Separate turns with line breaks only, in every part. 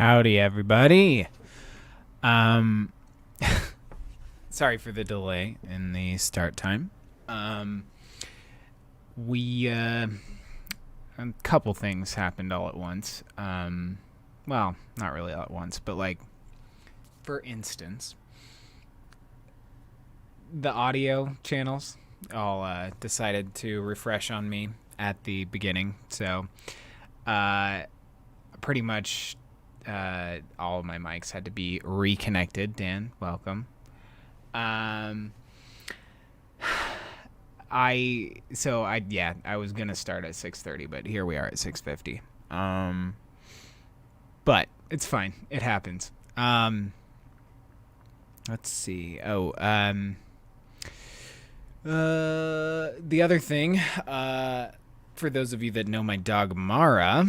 Howdy, everybody. Sorry for the delay in the start time. A couple things happened all at once. Well, not really all at once, but like, for instance, the audio channels all decided to refresh on me at the beginning. So, pretty much all of my mics had to be reconnected. Dan, welcome. I was gonna start at 6:30, but here we are at 6:50. But it's fine. It happens. Let's see. The other thing, for those of you that know my dog Mara,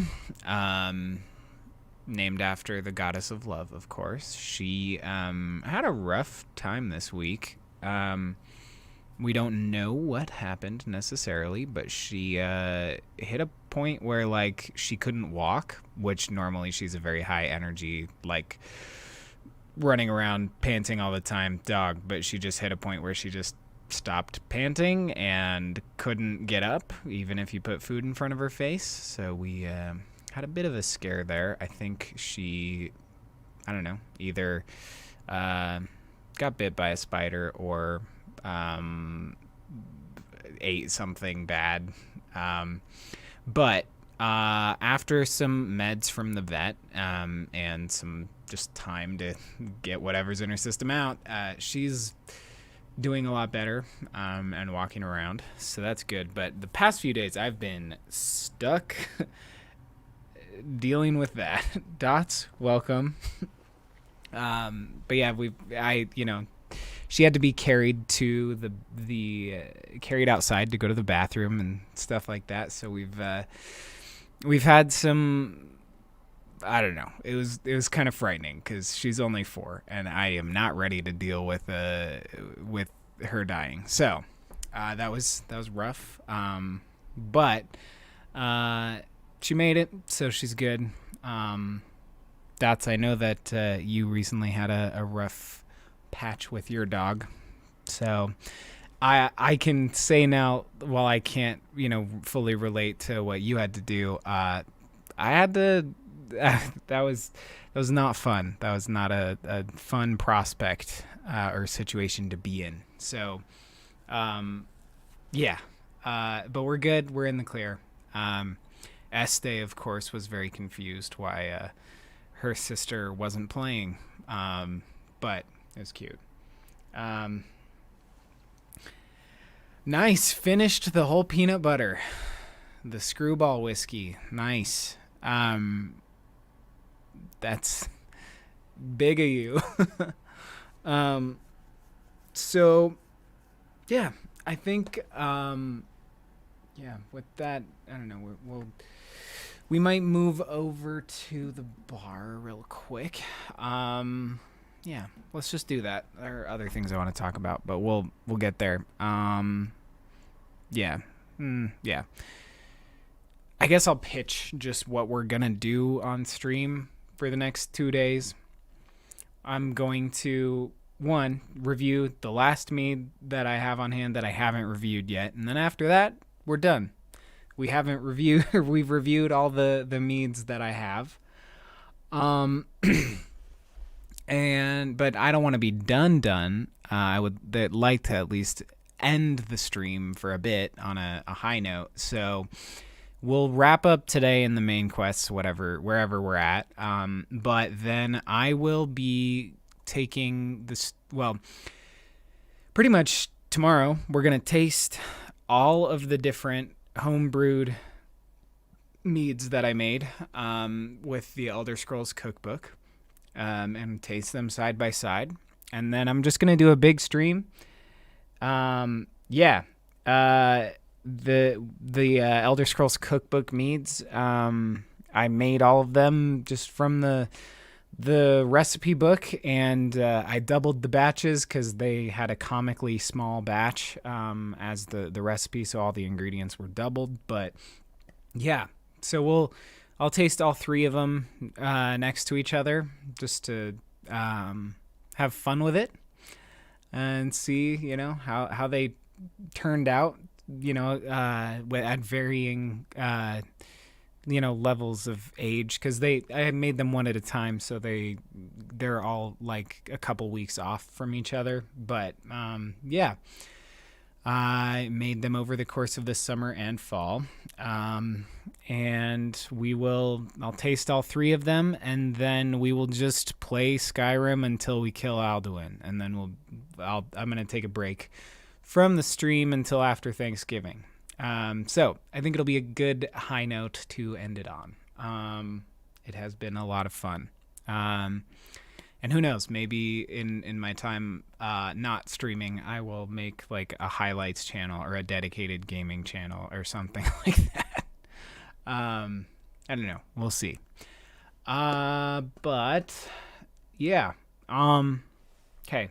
named after the goddess of love, of course, she had a rough time this week. We don't know what happened necessarily, but she hit a point where like she couldn't walk, which normally she's a very high energy, like running around panting all the time dog, but she just hit a point where she just stopped panting and couldn't get up even if you put food in front of her face. So we had a bit of a scare there. I think she, I don't know, either got bit by a spider or ate something bad. But after some meds from the vet and some just time to get whatever's in her system out, she's doing a lot better and walking around. So that's good. But the past few days I've been stuck dealing with that. Dots, welcome. But yeah, she had to be carried to carried outside to go to the bathroom and stuff like that. So we've had some, I don't know. It was kind of frightening because she's only 4 and I am not ready to deal with her dying. So that was rough. But she made it, so she's good. Dots, I know that you recently had a rough patch with your dog, so I can say now, while I can't fully relate to what you had to do, I had to that was not fun. That was not a fun prospect or situation to be in. So but we're good. We're in the clear. Este, of course, was very confused why her sister wasn't playing, but it was cute. Nice. Finished the whole peanut butter. The screwball whiskey. Nice. That's big of you. So, yeah, I think, with that, I don't know, we might move over to the bar real quick. Let's just do that. There are other things I want to talk about, but we'll get there. I guess I'll pitch just what we're going to do on stream for the next 2 days. I'm going to, one, review the last mead that I have on hand that I haven't reviewed yet. And then after that, we're done. We've reviewed all the meads that I have. But I don't want to be done. I would like to at least end the stream for a bit on a high note. So we'll wrap up today in the main quests, wherever we're at. But then I will be taking this, pretty much tomorrow, we're going to taste all of the different homebrewed meads that I made with the Elder Scrolls cookbook and taste them side by side. And then I'm just going to do a big stream. The Elder Scrolls cookbook meads, I made all of them just from the recipe book, and I doubled the batches because they had a comically small batch as the recipe, so all the ingredients were doubled. But yeah, so I'll taste all three of them next to each other just to have fun with it and see, how they turned out, at varying, levels of age, because I made them one at a time, so they're all like a couple weeks off from each other. But yeah, I made them over the course of this summer and fall, and I'll taste all three of them, and then we will just play Skyrim until we kill Alduin, and then I'm gonna take a break from the stream until after Thanksgiving. So I think it'll be a good high note to end it on. It has been a lot of fun. And who knows, maybe in my time not streaming, I will make like a highlights channel or a dedicated gaming channel or something like that. I don't know. We'll see. But yeah. Okay.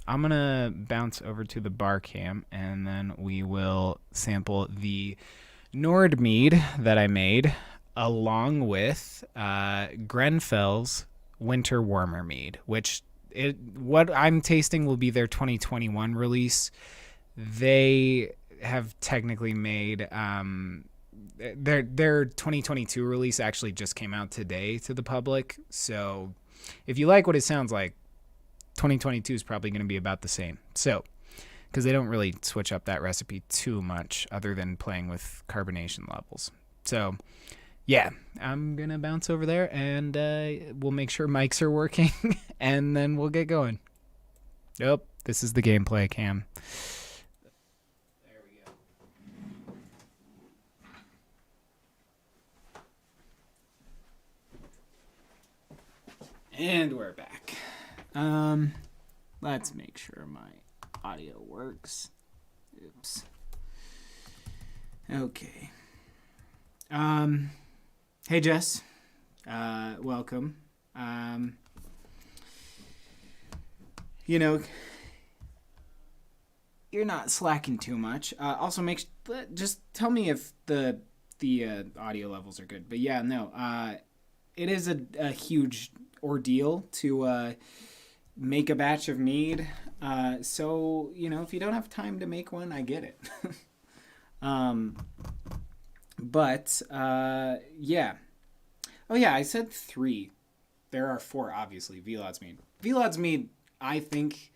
I'm going to bounce over to the bar cam, and then we will sample the Nord Mead that I made along with Groennfell's Winter Warmer Mead, what I'm tasting will be their 2021 release. They have technically made their 2022 release actually just came out today to the public. So if you like what it sounds like, 2022 is probably going to be about the same. So, because they don't really switch up that recipe too much other than playing with carbonation levels. So, yeah, I'm going to bounce over there, and we'll make sure mics are working, and then we'll get going. Nope, this is the gameplay cam. There we go. And we're back. Let's make sure my audio works. Oops. Okay. Hey Jess. Welcome. You're not slacking too much. Also just tell me if the audio levels are good. But yeah, no. It is a huge ordeal to make a batch of mead. So, if you don't have time to make one, I get it. But yeah. Oh yeah, I said 3. There are 4, obviously. Velad's Mead. Velad's Mead, I think,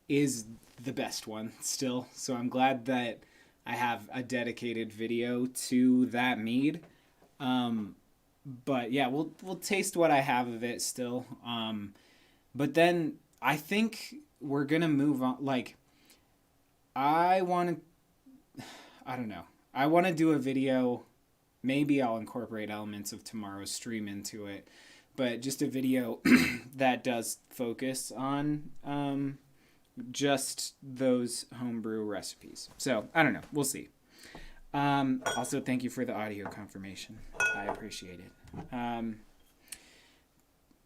is the best one still. So I'm glad that I have a dedicated video to that mead. But yeah, we'll taste what I have of it still. But then I think we're gonna move on. Like, I don't know. I want to do a video. Maybe I'll incorporate elements of tomorrow's stream into it, but just a video that does focus on just those homebrew recipes. So I don't know. We'll see. Also, thank you for the audio confirmation. I appreciate it.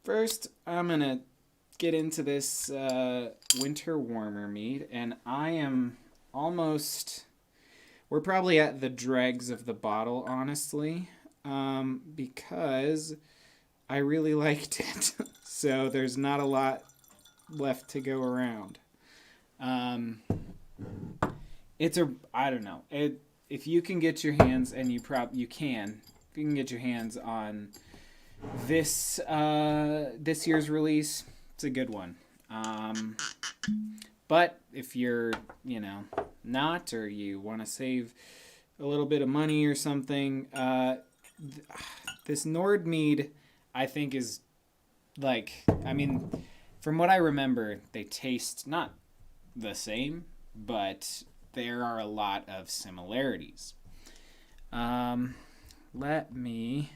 First, I'm going to get into this winter warmer mead, and I am almost... We're probably at the dregs of the bottle, honestly, because I really liked it. So there's not a lot left to go around. I don't know. If you can get your hands, and if you can get your hands on this year's release, it's a good one. But if you're, not, or you want to save a little bit of money or something, this Nord Mead, I think, is from what I remember, they taste not the same, but there are a lot of similarities. Let me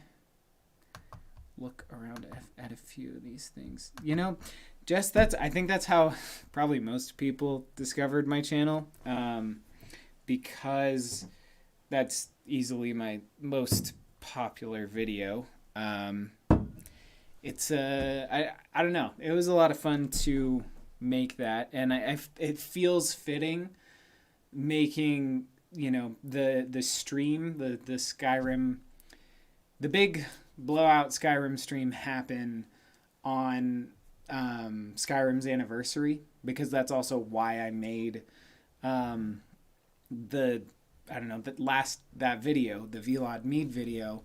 look around at a few of these things. I think that's how probably most people discovered my channel, because that's easily my most popular video. It's I don't know. It was a lot of fun to make that, and it feels fitting making the stream, the Skyrim the big blowout Skyrim stream happen on Skyrim's anniversary, because that's also why I made the I don't know that video, the Vlog Mead video,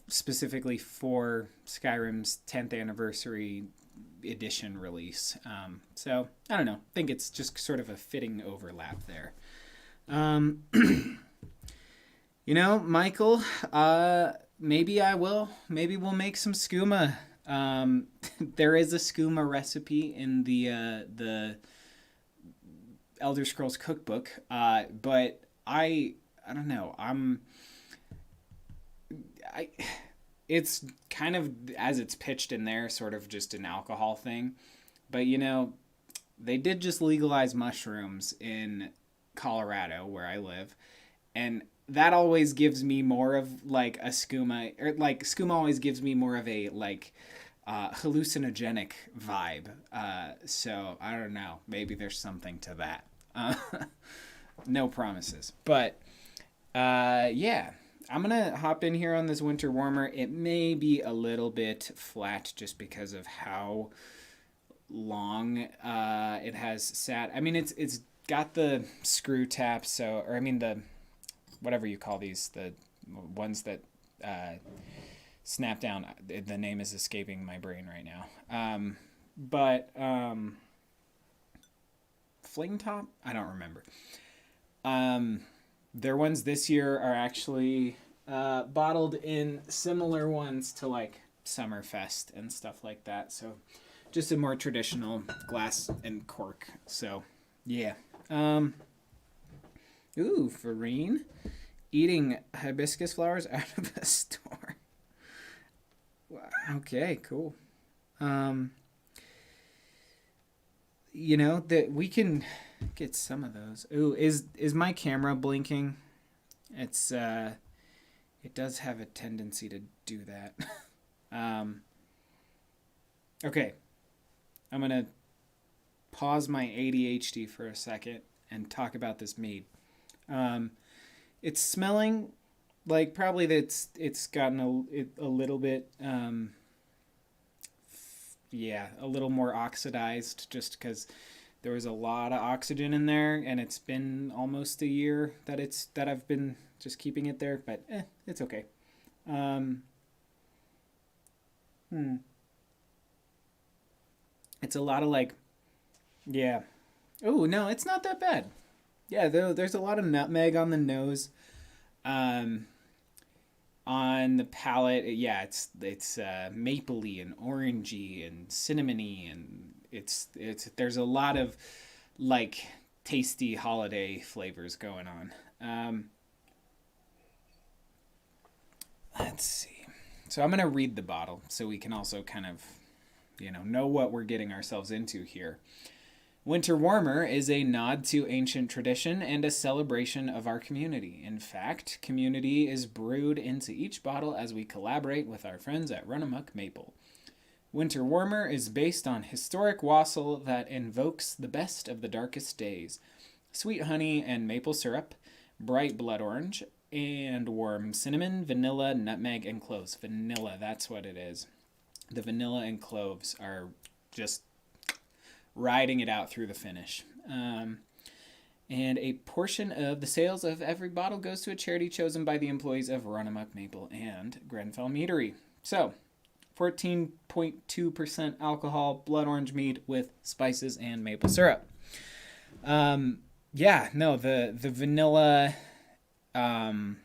specifically for Skyrim's 10th anniversary edition release. So I don't know. I think it's just sort of a fitting overlap there. Michael, maybe I will. Maybe we'll make some skooma. There is a skooma recipe in the Elder Scrolls cookbook, but I don't know. It's kind of, as it's pitched in there, sort of just an alcohol thing. But they did just legalize mushrooms in Colorado, where I live, and that always gives me more of like a skooma, or like skooma always gives me more of a like hallucinogenic vibe. So I don't know. Maybe there's something to that. No promises. But yeah, I'm going to hop in here on this winter warmer. It may be a little bit flat just because of how long it has sat. I mean, it's got the screw tap, the whatever you call these, the ones that snap down. The name is escaping my brain right now. But Flame Top? I don't remember. Their ones this year are actually bottled in similar ones to like Summerfest and stuff like that. So just a more traditional glass and cork. So yeah. Farine. Eating hibiscus flowers out of a store. Okay, cool. That we can get some of those. Ooh, is my camera blinking? It's it does have a tendency to do that. Okay. I'm going to pause my ADHD for a second and talk about this mead. It's smelling like probably that it's gotten a little bit a little more oxidized, just because there was a lot of oxygen in there, and it's been almost a year that I've been just keeping it there, but it's okay. It's a lot of like, yeah. Oh no, it's not that bad. Yeah, there's a lot of nutmeg on the nose. On the palate, yeah, it's mapley and orangey and cinnamony, and it's there's a lot of like tasty holiday flavors going on. Let's see. So I'm gonna read the bottle so we can also kind of know what we're getting ourselves into here. Winter Warmer is a nod to ancient tradition and a celebration of our community. In fact, community is brewed into each bottle as we collaborate with our friends at Runamuck Maple. Winter Warmer is based on historic wassail that invokes the best of the darkest days. Sweet honey and maple syrup, bright blood orange, and warm cinnamon, vanilla, nutmeg, and cloves. Vanilla, that's what it is. The vanilla and cloves are just riding it out through the finish. And a portion of the sales of every bottle goes to a charity chosen by the employees of Runamuck Maple and Groennfell Meadery. So, 14.2% alcohol, blood orange mead with spices and maple syrup. The vanilla kind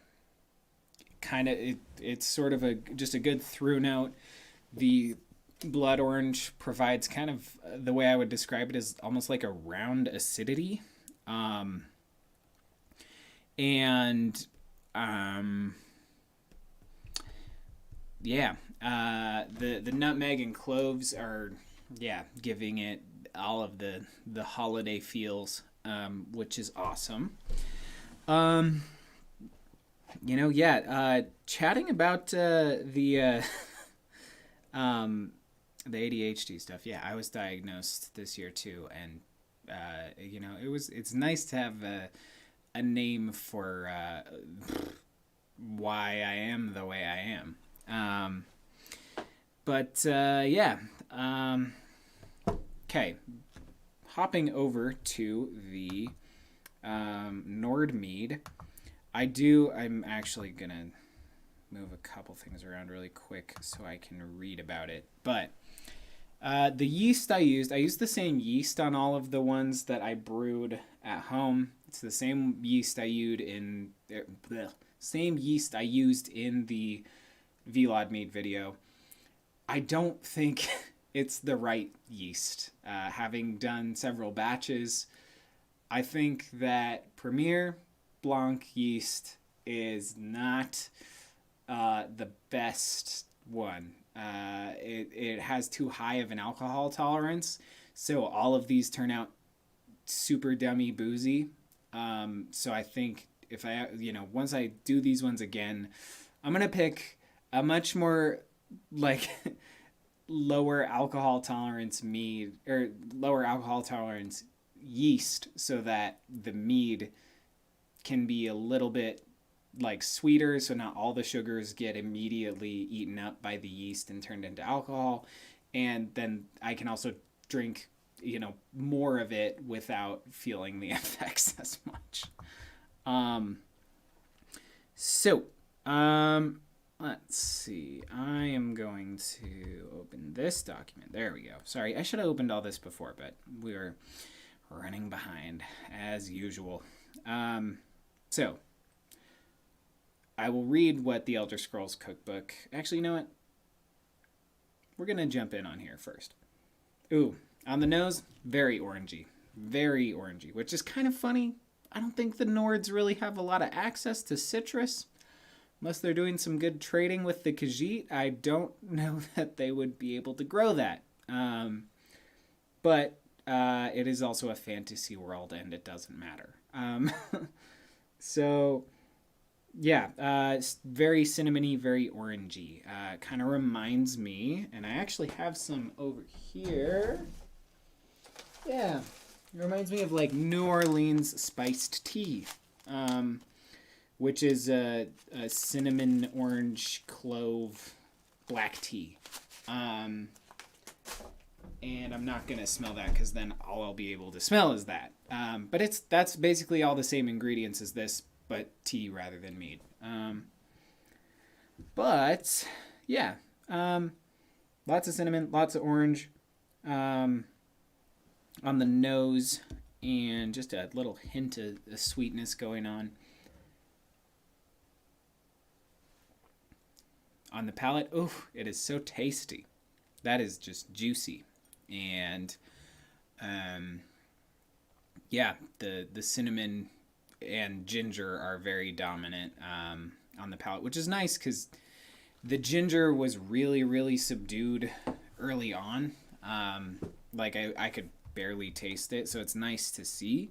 of, it's sort of just a good through note. The blood orange provides kind of the way I would describe it is almost like a round acidity. The nutmeg and cloves are giving it all of the holiday feels, which is awesome. Chatting about the ADHD stuff. Yeah, I was diagnosed this year too, and it's nice to have a name for why I am the way I am. Yeah. Okay. Hopping over to the Nord Mead. I'm actually going to move a couple things around really quick so I can read about it. But the yeast I used the same yeast on all of the ones that I brewed at home. It's the same yeast I used in the Vlod Mead video. I don't think it's the right yeast. Having done several batches, I think that Premier Blanc yeast is not the best one. It has too high of an alcohol tolerance, so all of these turn out super dummy boozy. So I think if once I do these ones again, I'm gonna pick a much more like lower alcohol tolerance mead or lower alcohol tolerance yeast, so that the mead can be a little bit like sweeter, so not all the sugars get immediately eaten up by the yeast and turned into alcohol, and then I can also drink more of it without feeling the effects as much. Let's see. I am going to open this document. There we go. Sorry, I should have opened all this before, but we were running behind as usual. So I will read what the Elder Scrolls Cookbook... Actually, you know what? We're going to jump in on here first. Ooh, on the nose, very orangey. Very orangey, which is kind of funny. I don't think the Nords really have a lot of access to citrus. Unless they're doing some good trading with the Khajiit, I don't know that they would be able to grow that. But it is also a fantasy world, and it doesn't matter. So... yeah, very cinnamony, very orangey. Kind of reminds me, and I actually have some over here. Yeah, it reminds me of like New Orleans spiced tea, which is a cinnamon, orange, clove, black tea. And I'm not gonna smell that because then all I'll be able to smell is that. But that's basically all the same ingredients as this, but tea rather than mead. But yeah, lots of cinnamon, lots of orange on the nose, and just a little hint of sweetness going on. On the palate, oh, it is so tasty. That is just juicy. And yeah, the cinnamon and ginger are very dominant on the palate, which is nice because the ginger was really, really subdued early on. Like I could barely taste it, so it's nice to see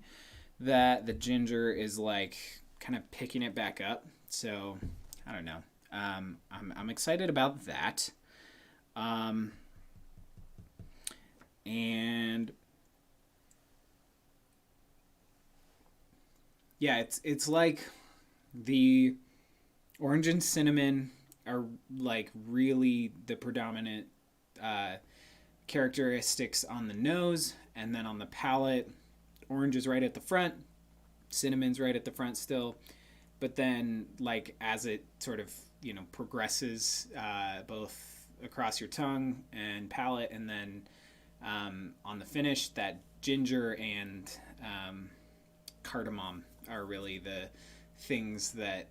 that the ginger is like kind of picking it back up. So I don't know. I'm excited about that. And yeah, it's like the orange and cinnamon are like really the predominant characteristics on the nose, and then on the palate, orange is right at the front, cinnamon's right at the front still, but then like as it sort of progresses both across your tongue and palate, and then on the finish, that ginger and cardamom are really the things that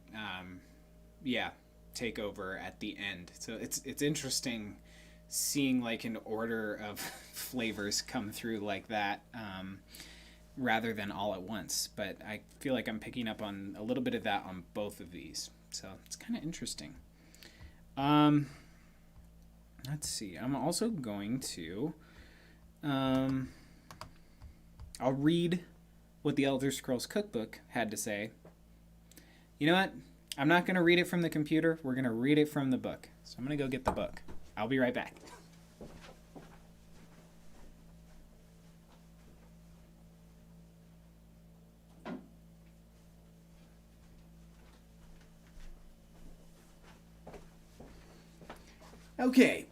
take over at the end. So it's interesting seeing like an order of flavors come through like that, rather than all at once. But I feel like I'm picking up on a little bit of that on both of these, so it's kind of interesting. Let's see. I'm also going to I'll read what the Elder Scrolls Cookbook had to say. You know what? I'm not going to read it from the computer. We're going to read it from the book. So I'm going to go get the book. I'll be right back. Okay.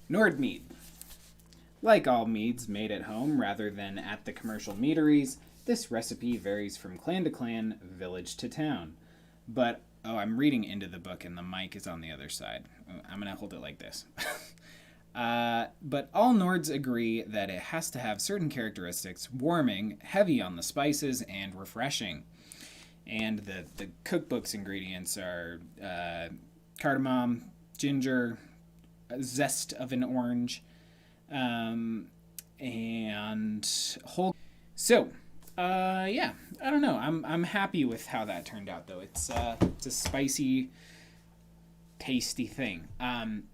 Nord mead. Like all meads made at home rather than at the commercial meaderies, this recipe varies from clan to clan, village to town. But, I'm reading into the book and the mic is on the other side. I'm going to hold it like this. But all Nords agree that it has to have certain characteristics: warming, heavy on the spices, and refreshing. And the cookbook's ingredients are cardamom, ginger, zest of an orange, and whole. So, yeah, I don't know. I'm happy with how that turned out, though. It's a spicy, tasty thing.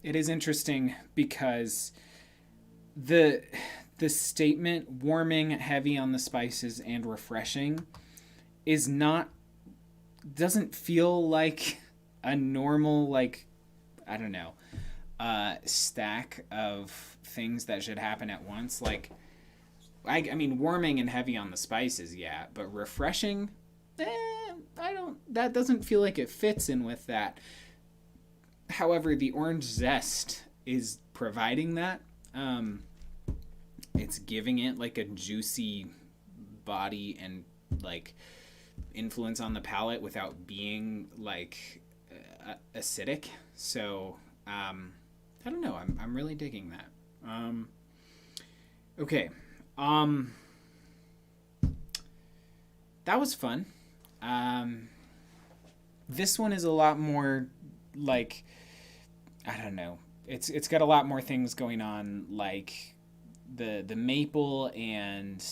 It is interesting because the statement warming, heavy on the spices, and refreshing doesn't feel like a normal, like, I don't know, stack of things that should happen at once. Like, I mean, warming and heavy on the spices, yeah, but refreshing, that doesn't feel like it fits in with that. However, the orange zest is providing that. It's giving it like a juicy body and like influence on the palate without being like acidic. So I don't know. I'm really digging that. Okay. That was fun. This one is a lot more like, I don't know. It's got a lot more things going on, like the maple and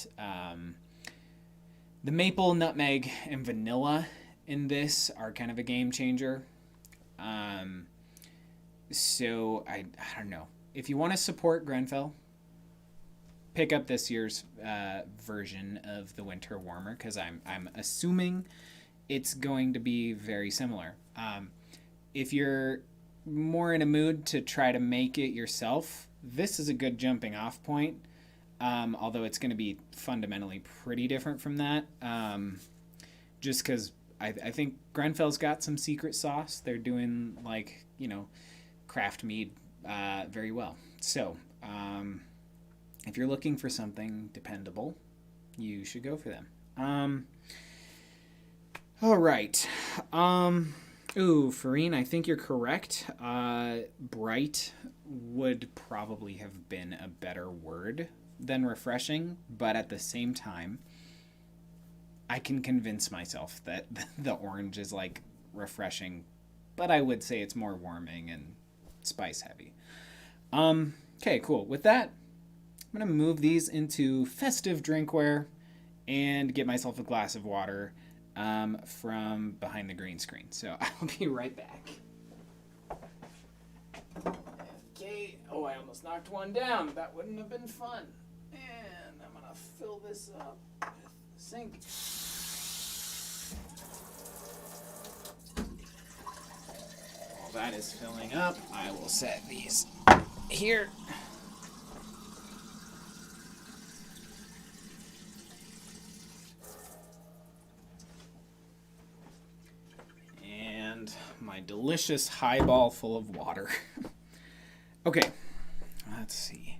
the maple, nutmeg, and vanilla in this are kind of a game changer. So I don't know. If you want to support Groennfell, pick up this year's version of the Winter Warmer, because I'm assuming it's going to be very similar. If you're more in a mood to try to make it yourself, this is a good jumping off point. Although it's going to be fundamentally pretty different from that. Just because I think Groennfell's got some secret sauce. They're doing, like, craft mead very well. So, if you're looking for something dependable, you should go for them. All right. Farine, I think you're correct. Bright would probably have been a better word than refreshing, but at the same time, I can convince myself that the orange is like refreshing, but I would say it's more warming and spice heavy. Okay, cool. With that, I'm going to move these into festive drinkware and get myself a glass of water from behind the green screen. So I'll be right back. Okay. Oh, I almost knocked one down. That wouldn't have been fun. And I'm going to fill this up with the sink. While that is filling up, I will set these here. And my delicious highball full of water. Okay, let's see.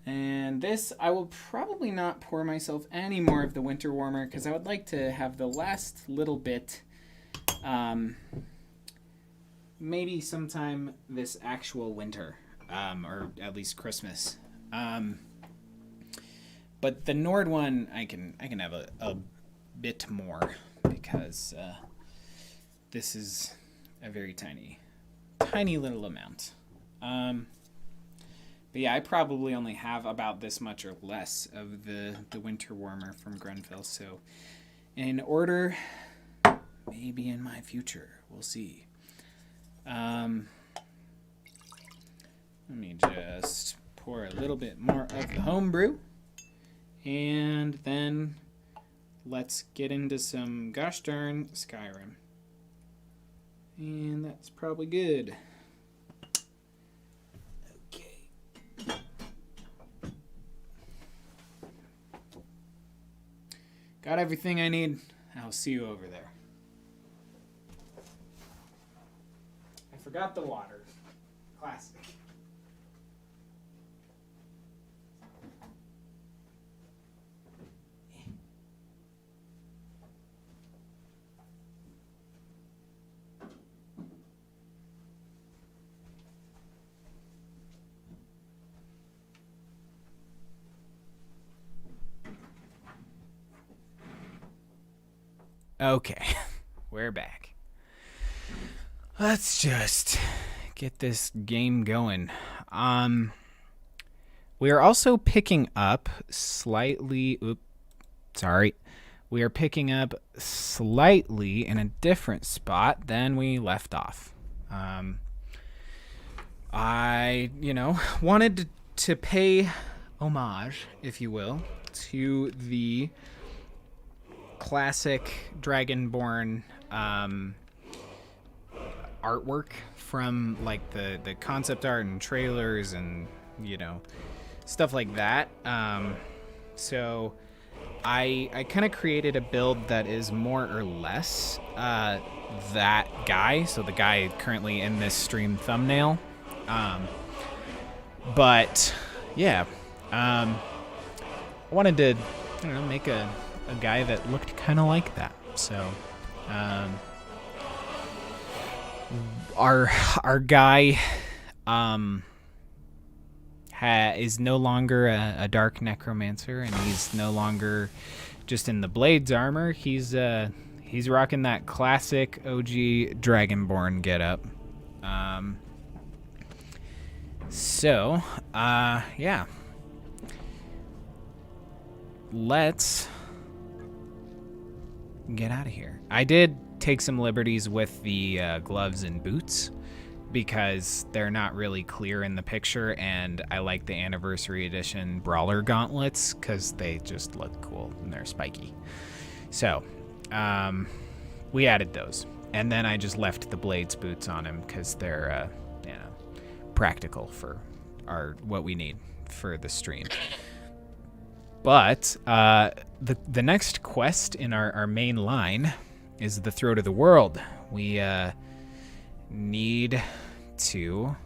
And this, I will probably not pour myself any more of the Winter Warmer because I would like to have the last little bit, maybe sometime this actual winter, or at least Christmas. But the Nord one, I can have a bit more because this is a very tiny little amount. But yeah, I probably only have about this much or less of the Winter Warmer from Groennfell. So in order, maybe in my future, we'll see. Let me just pour a little bit more of the homebrew. And then let's get into some gosh darn Skyrim. And that's probably good. Got everything I need. I'll see you over there. I forgot the water. Classic. Okay, we're back. Let's just get this game going. We are also picking up slightly. We are picking up slightly in a different spot than we left off. I, wanted to pay homage, if you will, to the classic Dragonborn artwork from like the concept art and trailers and stuff like that. So I kind of created a build that is more or less that guy. So the guy currently in this stream thumbnail. But yeah, I wanted to make a guy that looked kind of like that. So our guy is no longer a dark necromancer, and he's no longer just in the Blades armor. He's rocking that classic OG Dragonborn getup. So yeah, let's get out of here. I did take some liberties with the gloves and boots because they're not really clear in the picture, and I like the Anniversary Edition brawler gauntlets because they just look cool and they're spiky. So we added those, and then I just left the Blades boots on him because they're practical for what we need for the stream. But the next quest in our main line is the Throat of the World. We need to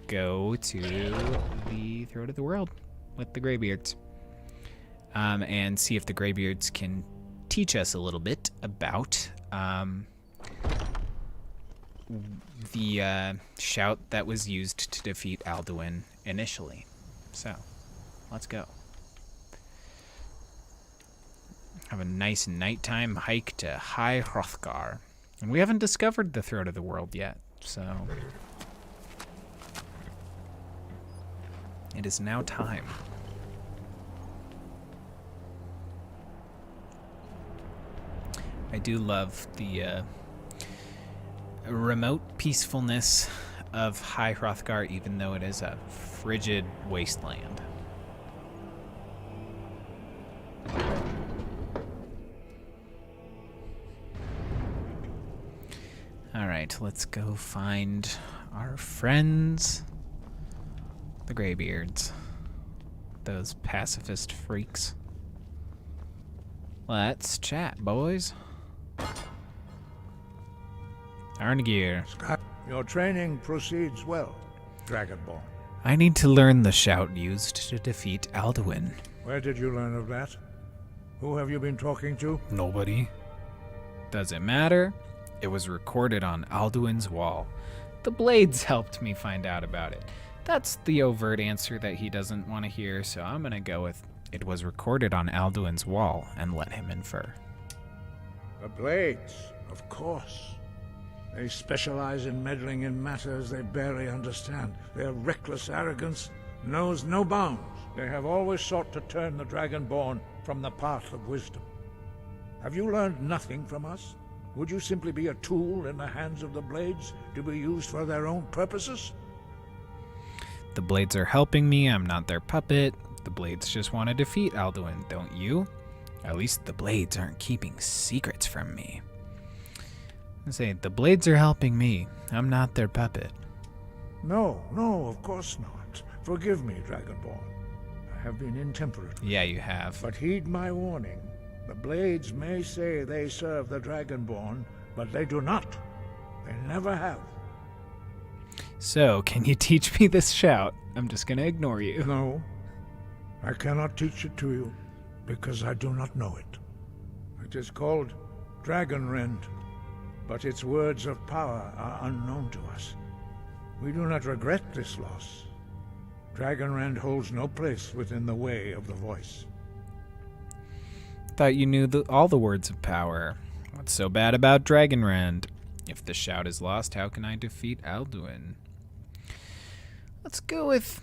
go to the Throat of the World with the Greybeards and see if the Greybeards can teach us a little bit about the shout that was used to defeat Alduin initially. So, let's go. Have a nice nighttime hike to High Hrothgar. And we haven't discovered the Throat of the World yet, so it is now time. I do love the remote peacefulness of High Hrothgar, even though it is a frigid wasteland. Alright, let's go find our friends, the Greybeards. Those pacifist freaks. Let's chat, boys. Arngeir.
Your training proceeds well, Dragonborn.
I need to learn the shout used to defeat Alduin.
Where did you learn of that? Who have you been talking to?
Nobody. Does it matter? It was recorded on Alduin's wall. The Blades helped me find out about it. That's the overt answer that he doesn't want to hear, so I'm going to go with it was recorded on Alduin's wall and let him infer.
The Blades, of course. They specialize in meddling in matters they barely understand. Their reckless arrogance knows no bounds. They have always sought to turn the Dragonborn from the path of wisdom. Have you learned nothing from us? Would you simply be a tool in the hands of the Blades to be used for their own purposes?
The Blades are helping me. I'm not their puppet. The Blades just want to defeat Alduin, don't you? At least the Blades aren't keeping secrets from me. I say, the Blades are helping me. I'm not their puppet.
No, of course not. Forgive me, Dragonborn. I have been intemperate.
Yeah, you have.
But heed my warning. The Blades may say they serve the Dragonborn, but they do not. They never have.
So, can you teach me this shout? I'm just gonna ignore you.
No, I cannot teach it to you, because I do not know it. It is called Dragonrend, but its words of power are unknown to us. We do not regret this loss. Dragonrend holds no place within the way of the voice.
Thought you knew all the words of power. What's so bad about Dragonrend? If the shout is lost, how can I defeat Alduin? Let's go with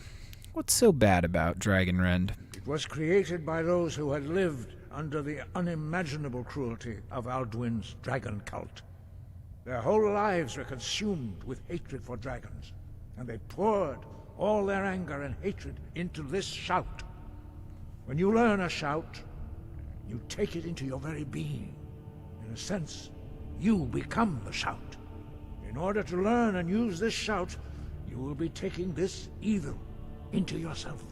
what's so bad about Dragonrend.
It was created by those who had lived under the unimaginable cruelty of Alduin's dragon cult. Their whole lives were consumed with hatred for dragons, and they poured all their anger and hatred into this shout. When you learn a shout, you take it into your very being. In a sense, you become the shout. In order to learn and use this shout, you will be taking this evil into yourself.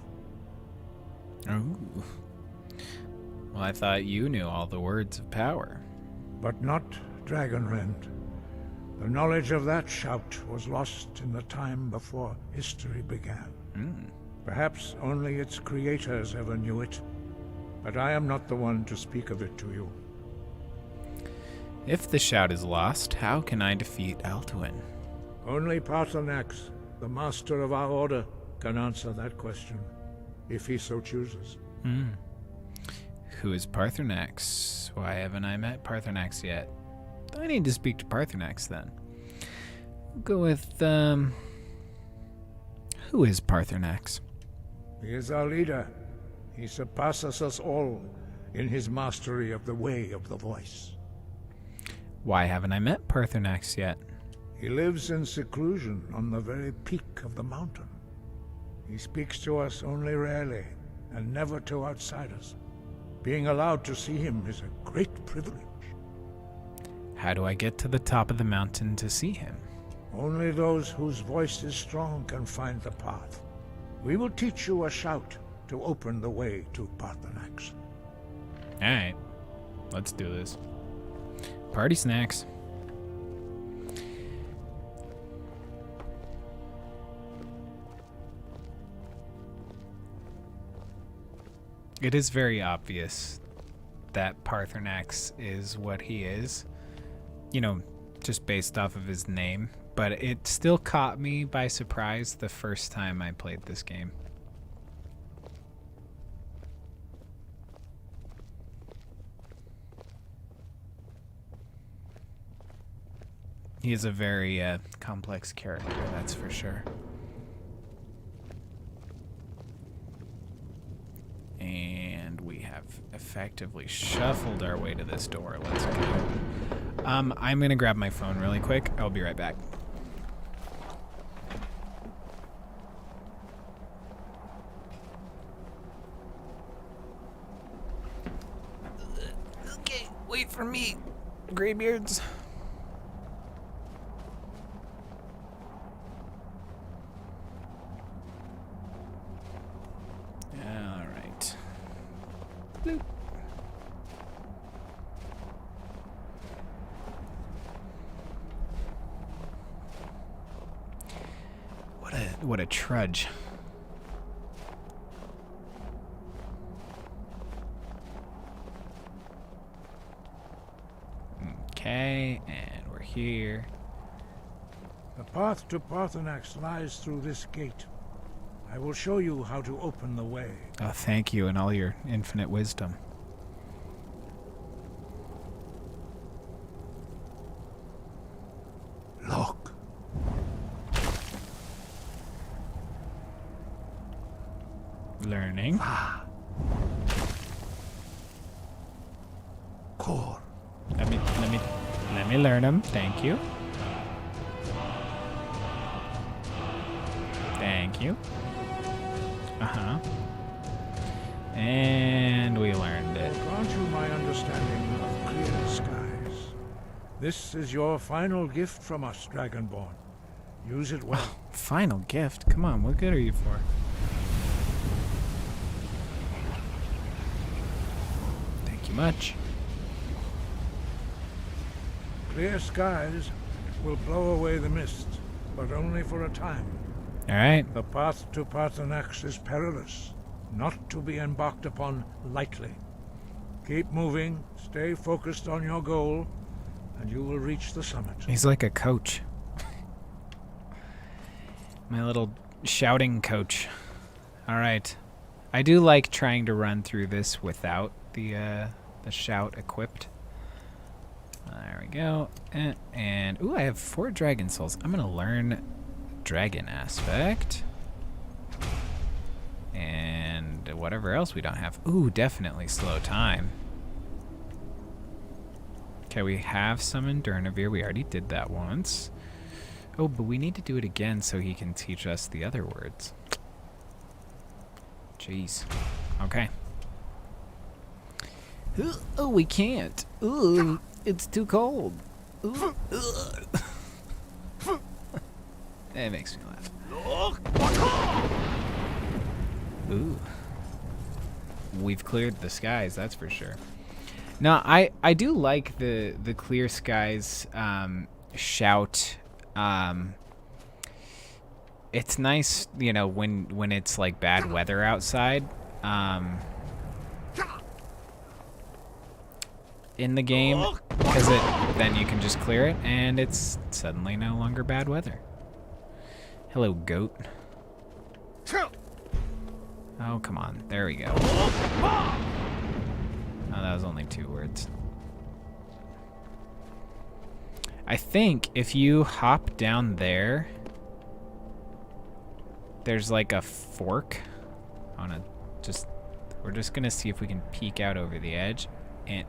Oh. Well, I thought you knew all the words of power.
But not Dragonrend. The knowledge of that shout was lost in the time before history began. Perhaps only its creators ever knew it, but I am not the one to speak of it to you.
If the shout is lost, how can I defeat Alduin?
Only Paarthurnax, the master of our order, can answer that question, if he so chooses.
Who is Paarthurnax? Why haven't I met Paarthurnax yet? I need to speak to Paarthurnax then. We'll go with, who is Paarthurnax?
He is our leader. He surpasses us all in his mastery of the way of the voice.
Why haven't I met Paarthurnax yet?
He lives in seclusion on the very peak of the mountain. He speaks to us only rarely, and never to outsiders. Being allowed to see him is a great privilege.
How do I get to the top of the mountain to see him?
Only those whose voice is strong can find the path. We will teach you a shout to open the way to Paarthurnax.
Alright, let's do this. Party snacks. It is very obvious that Paarthurnax is what he is. You know, just based off of his name. But it still caught me by surprise the first time I played this game. He is a very complex character, that's for sure. And we have effectively shuffled our way to this door. Let's go. I'm going to grab my phone really quick. I'll be right back. Okay, wait for me, graybeards. All right. Bloop. What a trudge. Okay, and we're here.
The path to Paarthurnax lies through this gate. I will show you how to open the way.
Oh, thank you and all your infinite wisdom.
Look.
Learning.
Core.
Let me learn them. Thank you. Thank you. Uh-huh. And we learned it.
Grant you my understanding of clear skies. This is your final gift from us, Dragonborn. Use it well.
Oh, final gift? Come on, what good are you for? Thank you much.
Clear skies will blow away the mist. but only for a time.
All right.
The path to Paarthurnax is perilous, not to be embarked upon lightly. Keep moving, stay focused on your goal, and you will reach the summit.
He's like a coach. My little shouting coach. All right. I do like trying to run through this without the shout equipped. There we go. And ooh, I have 4 dragon souls. I'm gonna learn dragon aspect. And whatever else we don't have. Ooh, definitely slow time. Okay, we have summoned Durnavir. We already did that once. Oh, but we need to do it again so he can teach us the other words. Jeez. Okay. Oh, we can't. Ooh, it's too cold. Ooh, it makes me laugh. Ooh. We've cleared the skies, that's for sure. No, I do like the clear skies shout. It's nice, you know, when it's like bad weather outside. In the game, because then you can just clear it and it's suddenly no longer bad weather. Hello, goat. Oh, come on. There we go. Oh, that was only 2 words. I think if you hop down there, there's like a fork. We're just gonna see if we can peek out over the edge. And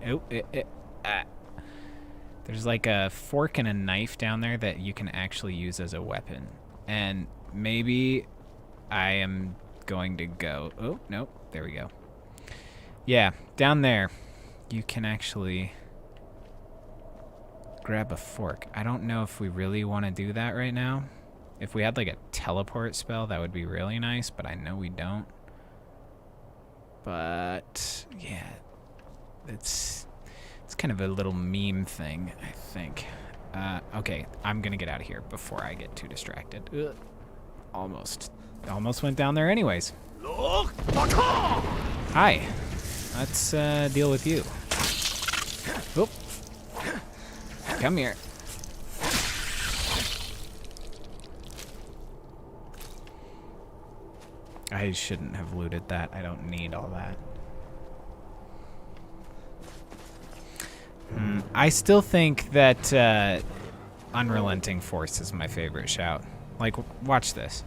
there's like a fork and a knife down there that you can actually use as a weapon. And maybe I am going to go. Oh, nope. There we go. Yeah, down there, you can actually grab a fork. I don't know if we really want to do that right now. If we had like a teleport spell, that would be really nice, but I know we don't. But yeah, it's kind of a little meme thing, I think. Okay, I'm gonna get out of here before I get too distracted. Ugh. Almost went down there anyways. Hi, let's deal with you. Oop. Come here. I shouldn't have looted that. I don't need all that. I still think that Unrelenting Force is my favorite shout. Like, watch this.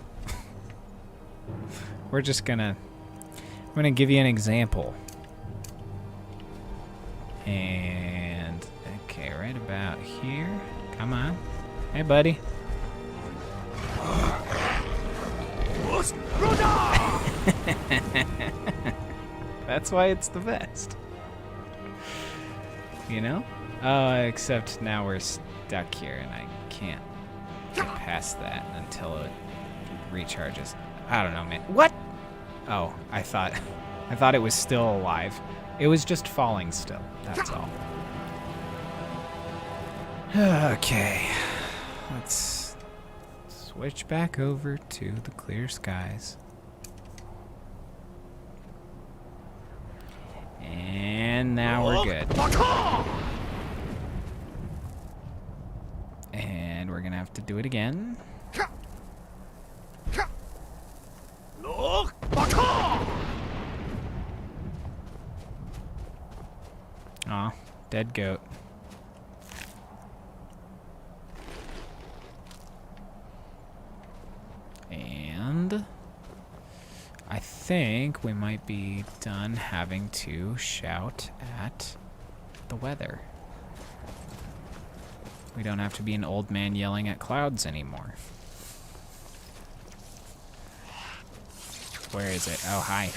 I'm gonna give you an example. And, okay, right about here. Come on. Hey, buddy. That's why it's the best. You know? Except now we're stuck here and I can't get past that until it recharges. I don't know, man. What? Oh, I thought it was still alive. It was just falling still. That's all. Okay. Let's switch back over to the clear skies. And now we're good. And we're gonna have to do it again. Aw, dead goat. And I think we might be done having to shout at the weather. We don't have to be an old man yelling at clouds anymore. Where is it? Oh, hi.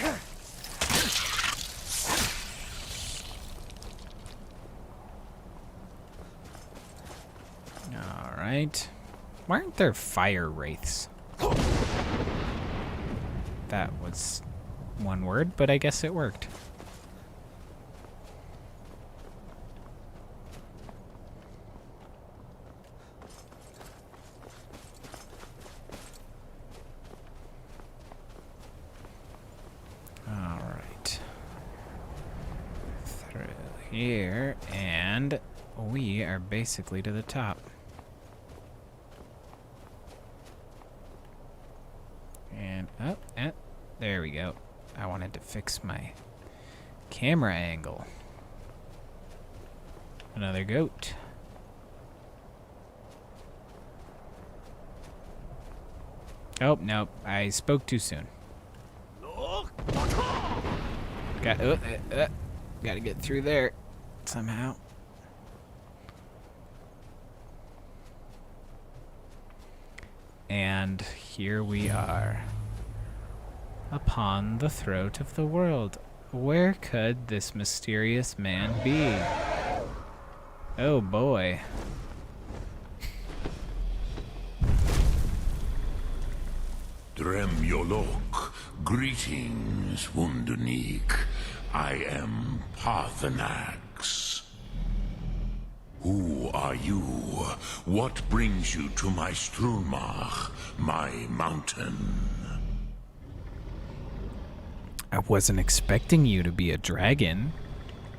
All right. Why aren't there fire wraiths? That was one word, but I guess it worked. here, and we are basically to the top. And up, there we go. I wanted to fix my camera angle. Another goat. Oh, nope. I spoke too soon. Gotta get through there somehow. And here we are, upon the throat of the world. Where could this mysterious man be? Oh boy.
Drem Yolok, greetings, Wunderneek. I am Paarthurnax. Who are you? What brings you to my Strunmach, my mountain?
I wasn't expecting you to be a dragon.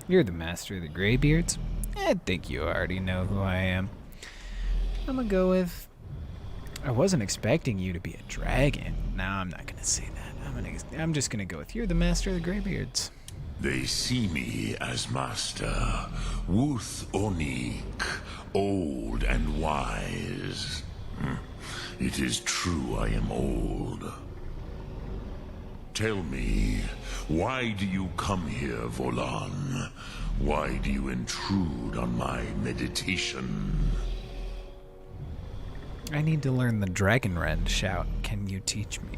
You're the master of the Greybeards. I think you already know who I am. I'm gonna go with... I wasn't expecting you to be a dragon. No, I'm not gonna say that. I'm just gonna go with you're the master of the Greybeards.
They see me as master, Wuth Onik, old and wise. It is true I am old. Tell me, why do you come here, Volan? Why do you intrude on my meditation?
I need to learn the Dragonrend shout. Can you teach me?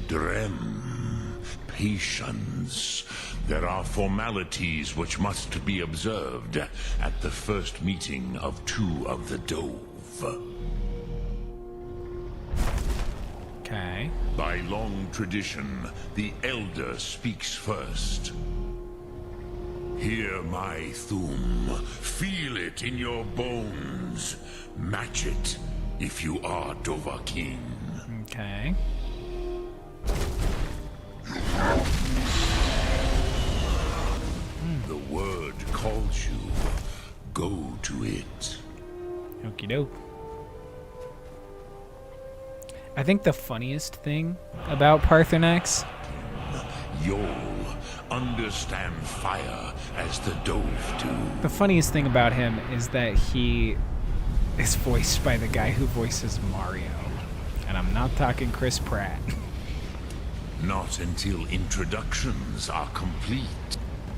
Drem, patience. There are formalities which must be observed at the first meeting of two of the Dove.
Okay.
By long tradition, the Elder speaks first. Hear my Thum. Feel it in your bones. Match it if you are Dovahzul.
Okay.
The word calls you. Go to it.
Okie doke. I think the funniest thing about Paarthurnax,
You'll understand fire as the Dove do.
the funniest thing about him is that he is voiced by the guy who voices Mario. And I'm not talking Chris Pratt.
Not until introductions are complete.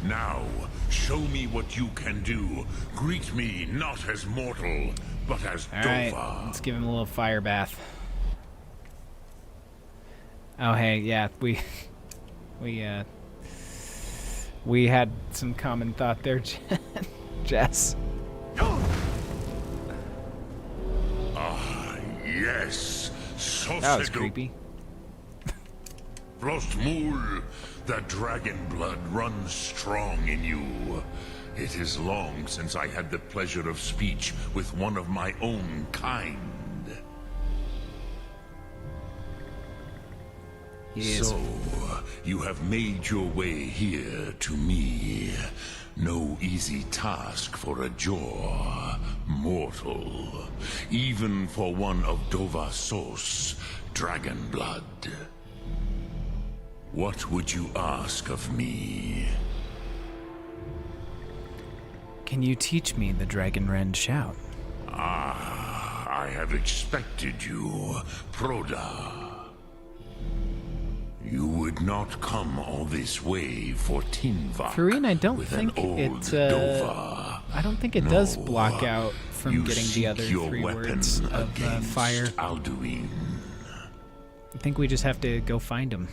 Now, show me what you can do. Greet me not as mortal, but as
Alright,
Dova.
let's give him a little fire bath. Oh hey, yeah, we had some common thought there, Jess.
Ah, yes.
That was creepy.
Frostmul, the dragon blood runs strong in you. It is long since I had the pleasure of speech with one of my own kind.
Yes.
So, you have made your way here to me. No easy task for a jaw mortal, even for one of Dovahzul's dragon blood. What would you ask of me?
Can you teach me the Dragonrend shout?
Ah, I have expected you, Proda. You would not come all this way for Tinvak.
Farine, I don't
with
think
an old
it.
Dova.
I don't think it does block out from
You
getting the
seek
other
your
three
weapon
words of
against
fire.
Alduin.
I think we just have to go find him.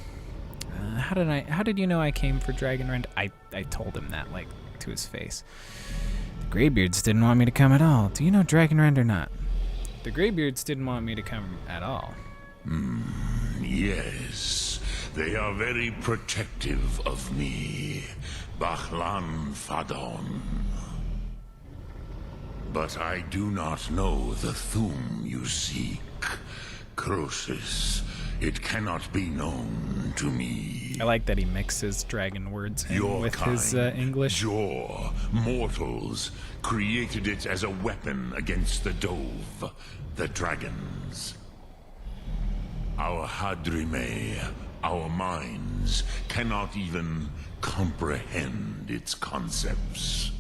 How did you know I came for Dragonrend? I told him that, like, to his face. The Greybeards didn't want me to come at all. Do you know Dragonrend or not? The Greybeards didn't want me to come at all.
Yes, they are very protective of me, Bachlan Fadon. But I do not know the Thum you seek. Croesus, It cannot be known to me.
I like that he mixes dragon words in
Your
with
kind,
his English.
Jaw, mortals, created it as a weapon against the Dove, the dragons. Our Hadrime, our minds, cannot even comprehend its concepts.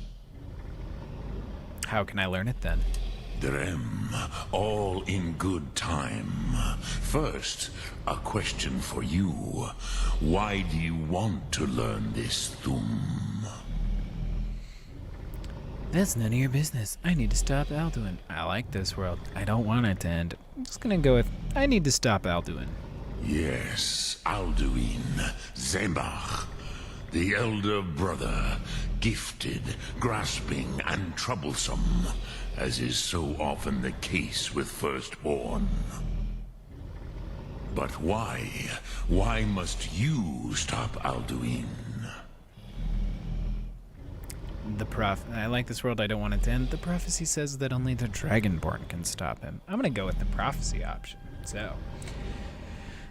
How can I learn it then?
Drem, all in good time. First, a question for you. Why do you want to learn this Thum?
That's none of your business. I need to stop Alduin. I like this world. I don't want it to end. I'm just gonna go with, I need to stop Alduin.
Yes, Alduin, Zembach, the elder brother, gifted, grasping, and troublesome, as is so often the case with Firstborn. But why? Why must you stop Alduin?
I like this world. I don't want it to end. The prophecy says that only the Dragonborn can stop him. I'm gonna go with the prophecy option. So,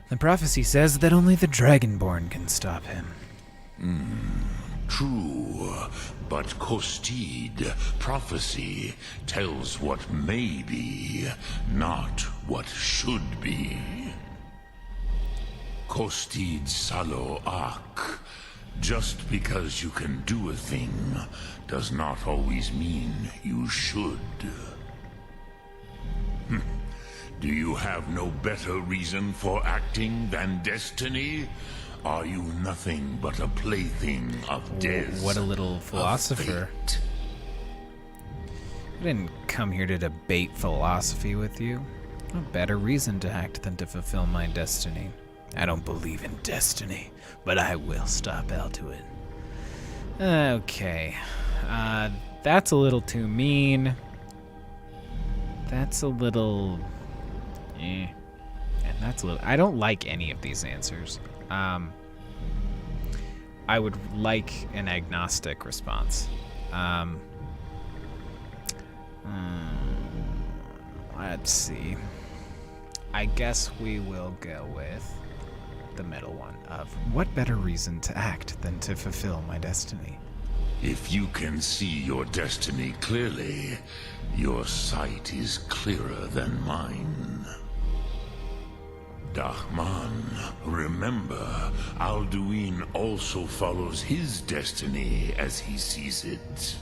the prophecy says that only the Dragonborn can stop him.
True, but Kostid, prophecy, tells what may be, not what should be. Kostid Salo Ak. Just because you can do a thing does not always mean you should. Do you have no better reason for acting than destiny? Are you nothing but a plaything of death?
What a little philosopher. I didn't come here to debate philosophy with you. What better reason to act than to fulfill my destiny? I don't believe in destiny, but I will stop Alduin. Okay. That's a little too mean. That's a little... And that's a little... I don't like any of these answers. I would like an agnostic response. Let's see. I guess we will go with the middle one of what better reason to act than to fulfill my destiny?
If you can see your destiny clearly, your sight is clearer than mine. Dahman, remember, Alduin also follows his destiny as he sees it.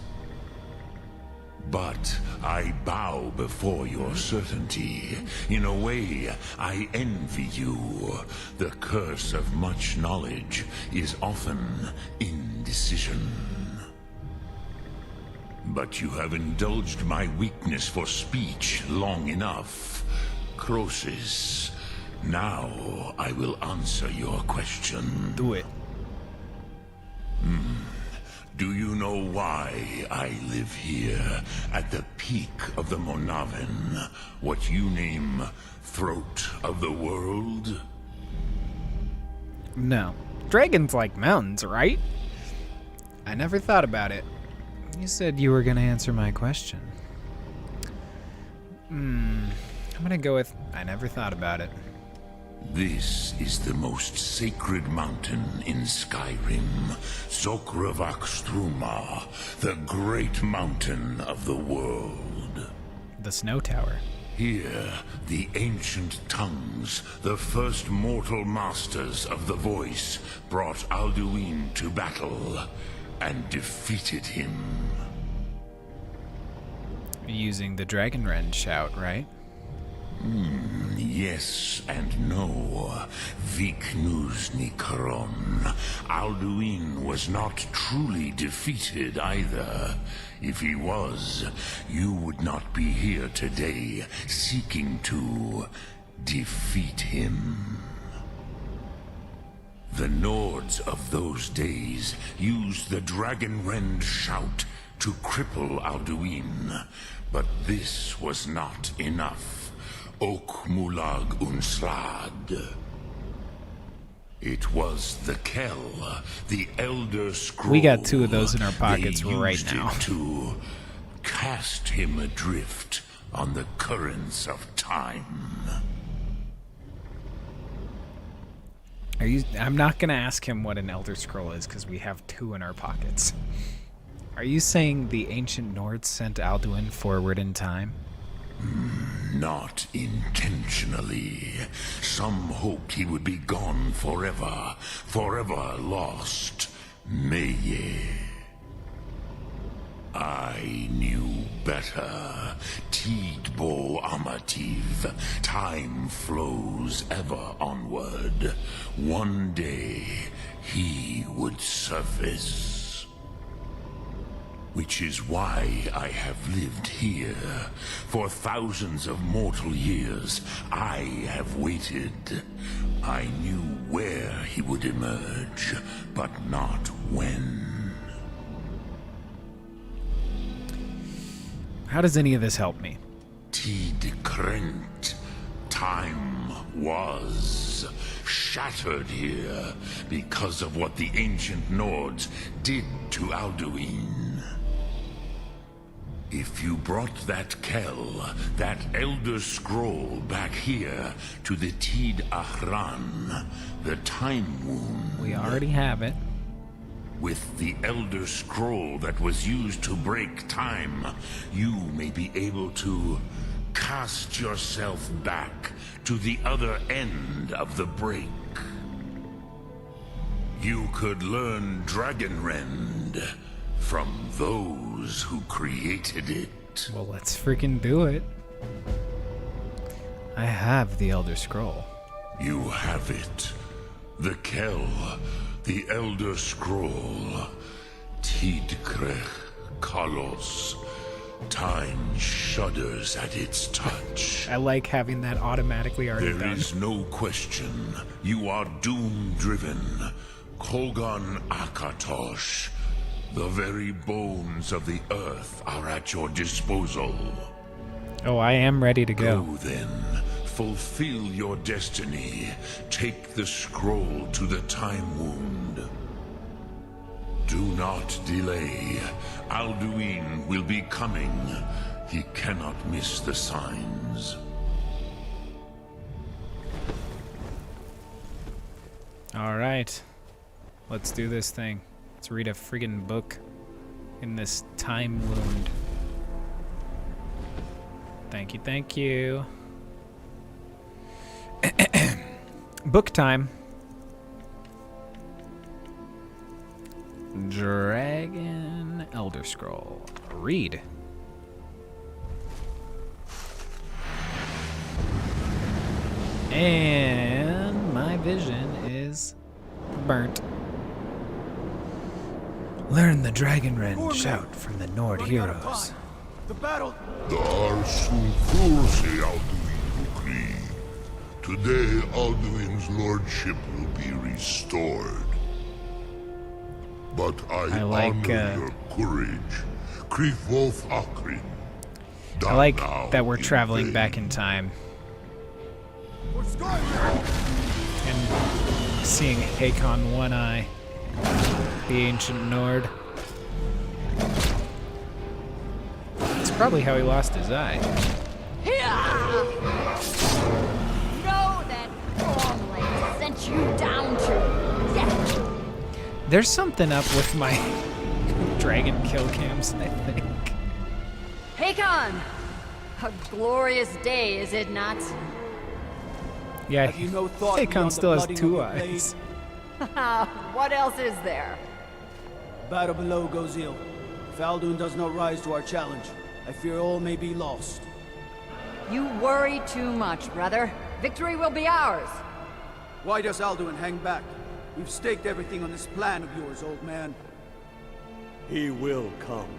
But I bow before your certainty. In a way, I envy you. The curse of much knowledge is often indecision. But you have indulged my weakness for speech long enough. Croesus, now I will answer your question.
Do it.
Do you know why I live here, at the peak of the Monaven, what you name throat of the world?
No. Dragons like mountains, right? I never thought about it. You said you were going to answer my question. I'm going to go with I never thought about it.
This is the most sacred mountain in Skyrim, Zokravakstruma, the great mountain of the world.
The snow tower.
Here, the ancient tongues, the first mortal masters of the voice, brought Alduin to battle and defeated him.
Using the Dragonrend shout, right?
Yes and no. Viknusni Karon. Alduin was not truly defeated either. If he was, you would not be here today seeking to defeat him. The Nords of those days used the Dragonrend shout to cripple Alduin, but this was not enough. Ok Mulag Unslad. It was the Kell, the Elder Scroll.
We got two of those in our pockets
They
right
used
now.
it to cast him adrift on the currents of time.
I'm not gonna ask him what an Elder Scroll is because we have 2 in our pockets. Are you saying the ancient Nords sent Alduin forward in time?
Not intentionally. Some hoped he would be gone forever, forever lost. Meye. I knew better. Tidbo Amativ. Time flows ever onward. One day, he would surface. Which is why I have lived here. For thousands of mortal years, I have waited. I knew where he would emerge, but not when.
How does any of this help me?
Tid Krent. Time was shattered here because of what the ancient Nords did to Alduin. If you brought that Kell, that Elder Scroll back here to the Tid Ahran, the Time Wound...
We already have it.
With the Elder Scroll that was used to break time, you may be able to cast yourself back to the other end of the break. You could learn Dragonrend from those who created it.
Well, let's freaking do it. I have the Elder Scroll.
You have it. The Kell, the Elder Scroll. Tidkrech Kalos. Time shudders at its touch.
I like having that automatically already
There
done.
is no question. You are doom-driven. Kogan Akatosh. The very bones of the earth are at your disposal.
Oh, I am ready to go.
Go then. Fulfill your destiny. Take the scroll to the Time Wound. Do not delay. Alduin will be coming. He cannot miss the signs.
All right. Let's do this thing. Let's read a friggin' book in this time wound. Thank you, thank you. Book time. Dragon Elder Scroll. Read. And my vision is burnt. Learn the Dragonrend shout from the Nord heroes.
The battle.
Darsun Kursi Alduin Ukri. Today Alduin's lordship will be restored. But I
like,
honor your courage. Krifwolf Akrin.
I like that we're traveling back in time
For Skyrim.
and seeing Hakon One Eye, the ancient Nord. It's probably how he lost his eye.
Know that Gormley sent you down to death.
There's something up with my dragon kill cams, I think.
Hakon! A glorious day, is it not?
Yeah,
Have you no thought
Hakon
beyond
still
the
has
blooding of
2
your
eyes.
What else is there?
Battle below goes ill. If Alduin does not rise to our challenge, I fear all may be lost.
You worry too much, brother. Victory will be ours.
Why does Alduin hang back? We've staked everything on this plan of yours, old man.
He will come.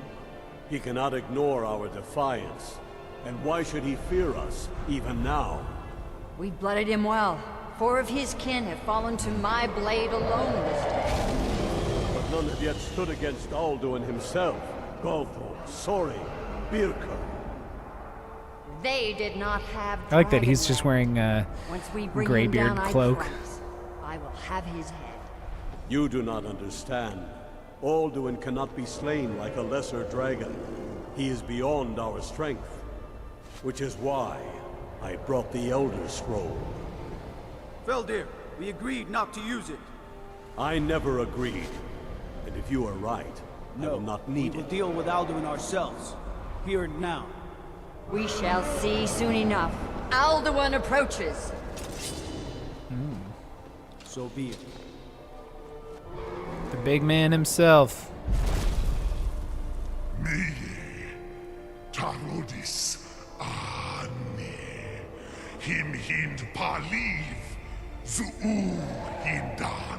He cannot ignore our defiance. And why should he fear us, even now?
We blooded him well. 4 of his kin have fallen to my blade alone this day.
But none have yet stood against Alduin himself. Galthor, Sori, Birka.
They did not have
I like that he's
Dragonrend.
just wearing a
Once we bring
graybeard
him down,
cloak.
I promise, I will have his head.
You do not understand. Alduin cannot be slain like a lesser dragon. He is beyond our strength. Which is why I brought the Elder Scroll.
Feldir, We agreed not to use it.
I never agreed. And if you are right, I will not need
we will
it.
deal with Alduin ourselves. Here and now.
We shall see soon enough. Alduin approaches.
So be it.
The big man himself.
Me, Tarodis, Ane, him hind paliv, Zuu hindan.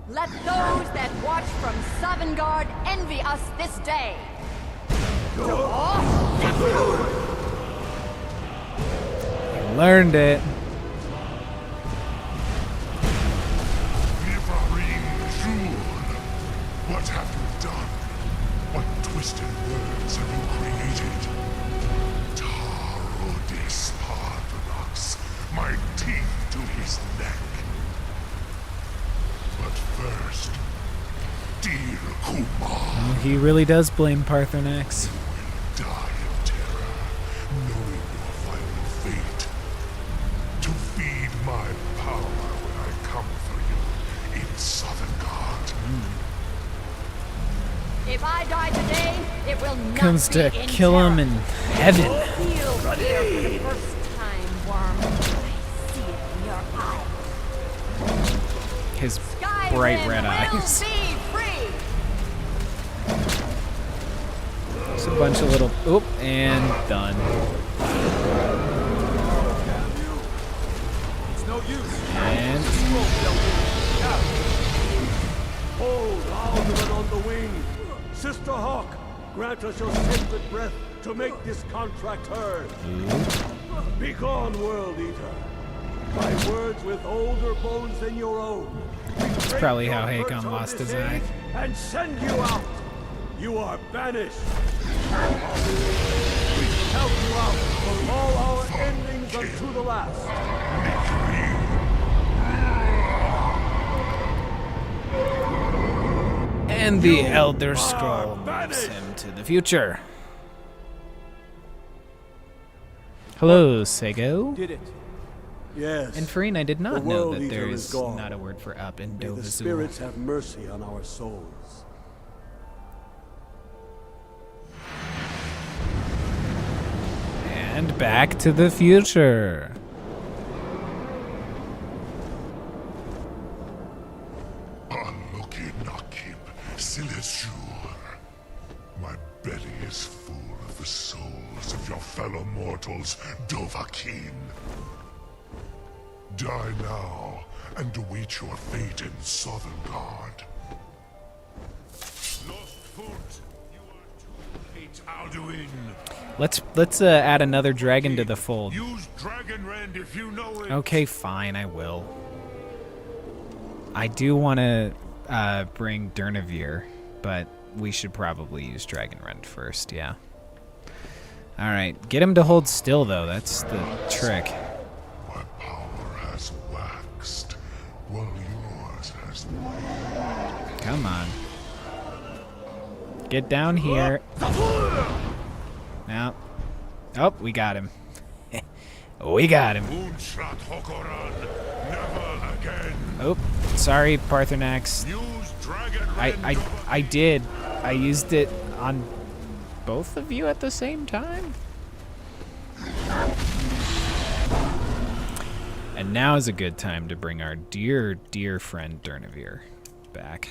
Let those that watch from Sovngarde envy us this day.
Learned it.
What have you done? What twisted words have you created? Tarodis Paarthurnax, my teeth to his neck. But first, dear Kumar,
He really does blame Paarthurnax.
die of terror, knowing your final fate. To feed my power when I come for you in Sovngarde.
If I die today, it will not
Comes
be
to
in
kill
terror.
him in heaven.
Feel fear for the first time, worm. I see it in your eye.
His
Skyrim
bright red
will
eyes.
be free.
Just a bunch of little. Oop, and done.
It's no use.
And
Hold Alduin on the wing! Sister Hawk, grant us your sacred breath to make this contract heard. Begone, World Eater. By words with older bones than your own. That's
probably how Hakon lost his eye.
And send you out. You are banished. We count you out from all our endings unto the last.
And the Elder Scroll moves him to the future. Hello, Sego.
Did it.
Yes.
And Farine, I did
The
not know
World
that
Eater is
there's
gone.
not a word for up in
May the
Dovahzul.
spirits have mercy on our souls.
And back to the future.
Unlucky Nakib, Silesur. My belly is full of the souls of your fellow mortals, Dovahzul. Die now and await your fate in Sovngarde. Lost foot, you are too late, Alduin.
Let's add another dragon to the fold.
Use Dragonrend if you know it.
Okay, fine, I will. I do want to bring Durnavir, but we should probably use Dragonrend first, yeah. Alright, get him to hold still, though. That's the trick.
My power has waxed, while yours has
Come on. Get down here. Now. Oh, we got him. We got him.
Moonshot Hokoran, never again.
Oh, sorry, Paarthurnax.
Use Dragonrend.
I did. I used it on both of you at the same time. And now is a good time to bring our dear, dear friend Durnavir back.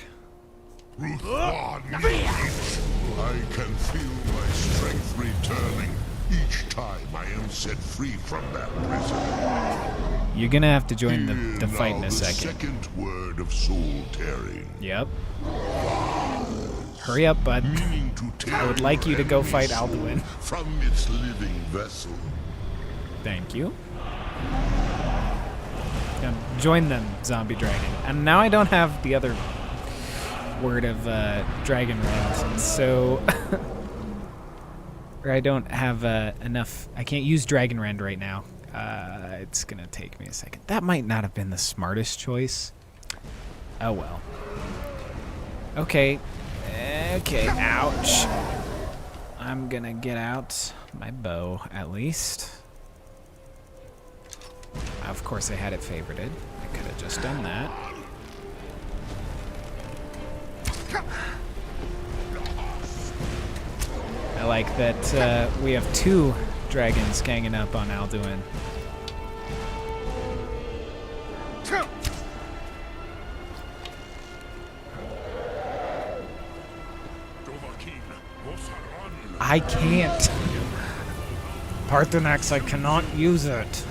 Hrothgar needs. I can feel my strength returning each time I am set free from that prison.
You're gonna have to join
Hear
the fight in
now
a
the
second.
word of soul tearing.
Yep. Hurry up, bud.
Meaning to tear
I would like you to
your
go
enemy
fight
soul
Alduin.
from its living vessel.
Thank you. Now join them, zombie dragon. And now I don't have the other word of dragon rend, so or I don't have enough. I can't use dragon rend right now. It's gonna take me a second. That might not have been the smartest choice. Oh well. Okay. Okay. Ouch. I'm gonna get out my bow at least. Of course I had it favorited. I could have just done that. I like that we have 2 dragons ganging up on Alduin. I can't. Paarthurnax, I cannot use it.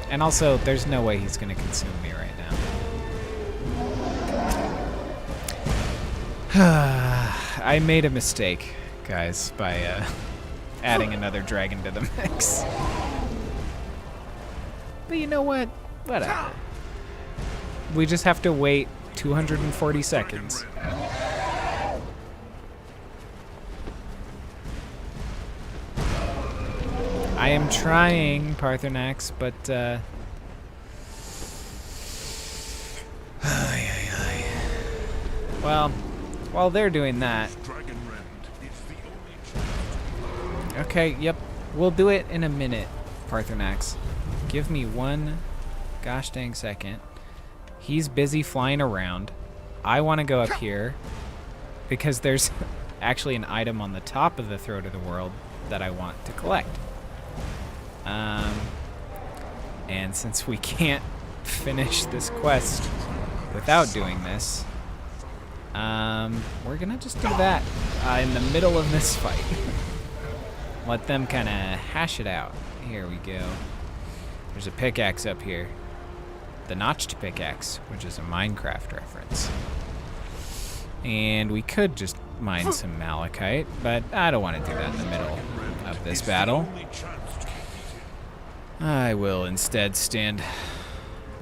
And also, there's no way he's gonna consume me right now. I made a mistake, guys, by adding another dragon to the mix. But you know what? Whatever. We just have to wait 240 seconds. I am trying, Paarthurnax, but well, while they're doing that. Okay, yep. We'll do it in a minute, Paarthurnax. Give me one gosh dang second. He's busy flying around. I want to go up here because there's actually an item on the top of the Throat of the World that I want to collect. And since we can't finish this quest without doing this, we're gonna just do that in the middle of this fight. Let them kind of hash it out. Here we go. There's a pickaxe up here. The notched pickaxe, which is a Minecraft reference. And we could just mine some malachite, but I don't want to do that in the middle of this battle. I will instead stand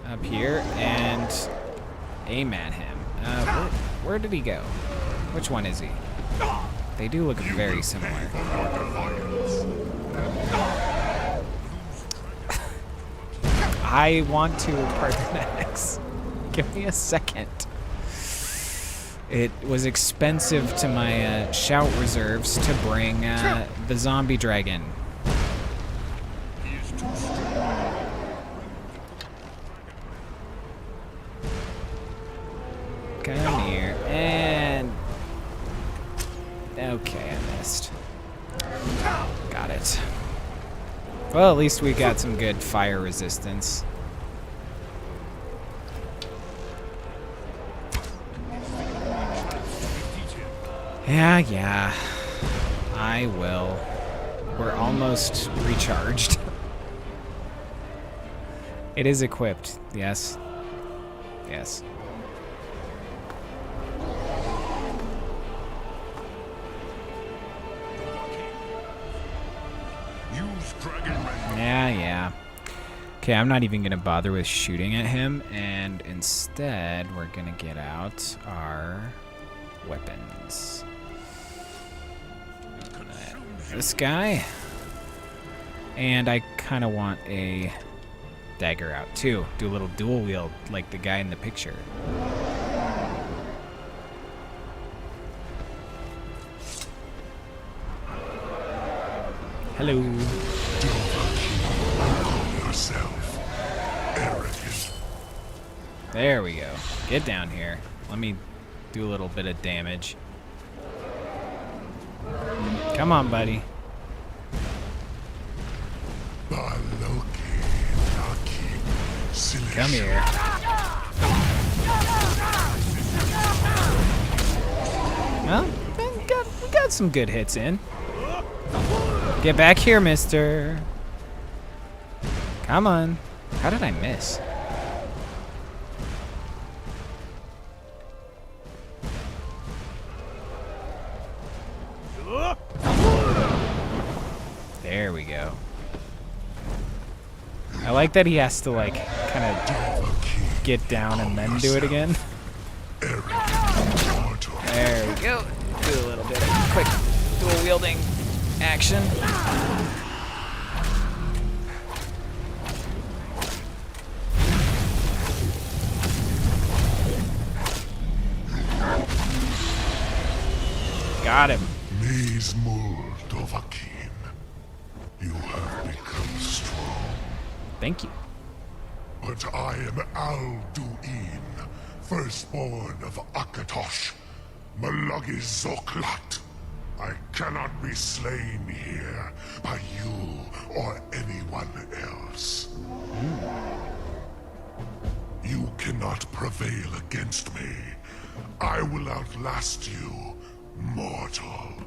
up here and aim at him. Where did he go? Which one is he? They do look very similar. I want to Paarthurnax. Give me a second. It was expensive to my shout reserves to bring the zombie dragon. Come here, and okay, I missed. Got it. Well, at least we got some good fire resistance. Yeah, I will. We're almost recharged. It is equipped, yes. Yes. Yeah. Okay, I'm not even gonna bother with shooting at him, and instead we're gonna get out our weapons. This guy. And I kind of want a dagger out too. Do a little dual wield like the guy in the picture. Hello.
Yourself, arrogant.
There we go. Get down here. Let me do a little bit of damage. Come on, buddy. Come here. Well, we got some good hits in. Get back here, mister. Come on. How did I miss? There we go. I like that he has to, like, kind of get down and then do it again. There we go. Do a little bit of quick dual wielding action. Got him.
Dovahzul, you have
Thank you.
But I am Alduin, firstborn of Akatosh, Malagis Zoklat. I cannot be slain here by you or anyone else. You cannot prevail against me. I will outlast you, mortal.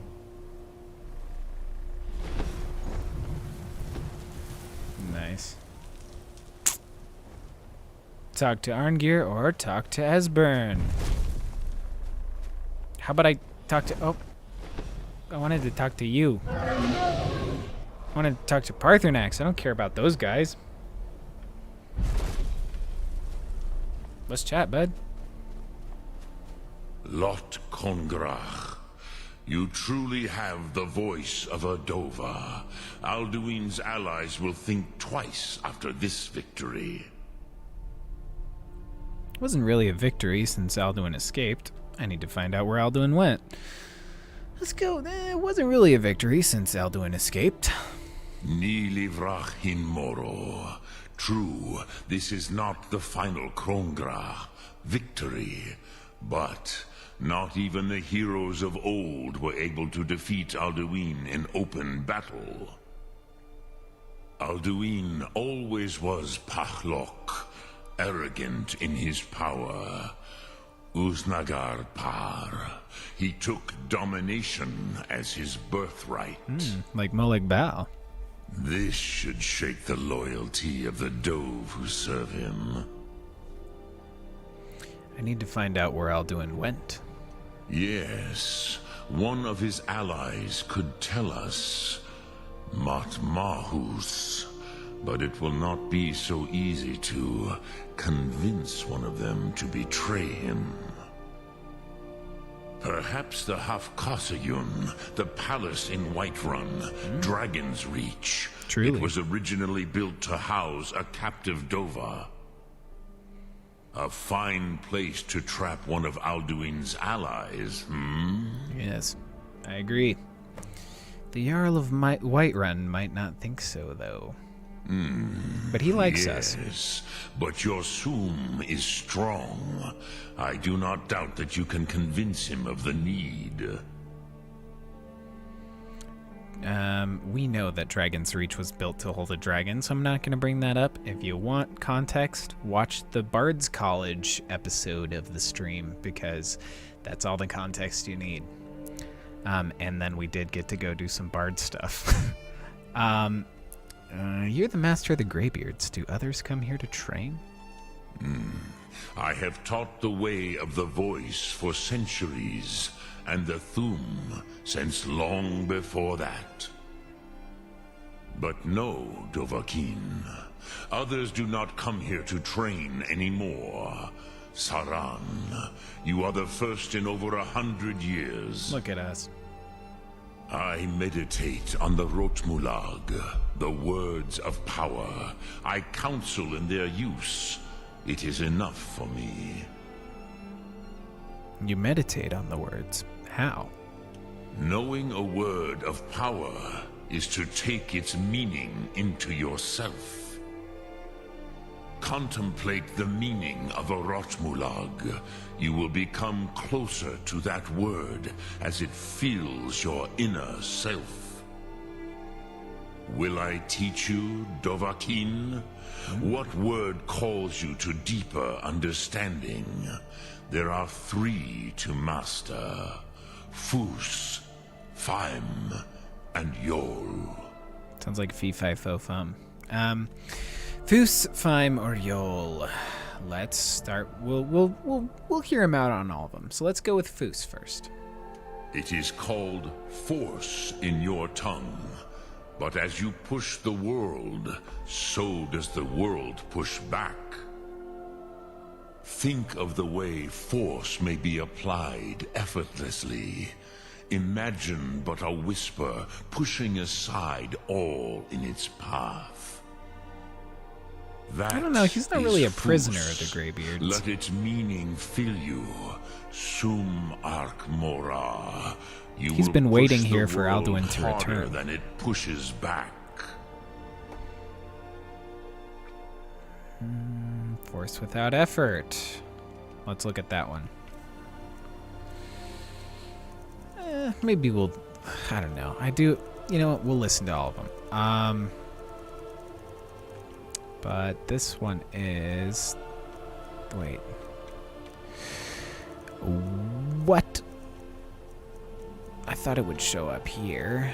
Nice. Talk to Arngir or talk to Esbern. How about I talk to... Oh. I wanted to talk to you. I wanted to talk to Paarthurnax. I don't care about those guys. Let's chat, bud.
Lot Kongrach. You truly have the voice of a Dova. Alduin's allies will think twice after this victory.
It wasn't really a victory since Alduin escaped. I need to find out where Alduin went. Let's go. It wasn't really a victory since Alduin escaped.
Ni livrach hin moro. True, this is not the final Kongrach victory, but not even the heroes of old were able to defeat Alduin in open battle. Alduin always was Pachlok, arrogant in his power. Uznagar Par. He took domination as his birthright.
Like Molag Bal.
This should shake the loyalty of the Dove who serve him.
I need to find out where Alduin went.
Yes, one of his allies could tell us. Matmahus. But it will not be so easy to convince one of them to betray him. Perhaps the Hafkasayun, the palace in Whiterun, Dragonsreach.
Truly.
It was originally built to house a captive Dova. A fine place to trap one of Alduin's allies,
Yes, I agree. The Jarl of Whiterun might not think so, though. But he likes us.
Yes, but your Soom is strong. I do not doubt that you can convince him of the need.
We know that Dragonsreach was built to hold a dragon, so I'm not going to bring that up. If you want context, watch the Bard's College episode of the stream, because that's all the context you need. And then we did get to go do some Bard stuff. You're the master of the Greybeards. Do others come here to train?
I have taught the way of the voice for centuries, and the Thum since long before that. But no, Dovahzul. Others do not come here to train anymore. Saran, you are the first in over 100 years.
Look at us.
I meditate on the Rotmulag, the words of power. I counsel in their use. It is enough for me.
You meditate on the words. How?
Knowing a word of power is to take its meaning into yourself. Contemplate the meaning of a Rotmulag. You will become closer to that word as it fills your inner self. Will I teach you, Dovahzul? What word calls you to deeper understanding? There are 3 to master. Fus, Faim, and Yol.
Sounds like fee, fi, fo, fum. Fus, Faim, or Yol. Let's start. We'll hear him out on all of them. So let's go with Fus first.
It is called force in your tongue. But as you push the world, so does the world push back. Think of the way force may be applied effortlessly. Imagine but a whisper pushing aside all in its path. That
I don't know, he's not really a
is
prisoner of
Fus.
the Greybeards.
Let its meaning fill you. Sum Arkmora.
He's been waiting here for Alduin to return.
Than it pushes back.
Force without effort. Let's look at that one. Maybe we'll... I don't know. I do... You know what? We'll listen to all of them. But this one is... Wait. What? I thought it would show up here.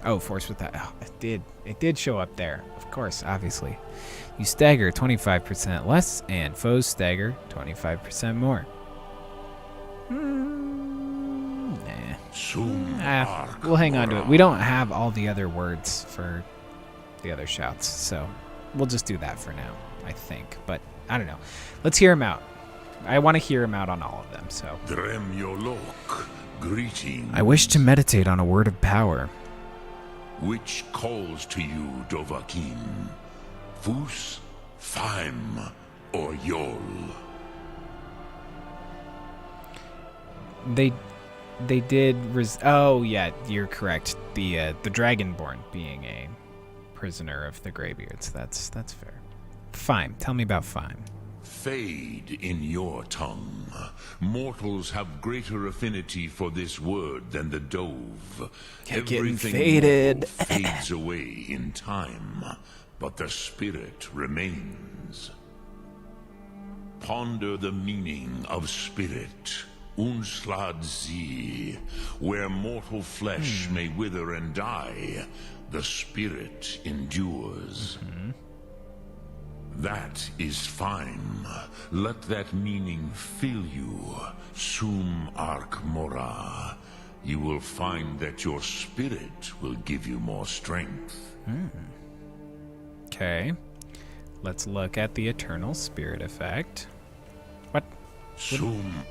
Oh, force with that. Oh, it did. It did show up there. Of course, obviously. You stagger 25% less, and foes stagger 25% more. We'll hang on to it. We don't have all the other words for the other shouts, so we'll just do that for now, I think. But I don't know. Let's hear him out. I want to hear him out on all of them, so.
Dremyolok, greetings.
I wish to meditate on a word of power.
Which calls to you, Dovahzul? Fus, Faim, or Yol?
They did oh yeah, you're correct. The Dragonborn being a prisoner of the Greybeards. That's fair. Fine. Tell me about Fine.
Fade in your tongue. Mortals have greater affinity for this word than the Dove.
You're getting
Everything
faded.
mortal fades away in time, but the spirit remains. Ponder the meaning of spirit. Unslad zi, where mortal flesh may wither and die, the spirit endures. That is fine. Let that meaning fill you. Sum Arthmoor. You will find that your spirit will give you more strength.
Okay. Let's look at the Eternal Spirit effect. What?
Sum.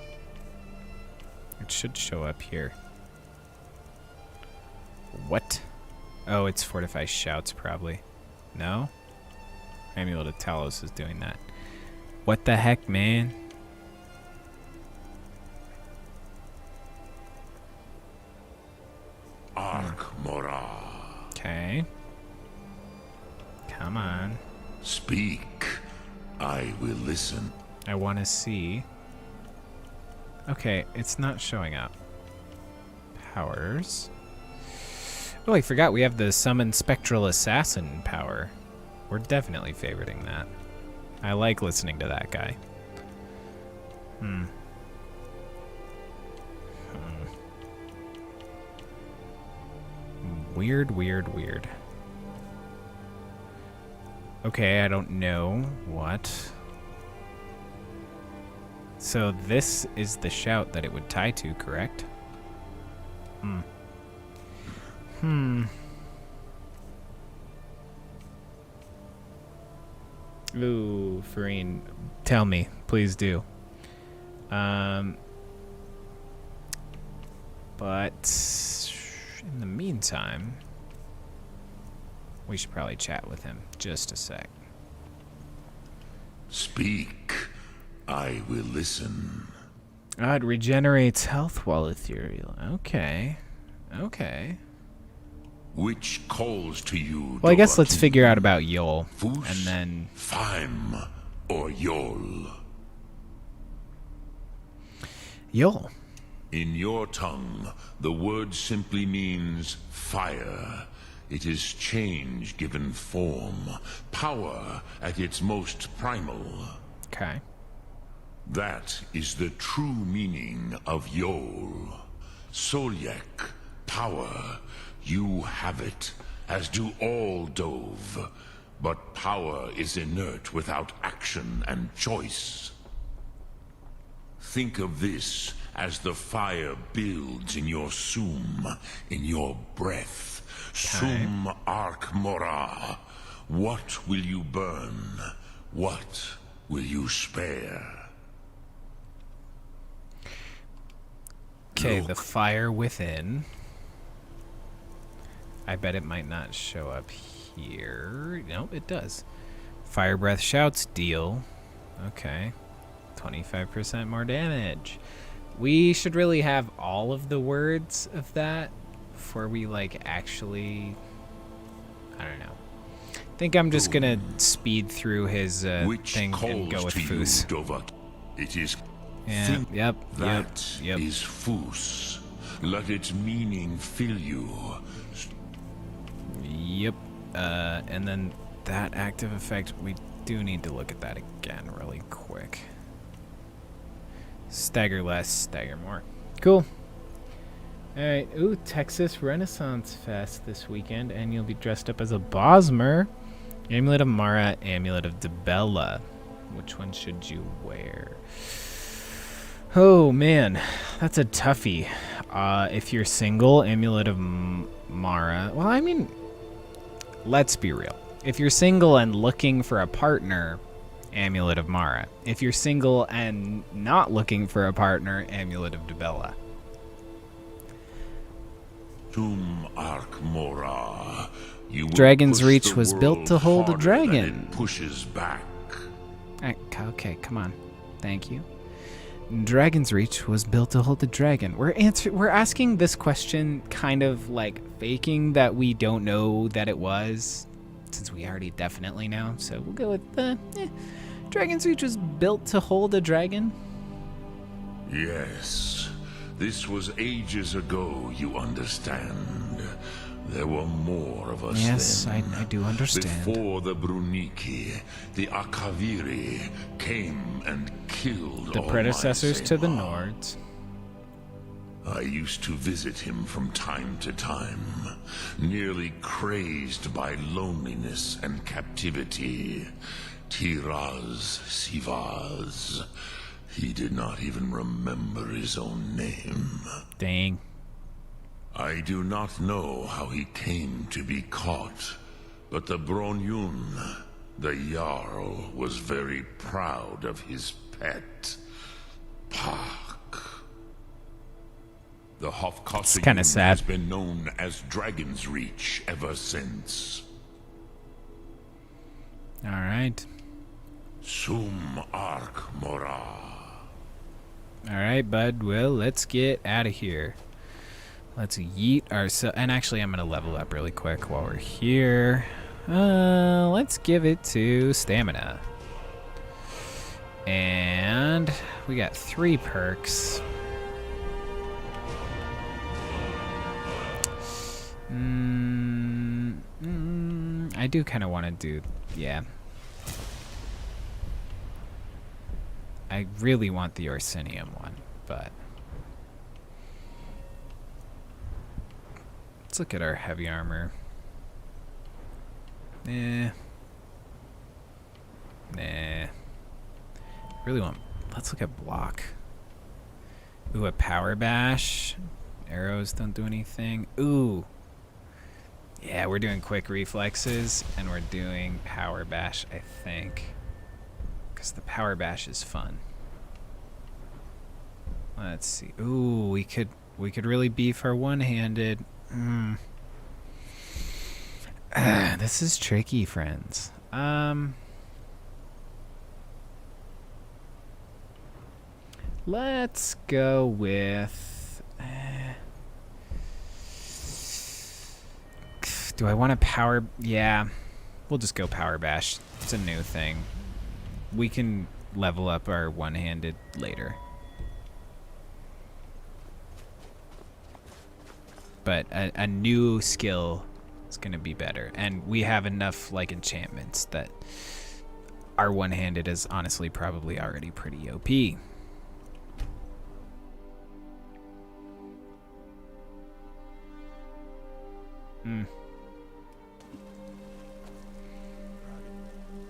It should show up here. What? Oh, it's Fortify Shouts, probably. No? Amulet of Talos is doing that. What the heck, man?
Arthmoor.
Okay. Come on.
Speak. I will listen.
I want to see. Okay, it's not showing up. Powers. Oh, I forgot we have the Summon Spectral Assassin power. We're definitely favoriting that. I like listening to that guy. Weird, weird, weird. Okay, I don't know what. So this is the shout that it would tie to, correct? Ooh, Farine, tell me, please do. But in the meantime, we should probably chat with him just a sec.
Speak. I will listen.
It regenerates health while ethereal. Okay. Okay.
Which calls to you,
Well, I guess let's
Dovahzul?
figure out about Yol.
Fus,
And then...
Faim, or Yol?
Yol.
In your tongue, the word simply means fire. It is change given form, power at its most primal.
Okay.
That is the true meaning of Yol. Solyek, power. You have it, as do all Dove. But power is inert without action and choice. Think of this as the fire builds in your sum, in your breath. Sum Arthmoor. What will you burn? What will you spare?
Okay,
Look.
the fire within. I bet it might not show up here. No, it does. Fire breath shouts deal. Okay. 25% more damage. We should really have all of the words of that before we, like, actually... I don't know. think I'm just gonna speed through his
Which
thing and go
calls
with
to you,
Foos.
Dovahzul. It is
Yeah, yep,
that
yep.
is Foos. Let its meaning fill you.
Yep. And then that active effect, we do need to look at that again really quick. Stagger less, stagger more. Cool. Alright, ooh, Texas Renaissance Fest this weekend, and you'll be dressed up as a Bosmer. Amulet of Mara, Amulet of Dibella. Which one should you wear? Oh, man, that's a toughie. If you're single, Amulet of Mara. Well, I mean, let's be real. If you're single and looking for a partner, Amulet of Mara. If you're single and not looking for a partner, Amulet of Dibella.
Arthmoor.
Dragonsreach was built to hold a dragon.
It pushes back.
Okay, come on. Thank you. Dragonsreach was built to hold a dragon. We're asking this question kind of like faking that we don't know that it was, since we already definitely know. So we'll go with Dragonsreach was built to hold a dragon.
Yes. This was ages ago, you understand. There were more of us
yes,
then.
I do understand.
Before the Bruniki, the Akaviri came and killed
The
all
predecessors
my
to the
Sema.
Nords.
I used to visit him from time to time, nearly crazed by loneliness and captivity. Tiraz Sivaz. He did not even remember his own name.
Dang.
I do not know how he came to be caught, but the Bronyun, the Jarl, was very proud of his pet, Pak. The Hofkossigin
kinda sad.
has been known as Dragonsreach ever since.
All right.
Sum Arthmoor.
All right, bud. Well, let's get out of here. Let's yeet ourselves. And actually, I'm going to level up really quick while we're here. Let's give it to stamina. And we got 3 perks. I do kind of want to do, yeah. I really want the Orsinium one, but let's look at our heavy armor. Nah. Really want. Let's look at block. Ooh, a power bash. Arrows don't do anything. Ooh. Yeah, we're doing quick reflexes and we're doing power bash, I think. Because the power bash is fun. Let's see. Ooh, we could really beef our one-handed. This is tricky, friends. Let's go with. Do I want to power? Yeah, we'll just go power bash. It's a new thing. We can level up our one-handed later. But a new skill is going to be better. And we have enough like enchantments that our one-handed is honestly probably already pretty OP.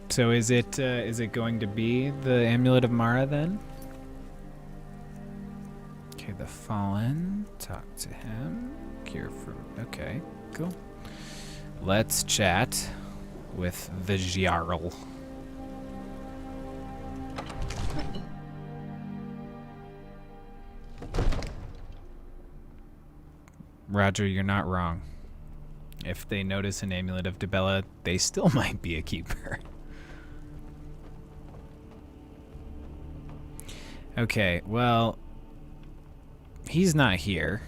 So is it going to be the Amulet of Mara then? Okay, the Fallen. Talk to him. Cure for. Okay, cool. Let's chat with the Jarl. Roger, you're not wrong. If they notice an Amulet of Dibella, they still might be a keeper. Okay, well, he's not here.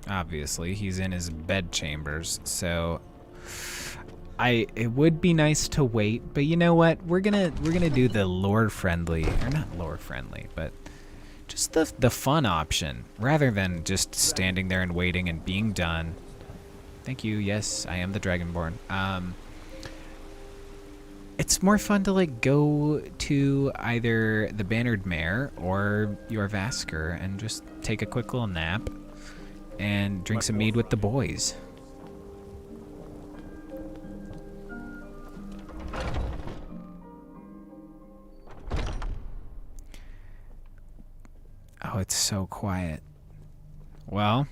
Obviously, he's in his bed chambers, so It would be nice to wait, but you know what? We're gonna do the lore friendly, or not lore friendly, but just the fun option rather than just standing there and waiting and being done. Thank you. Yes, I am the Dragonborn. It's more fun to like go to either the Bannered Mare or your Vasker and just take a quick little nap and drink some mead with the boys. Oh, it's so quiet. Well,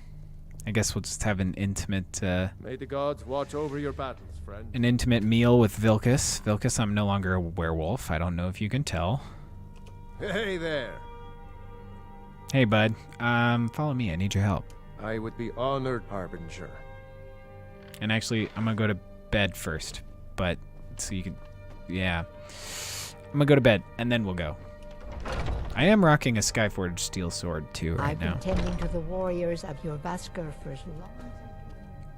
I guess we'll just have an intimate
May the gods watch over your battles, friend.
an intimate meal with Vilkas. Vilkas, I'm no longer a werewolf. I don't know if you can tell.
Hey there.
Hey, bud. Follow me. I need your help.
I would be honored, Harbinger.
And actually, I'm gonna go to bed first. But so you can, yeah. I'm gonna go to bed and then we'll go. I am rocking a Skyforged steel sword too right now.
I've been tending to the warriors of your Vasker for so long.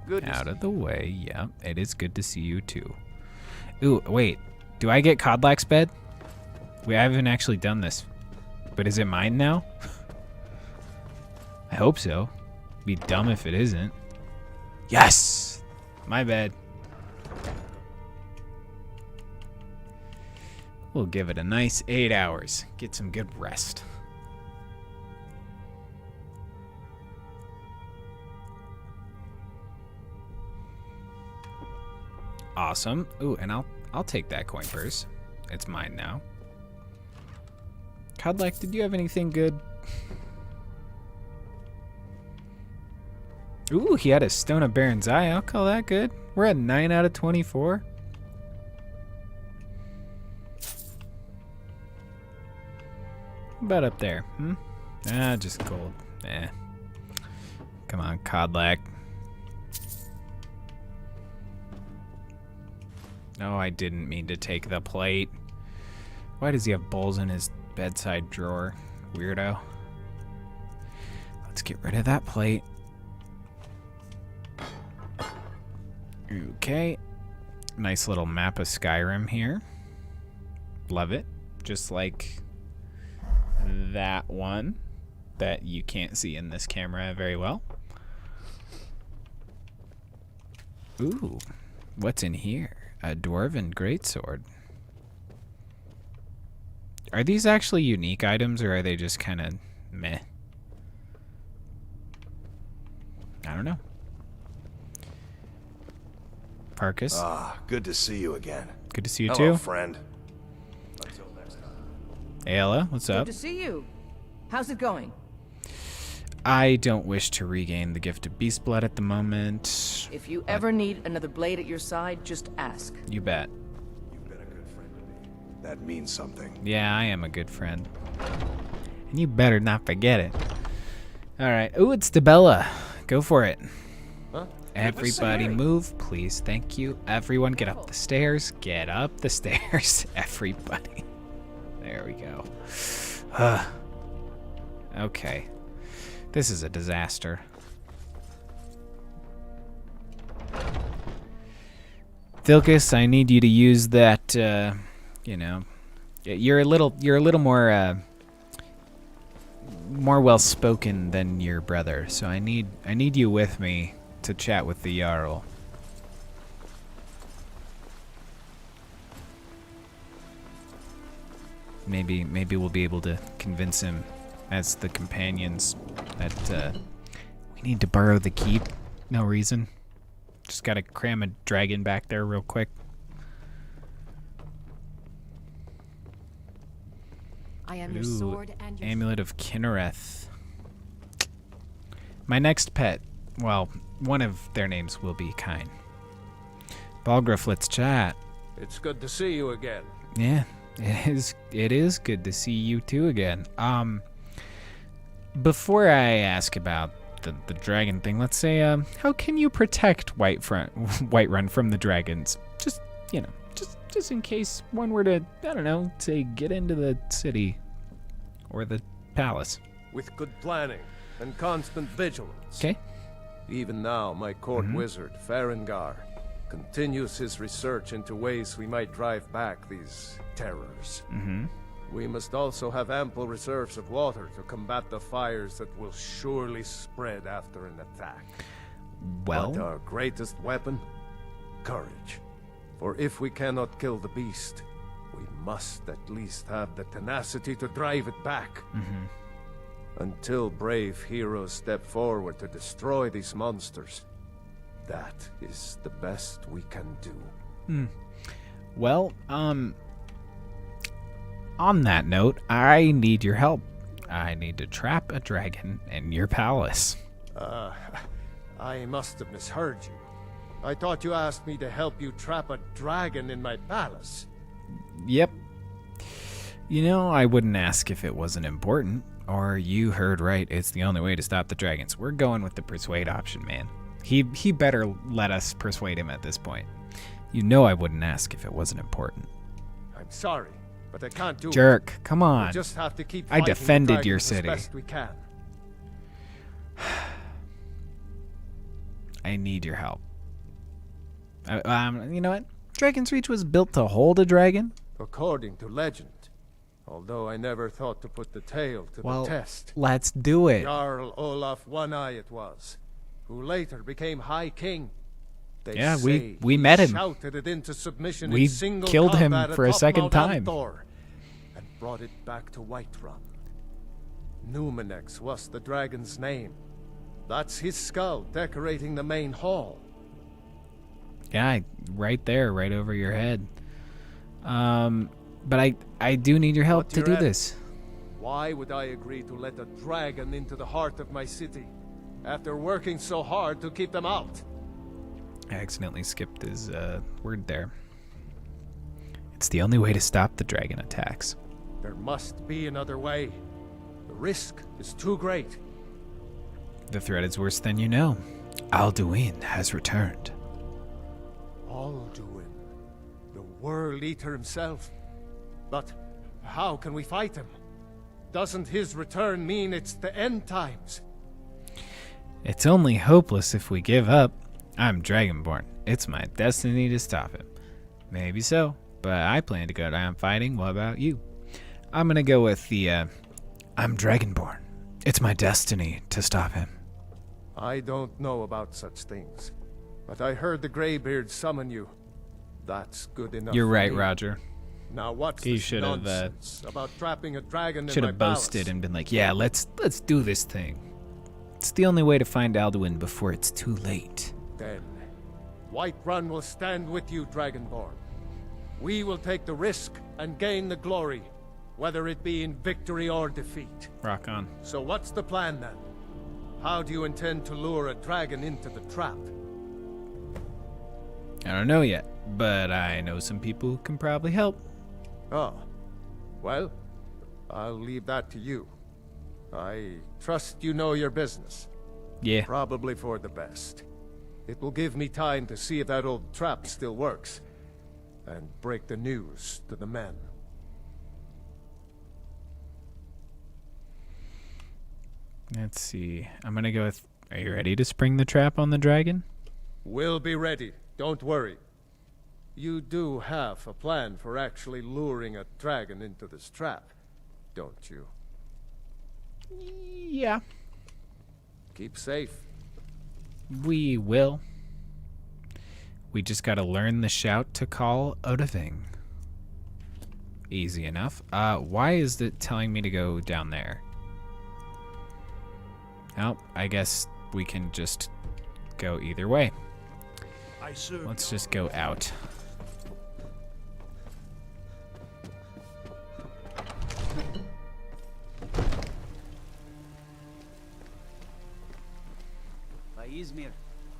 Good.
Out of the way, yeah. It is good to see you too. Ooh, wait. Do I get Kodlak's bed? I haven't actually done this. But is it mine now? I hope so. Be dumb if it isn't. Yes! My bed. We'll give it a nice 8 hours. Get some good rest. Awesome. Ooh, and I'll take that coin purse. It's mine now. Kodlak, did you have anything good? Ooh, he had a Stone of Baron's Eye. I'll call that good. We're at 9 out of 24. About up there, just gold. Come on, Kodlak. No, I didn't mean to take the plate. Why does he have bowls in his bedside drawer? Weirdo. Let's get rid of that plate. Okay. Nice little map of Skyrim here. Love it. Just like that one that you can't see in this camera very well. Ooh, what's in here? A dwarven greatsword. Are these actually unique items or are they just kind of meh? I don't know. Parkus?
Ah, good to see you again.
Good to see you
Hello,
too.
friend. Until next time.
Hey, Ella, what's up?
Good to see you. How's it going?
I don't wish to regain the gift of beast blood at the moment.
If you ever need another blade at your side, just ask.
You bet.
You've been a good friend to me. That means something.
Yeah, I am a good friend. And you better not forget it. Alright. Ooh, it's Debella. Go for it.
Huh?
Everybody move, please. Thank you. Everyone get up the stairs. Get up the stairs. Everybody. There we go. Okay. This is a disaster. Vilkas, I need you to use that, you know, you're a little more well spoken than your brother, so I need you with me to chat with the Jarl. Maybe we'll be able to convince him as the companions that we need to borrow the keep. No reason. Just gotta cram a dragon back there real quick.
I am your sword and your
Amulet of Kinnereth. My next pet, well, one of their names will be Kine. Balgruff, let's chat.
It's good to see you again.
Yeah, it is good to see you too again. Before I ask about the dragon thing, let's say, how can you protect Whiterun from the dragons? Just, you know, just in case one were to, I don't know, say get into the city or the palace.
With good planning and constant vigilance.
Okay.
Even now, my court wizard, Farengar,
continues his research into ways we might drive back these terrors. We must also have ample reserves of water to combat the fires that will surely spread after an attack.
Well,
But our greatest weapon? Courage. For if we cannot kill the beast, we must at least have the tenacity to drive it back. Until brave heroes step forward to destroy these monsters, that is the best we can do.
well, on that note, I need your help. I need to trap a dragon in your palace.
I must have misheard you. I thought you asked me to help you trap a dragon in my palace.
Yep. You know, I wouldn't ask if it wasn't important. Or you heard right, it's the only way to stop the dragons. We're going with the persuade option, man. He better let us persuade him at this point. You know I wouldn't ask if it wasn't important.
I'm sorry, but I can't do it.
Jerk, come on.
We just have to keep
I
fighting the
defended your
dragons
city.
as best we can.
I need your help. You know what? Dragonsreach was built to hold a dragon.
According to legend. Although I never thought to put the tale to the test.
Let's do it.
Jarl Olaf One-Eye it was, who later became High King. They
Yeah,
say
we
he
met him.
Shouted it into submission
We
in single
killed him
combat
for a
atop
second
Mount
time.
Althor, and brought it back to Whiterun. Numenex was the dragon's name. That's his skull decorating the main hall.
Yeah, right there, right over your head. But I do need your help to do this.
Why would I agree to let a dragon into the heart of my city after working so hard to keep them out?
I accidentally skipped his word there. It's the only way to stop the dragon attacks.
There must be another way. The risk is too great.
The threat is worse than you know. Alduin has returned.
Alduin, the World Eater himself. But how can we fight him? Doesn't his return mean it's the end times?
It's only hopeless if we give up. I'm Dragonborn. It's my destiny to stop him. Maybe so, but I plan to go down fighting. What about you? I'm gonna go with the, I'm Dragonborn. It's my destiny to stop him.
I don't know about such things, but I heard the Greybeard summon you. That's good enough.
You're
for
right,
me.
Roger.
Now what's
He
this
should have
nonsense about trapping a dragon in my
should have boasted
palace?
and been like, "Yeah, let's do this thing. It's the only way to find Alduin before it's too late."
Then, Whiterun will stand with you, Dragonborn. We will take the risk and gain the glory, whether it be in victory or defeat.
Rock on.
So what's the plan then? How do you intend to lure a dragon into the trap?
I don't know yet, but I know some people who can probably help.
Oh, well, I'll leave that to you. I trust you know your business.
Yeah.
Probably for the best. It will give me time to see if that old trap still works, and break the news to the men.
Let's see. I'm gonna go with. Are you ready to spring the trap on the dragon?
We'll be ready, don't worry. You do have a plan for actually luring a dragon into this trap, don't you?
Yeah.
Keep safe.
We will. We just gotta learn the shout to call Odahviing. Easy enough. Why is it telling me to go down there? Oh, I guess we can just go either way. Let's just go out.
Izmir,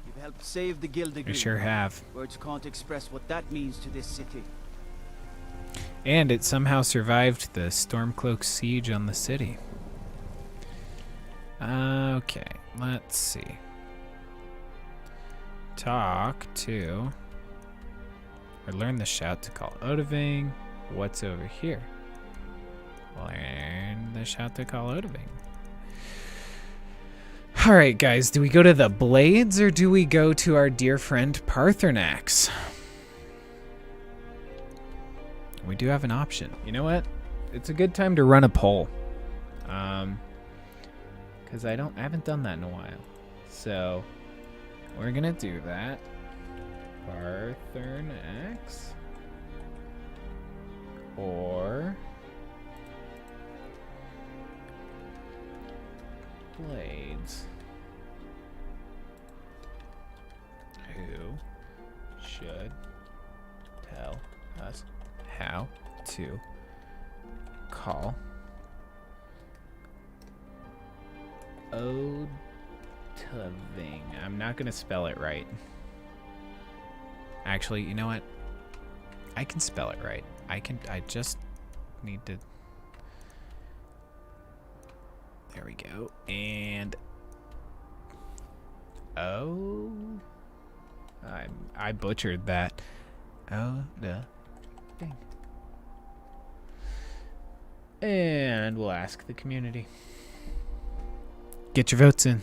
you've helped save the guild
We
agreement.
sure have.
Words can't express what that means to this city.
And it somehow survived the Stormcloak siege on the city. Okay, let's see. Talk to... Or learn the shout to call Odahviing. What's over here? Learn the shout to call Odahviing. All right, guys, do we go to the Blades or do we go to our dear friend Paarthurnax? We do have an option. You know what? It's a good time to run a poll. Because I haven't done that in a while. So we're gonna do that. Paarthurnax or Blades. Who should tell us how to call Odahviing? I'm not gonna spell it right. Actually, you know what? I can spell it right. I just need to. There we go. And I butchered that. Odahviing. And we'll ask the community. Get your votes in.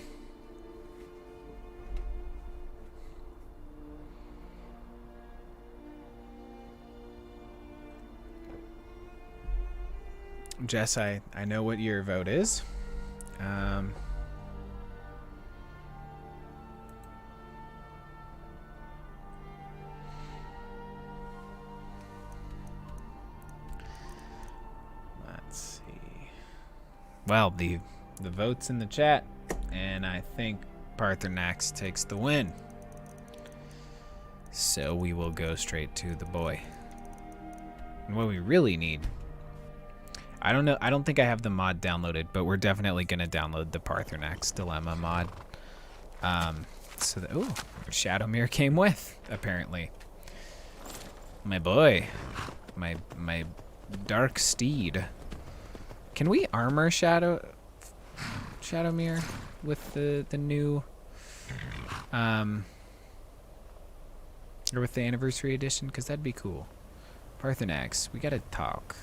Jess, I know what your vote is. Let's see. Well, the vote's in the chat, and I think Paarthurnax takes the win. So we will go straight to the boy. And what we really need, I don't know, I don't think I have the mod downloaded, but we're definitely gonna download the Paarthurnax Dilemma mod. So that, ooh, Shadowmere came with, apparently. My boy, my dark steed. Can we armor Shadowmere with the new or with the Anniversary Edition? Because that'd be cool. Paarthurnax, we gotta talk.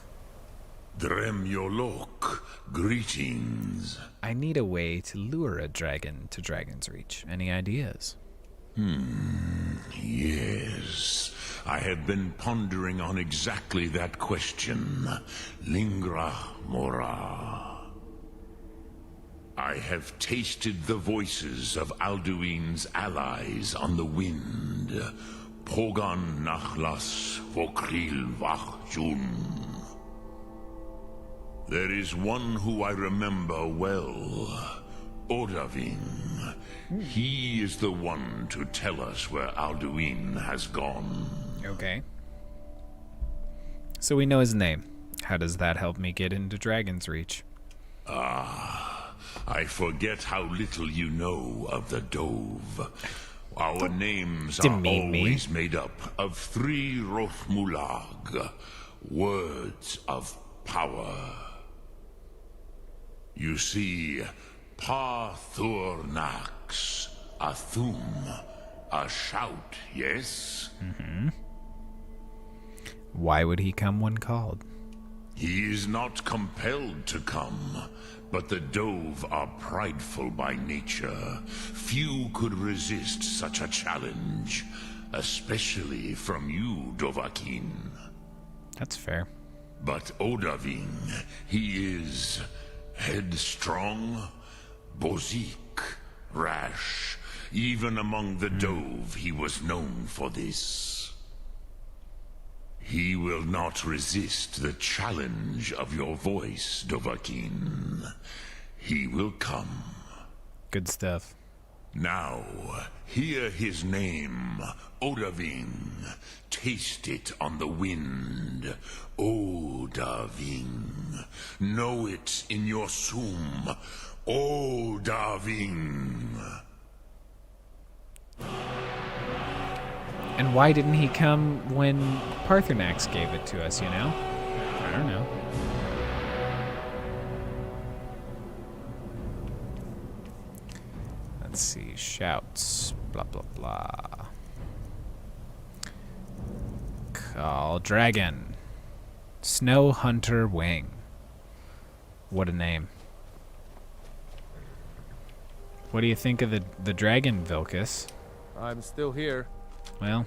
Dremyolok, greetings.
I need a way to lure a dragon to Dragonsreach. Any ideas?
Yes. I have been pondering on exactly that question. Lingra mora. I have tasted the voices of Alduin's allies on the wind. Pogan nachlas vokril vachjun. There is one who I remember well. Odahviing. He is the one to tell us where Alduin has gone.
Okay. So we know his name. How does that help me get into Dragonsreach?
I forget how little you know of the Dove. Our names are always made up of 3 Rothmulag, words of power. You see, Paarthurnax, a thum, a shout, yes?
Mm-hmm. Why would he come when called?
He is not compelled to come, but the Dove are prideful by nature. Few could resist such a challenge, especially from you, Dovahzul.
That's fair.
But Odahviing, he is headstrong, bozik, rash. Even among the Dove, he was known for this. He will not resist the challenge of your voice, Dovahzul. He will come.
Good stuff.
Now, hear his name, Odahviing. Taste it on the wind. Odahviing. Know it in your sum. Odahviing.
And why didn't he come when Paarthurnax gave it to us, you know? I don't know. Let's see. Shouts. Blah, blah, blah. Call Dragon. Snow Hunter Wing. What a name. What do you think of the dragon, Vilcus?
I'm still here.
Well.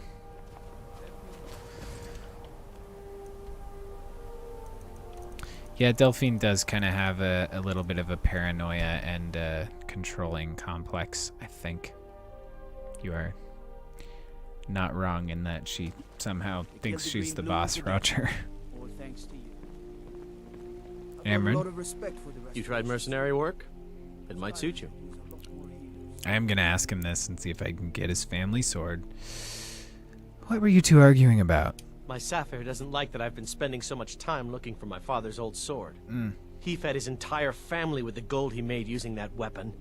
Yeah, Delphine does kind of have a little bit of a paranoia and controlling complex, I think. You are not wrong in that she somehow thinks she's the boss, Roger. Amron?
You tried mercenary work? It might suit you.
I am going to ask him this and see if I can get his family sword. What were you two arguing about?
My Sapphire doesn't like that I've been spending so much time looking for my father's old sword. He fed his entire family with the gold he made using that weapon.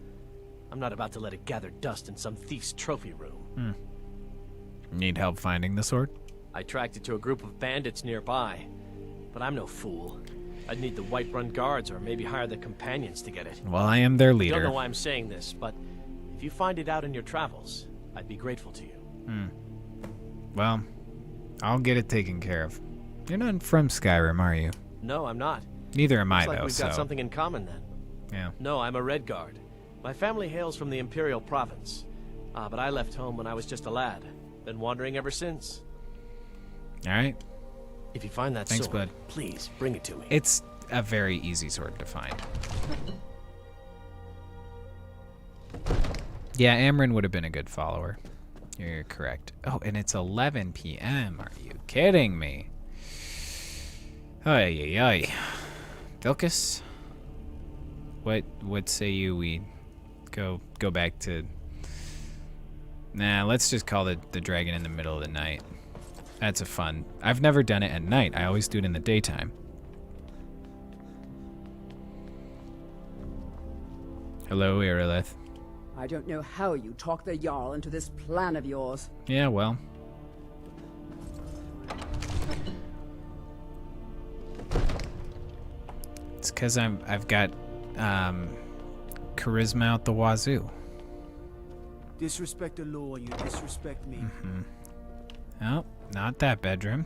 I'm not about to let it gather dust in some thief's trophy room.
Need help finding the sword?
I tracked it to a group of bandits nearby, but I'm no fool. I'd need the Whiterun guards or maybe hire the companions to get it.
Well, I am their leader.
I don't know why I'm saying this, but if you find it out in your travels, I'd be grateful to you.
Well, I'll get it taken care of. You're not from Skyrim, are you?
No, I'm not.
Neither am I,
Looks like
though,
we've got something in common then.
Yeah.
No, I'm a Red Guard. My family hails from the Imperial Province. But I left home when I was just a lad. Been wandering ever since.
All right.
If you find that
Thanks,
sword,
bud.
please bring it to me.
It's a very easy sword to find. Yeah, Amron would have been a good follower. You're correct. Oh, and it's 11 p.m. Are you kidding me? Ay, ay, ay. Vilcus? What say you we go back to... Nah, let's just call it the dragon in the middle of the night. That's a fun... I've never done it at night. I always do it in the daytime. Hello, Irilith.
I don't know how you talked the Jarl into this plan of yours.
Yeah, well. It's because I've got charisma out the wazoo.
Disrespect the law, you disrespect me.
Oh, not that bedroom.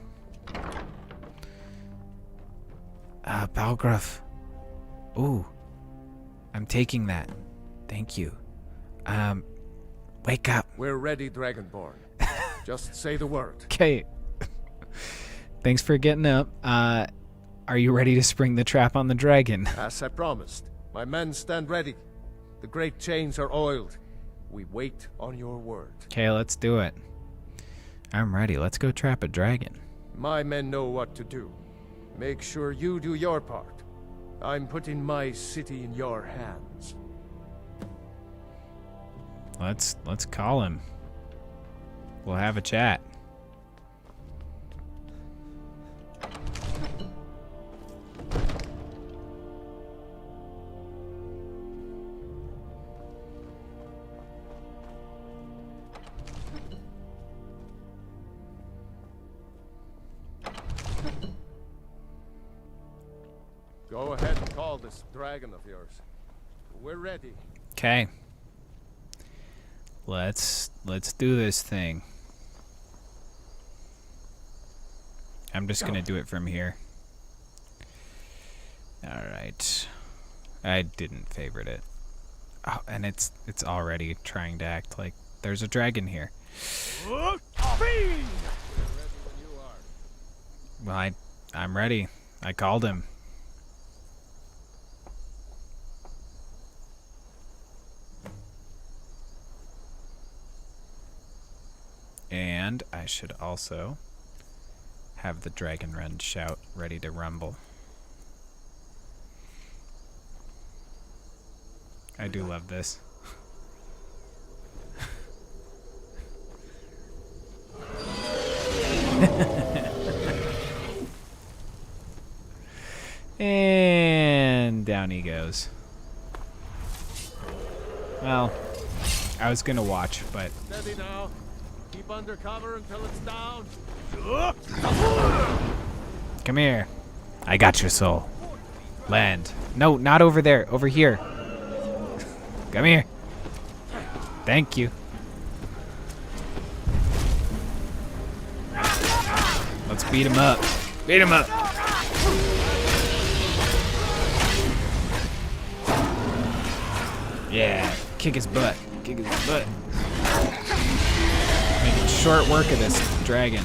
Balgruff. Ooh. I'm taking that. Thank you. Wake up.
We're ready, Dragonborn. Just say the word.
Okay. Thanks for getting up. Are you ready to spring the trap on the dragon?
As I promised, my men stand ready. The great chains are oiled. We wait on your word.
Okay, let's do it. I'm ready. Let's go trap a dragon.
My men know what to do. Make sure you do your part. I'm putting my city in your hands.
Let's call him. We'll have a chat.
Go ahead and call this dragon of yours. We're ready.
Okay. Let's do this thing. I'm just gonna do it from here. Alright. I didn't favorite it. Oh, and it's already trying to act like there's a dragon here. Well, I'm ready. I called him. And I should also have the dragon rend shout ready to rumble. I do love this. And down he goes. Well, I was gonna watch, but...
Steady now. Keep under cover until it's down.
Come here. I got your soul. Land. No, not over there. Over here. Come here. Thank you. Let's beat him up. Beat him up. Yeah. Kick his butt. Kick his butt. Making short work of this dragon.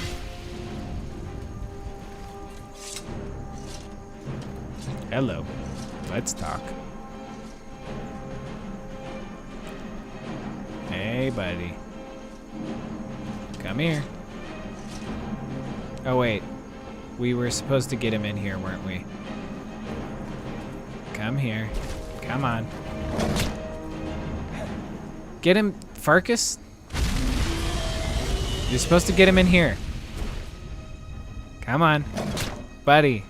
Hello. Let's talk. Hey, buddy. Come here. Oh, wait. We were supposed to get him in here, weren't we? Come here. Come on. Get him, Farkas? You're supposed to get him in here. Come on. Buddy.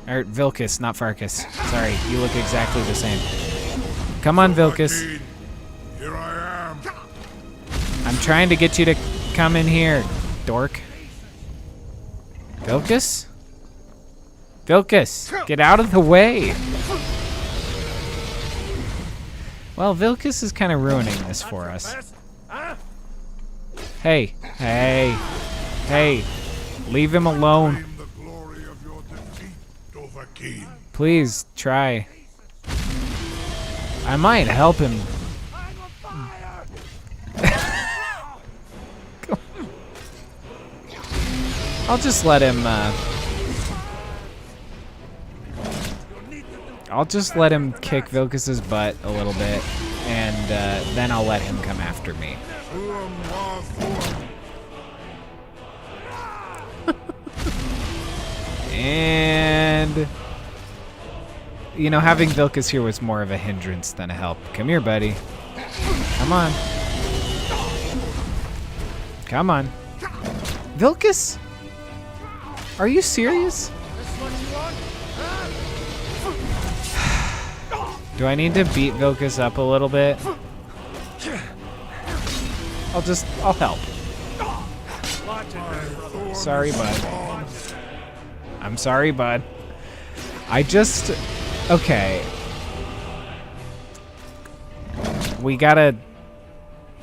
Or Vilkas, not Farkas. Sorry, you look exactly the same. Come on, Vilkas.
Here I am.
I'm trying to get you to come in here, dork. Vilkas? Vilkas, get out of the way. Well, Vilkas is kind of ruining this for us. Hey, hey, hey, leave him alone. Please, try. I might help him. I'll just let him, I'll just let him kick Vilkas's butt a little bit, and then I'll let him come after me. And, you know, having Vilkas here was more of a hindrance than a help. Come here, buddy. Come on. Come on. Vilkas? Are you serious? Do I need to beat Vilkas up a little bit? I'll help. Sorry, bud. I'm sorry, bud. Okay.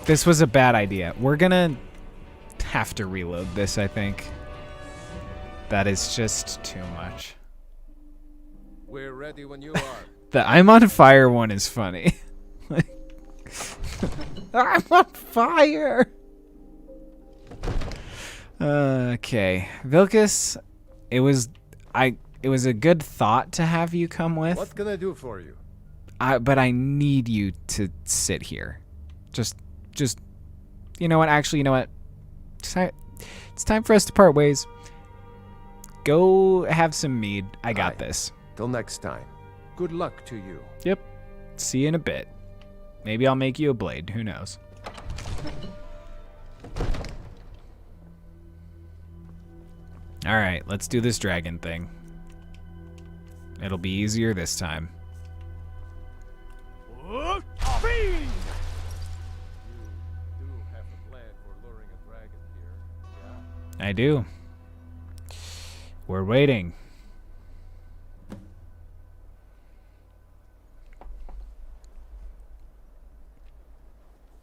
This was a bad idea. We're gonna have to reload this, I think. That is just too much.
We're ready when you are.
The I'm on fire one is funny. I'm on fire! Okay. Vilkas, it was a good thought to have you come with.
What can I do for you?
But I need you to sit here. Just you know what? Actually, you know what? It's time for us to part ways. Go have some mead. I got this.
Till next time. Good luck to you.
Yep. See you in a bit. Maybe I'll make you a blade. Who knows? All right, let's do this dragon thing. It'll be easier this time. I do. We're waiting.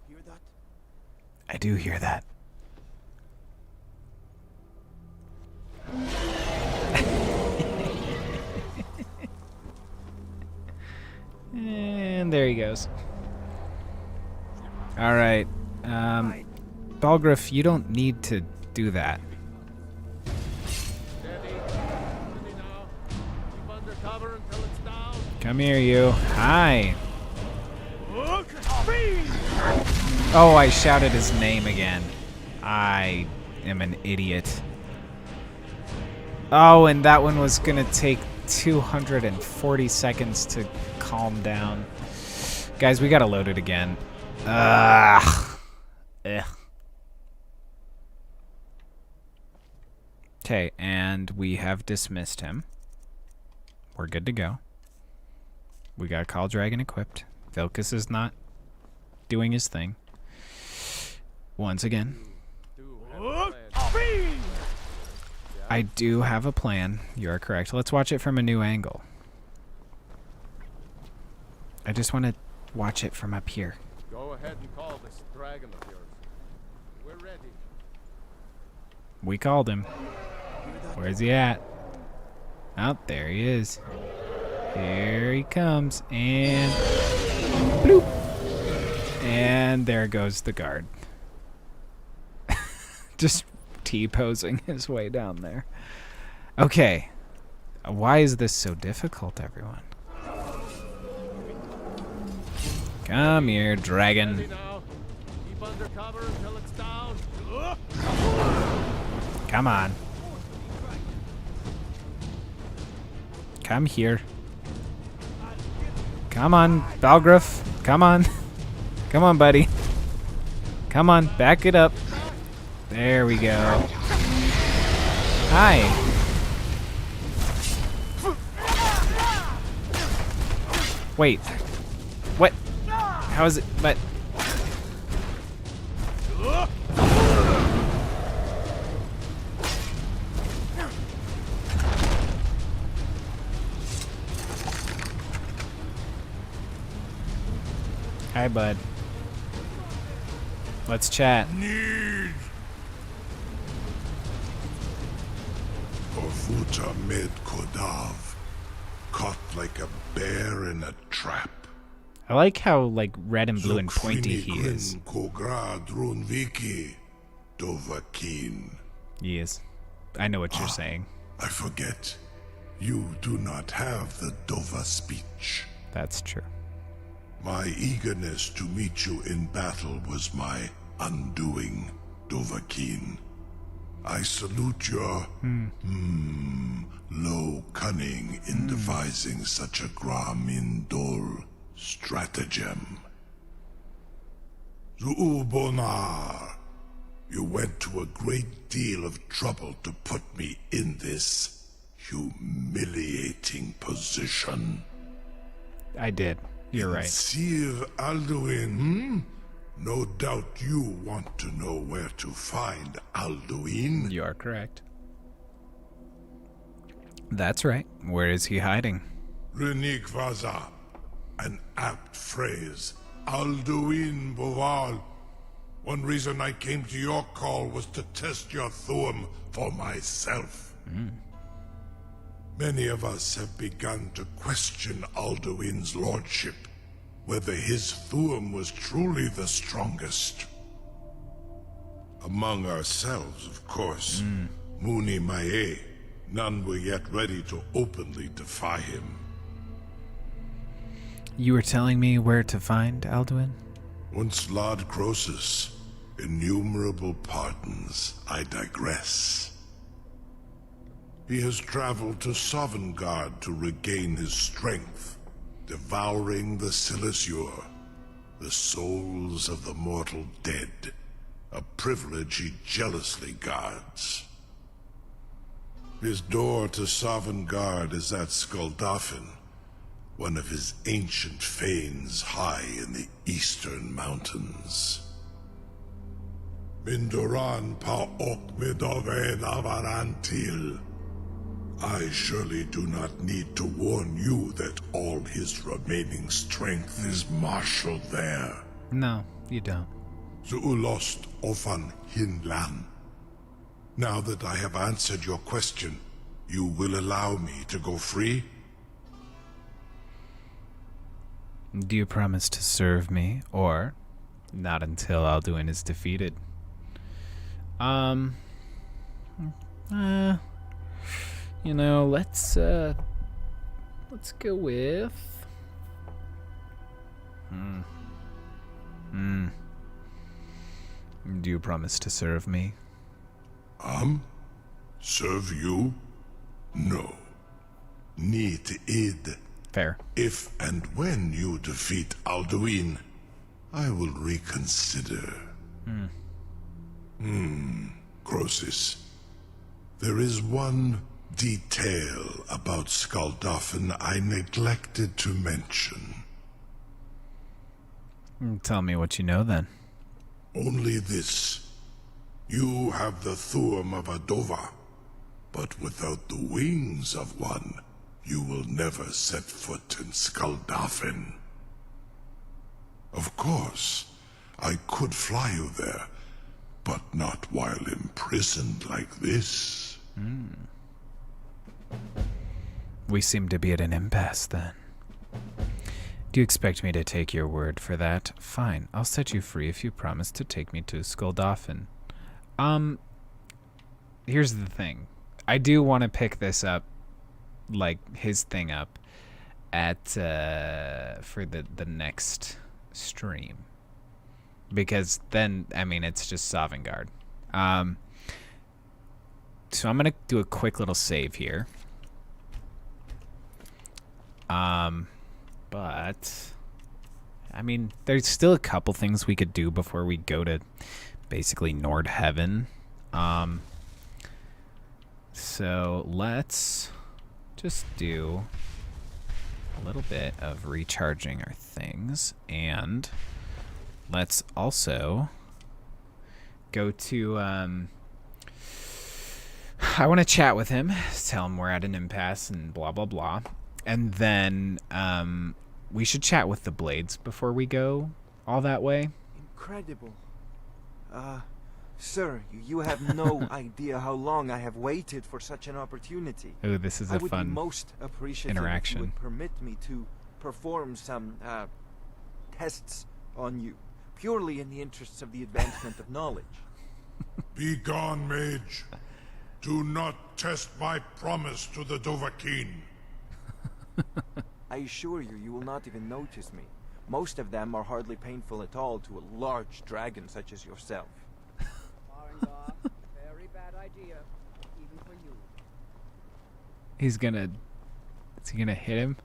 Hear that?
I do hear that. And there he goes. All right. Balgruuf, you don't need to do that. Come here, you. Hi. Oh, I shouted his name again. I am an idiot. Oh, and that one was gonna take 240 seconds to calm down. Guys, we gotta load it again. Ugh. Okay, and we have dismissed him. We're good to go. We got Call Dragon equipped. Vilkas is not doing his thing. Once again. I do have a plan. You are correct. Let's watch it from a new angle. I just want to watch it from up here.
Go ahead and call this dragon of yours. We're ready.
We called him. Where's he at? Oh, there he is. Here he comes. And bloop. And there goes the guard. Just T-posing his way down there. Okay. Why is this so difficult, everyone? Come here, dragon.
Keep under cover until it's down.
Come on. Come here. Come on, Balgruuf. Come on. Come on, buddy. Come on, back it up. There we go. Hi. Wait. What? How is it? But. Hi, bud. Let's chat.
Need. Orvuta med Kodav, caught like a bear in a trap.
I like how like red and blue and pointy he is.
Kogra Drunviki, Dovahzul.
He is. I know what you're saying.
I forget. You do not have the Dova speech.
That's true.
My eagerness to meet you in battle was my undoing, Dovahzul. I salute your low cunning in devising such a Gramindol stratagem. Zuubonar, you went to a great deal of trouble to put me in this humiliating position.
I did. You're right.
Sir Alduin, no doubt you want to know where to find Alduin.
You are correct. That's right. Where is he hiding?
Renik Vaza, an apt phrase. Alduin Boval. One reason I came to your call was to test your Thuum for myself. Many of us have begun to question Alduin's lordship, whether his Thuum was truly the strongest. Among ourselves, of course. Muni Mae, none were yet ready to openly defy him.
You were telling me where to find Alduin?
Once Lord Croesus, innumerable pardons, I digress. He has traveled to Sovngarde to regain his strength, devouring the Silesur, the souls of the mortal dead, a privilege he jealously guards. His door to Sovngarde is at Skuldafn, one of his ancient fanes high in the eastern mountains. Mindoran pa ok midoven avarantil. I surely do not need to warn you that all his remaining strength is marshaled there.
No, you don't.
Zuulost ofan hinlan. Now that I have answered your question, you will allow me to go free?
Do you promise to serve me, or not until Alduin is defeated? You know, let's go with Do you promise to serve me?
Serve you? No. Need id.
Fair.
If and when you defeat Alduin, I will reconsider. Croesus. There is one detail about Skuldafn I neglected to mention.
Tell me what you know, then.
Only this. You have the Thuum of a Dova, but without the wings of one, you will never set foot in Skuldafn. Of course, I could fly you there, but not while imprisoned like this.
We seem to be at an impasse, then. Do you expect me to take your word for that? Fine, I'll set you free if you promise to take me to Skuldafn. Here's the thing. I do want to pick this up, like his thing up, at for the next stream, because then I mean it's just Sovngarde. So I'm gonna do a quick little save here. But I mean, there's still a couple things we could do before we go to basically Nordheaven. So let's just do a little bit of recharging our things, and let's also go to I want to chat with him, tell him we're at an impasse and blah blah blah, and then we should chat with the Blades before we go all that way.
Incredible. Sir, you have no idea how long I have waited for such an opportunity.
Oh, this is a fun
I would be most appreciative
interaction.
if you would permit me to perform some tests on you, purely in the interests of the advancement of knowledge.
Be gone, mage. Do not test my promise to the Dovahzul.
I assure you, you will not even notice me. Most of them are hardly painful at all to a large dragon such as yourself.
Very bad idea, even for you.
Is he gonna hit him?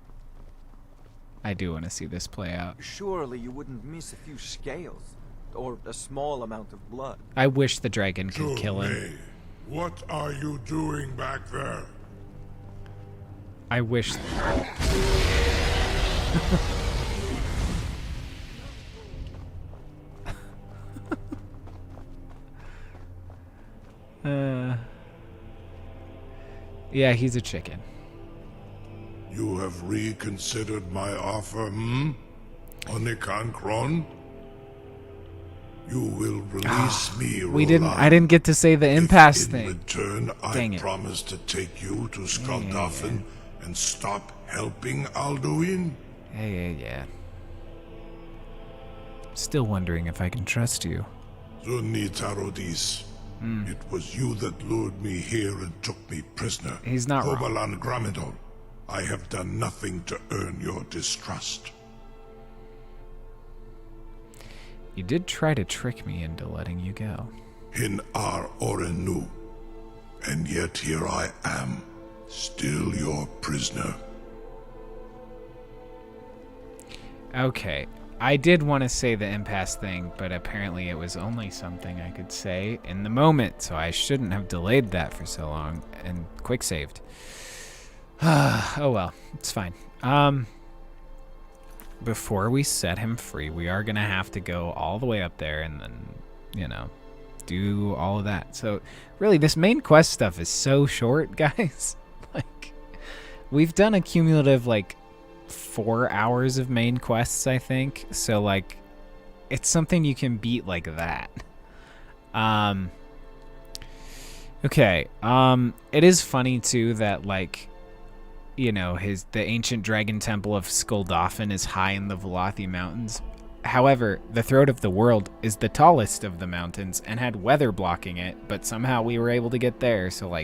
I do want to see this play out.
Surely you wouldn't miss a few scales, or a small amount of blood.
I wish the dragon could kill him.
What are you doing back there?
I wish. Yeah, he's a chicken.
You have reconsidered my offer, Onikan Kron? You will release me,
I didn't get to say the impasse thing.
In return, I promise to take you to Skuldafn and stop helping Alduin?
Yeah. Still wondering if I can trust you.
Zuni Tarodis. It was you that lured me here and took me prisoner.
He's not wrong.
Oberlan Gramidol. I have done nothing to earn your distrust.
You did try to trick me into letting you go.
In Ar Orenu. And yet here I am, still your prisoner.
Okay. I did want to say the impasse thing, but apparently it was only something I could say in the moment, so I shouldn't have delayed that for so long and quick saved. Oh well, it's fine. Before we set him free, we are going to have to go all the way up there and then, do all of that. So really, this main quest stuff is so short, guys. Like, we've done a cumulative, 4 hours of main quests, I think. So it's something you can beat like that. Okay. It is funny too that the ancient dragon temple of Skuldafn is high in the Velothi Mountains. However, the Throat of the World is the tallest of the mountains and had weather blocking it, but somehow we were able to get there. So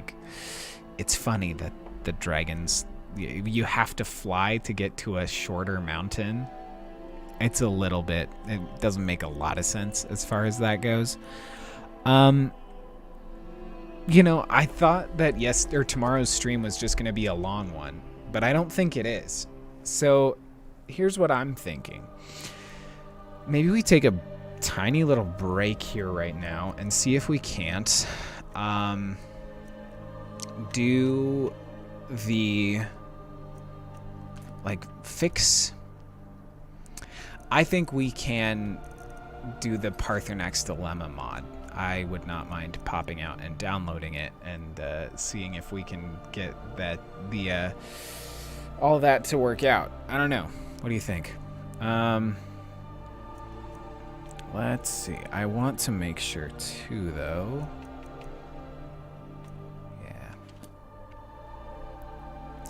it's funny that the dragons, you have to fly to get to a shorter mountain. It's a little bit, it doesn't make a lot of sense as far as that goes. I thought that tomorrow's stream was just going to be a long one, but I don't think it is. So here's what I'm thinking. Maybe we take a tiny little break here right now and see if we can't do the fix. I think we can do the Paarthurnax Dilemma mod. I would not mind popping out and downloading it and seeing if we can get all that to work out. I don't know. What do you think? Let's see. I want to make sure too, though.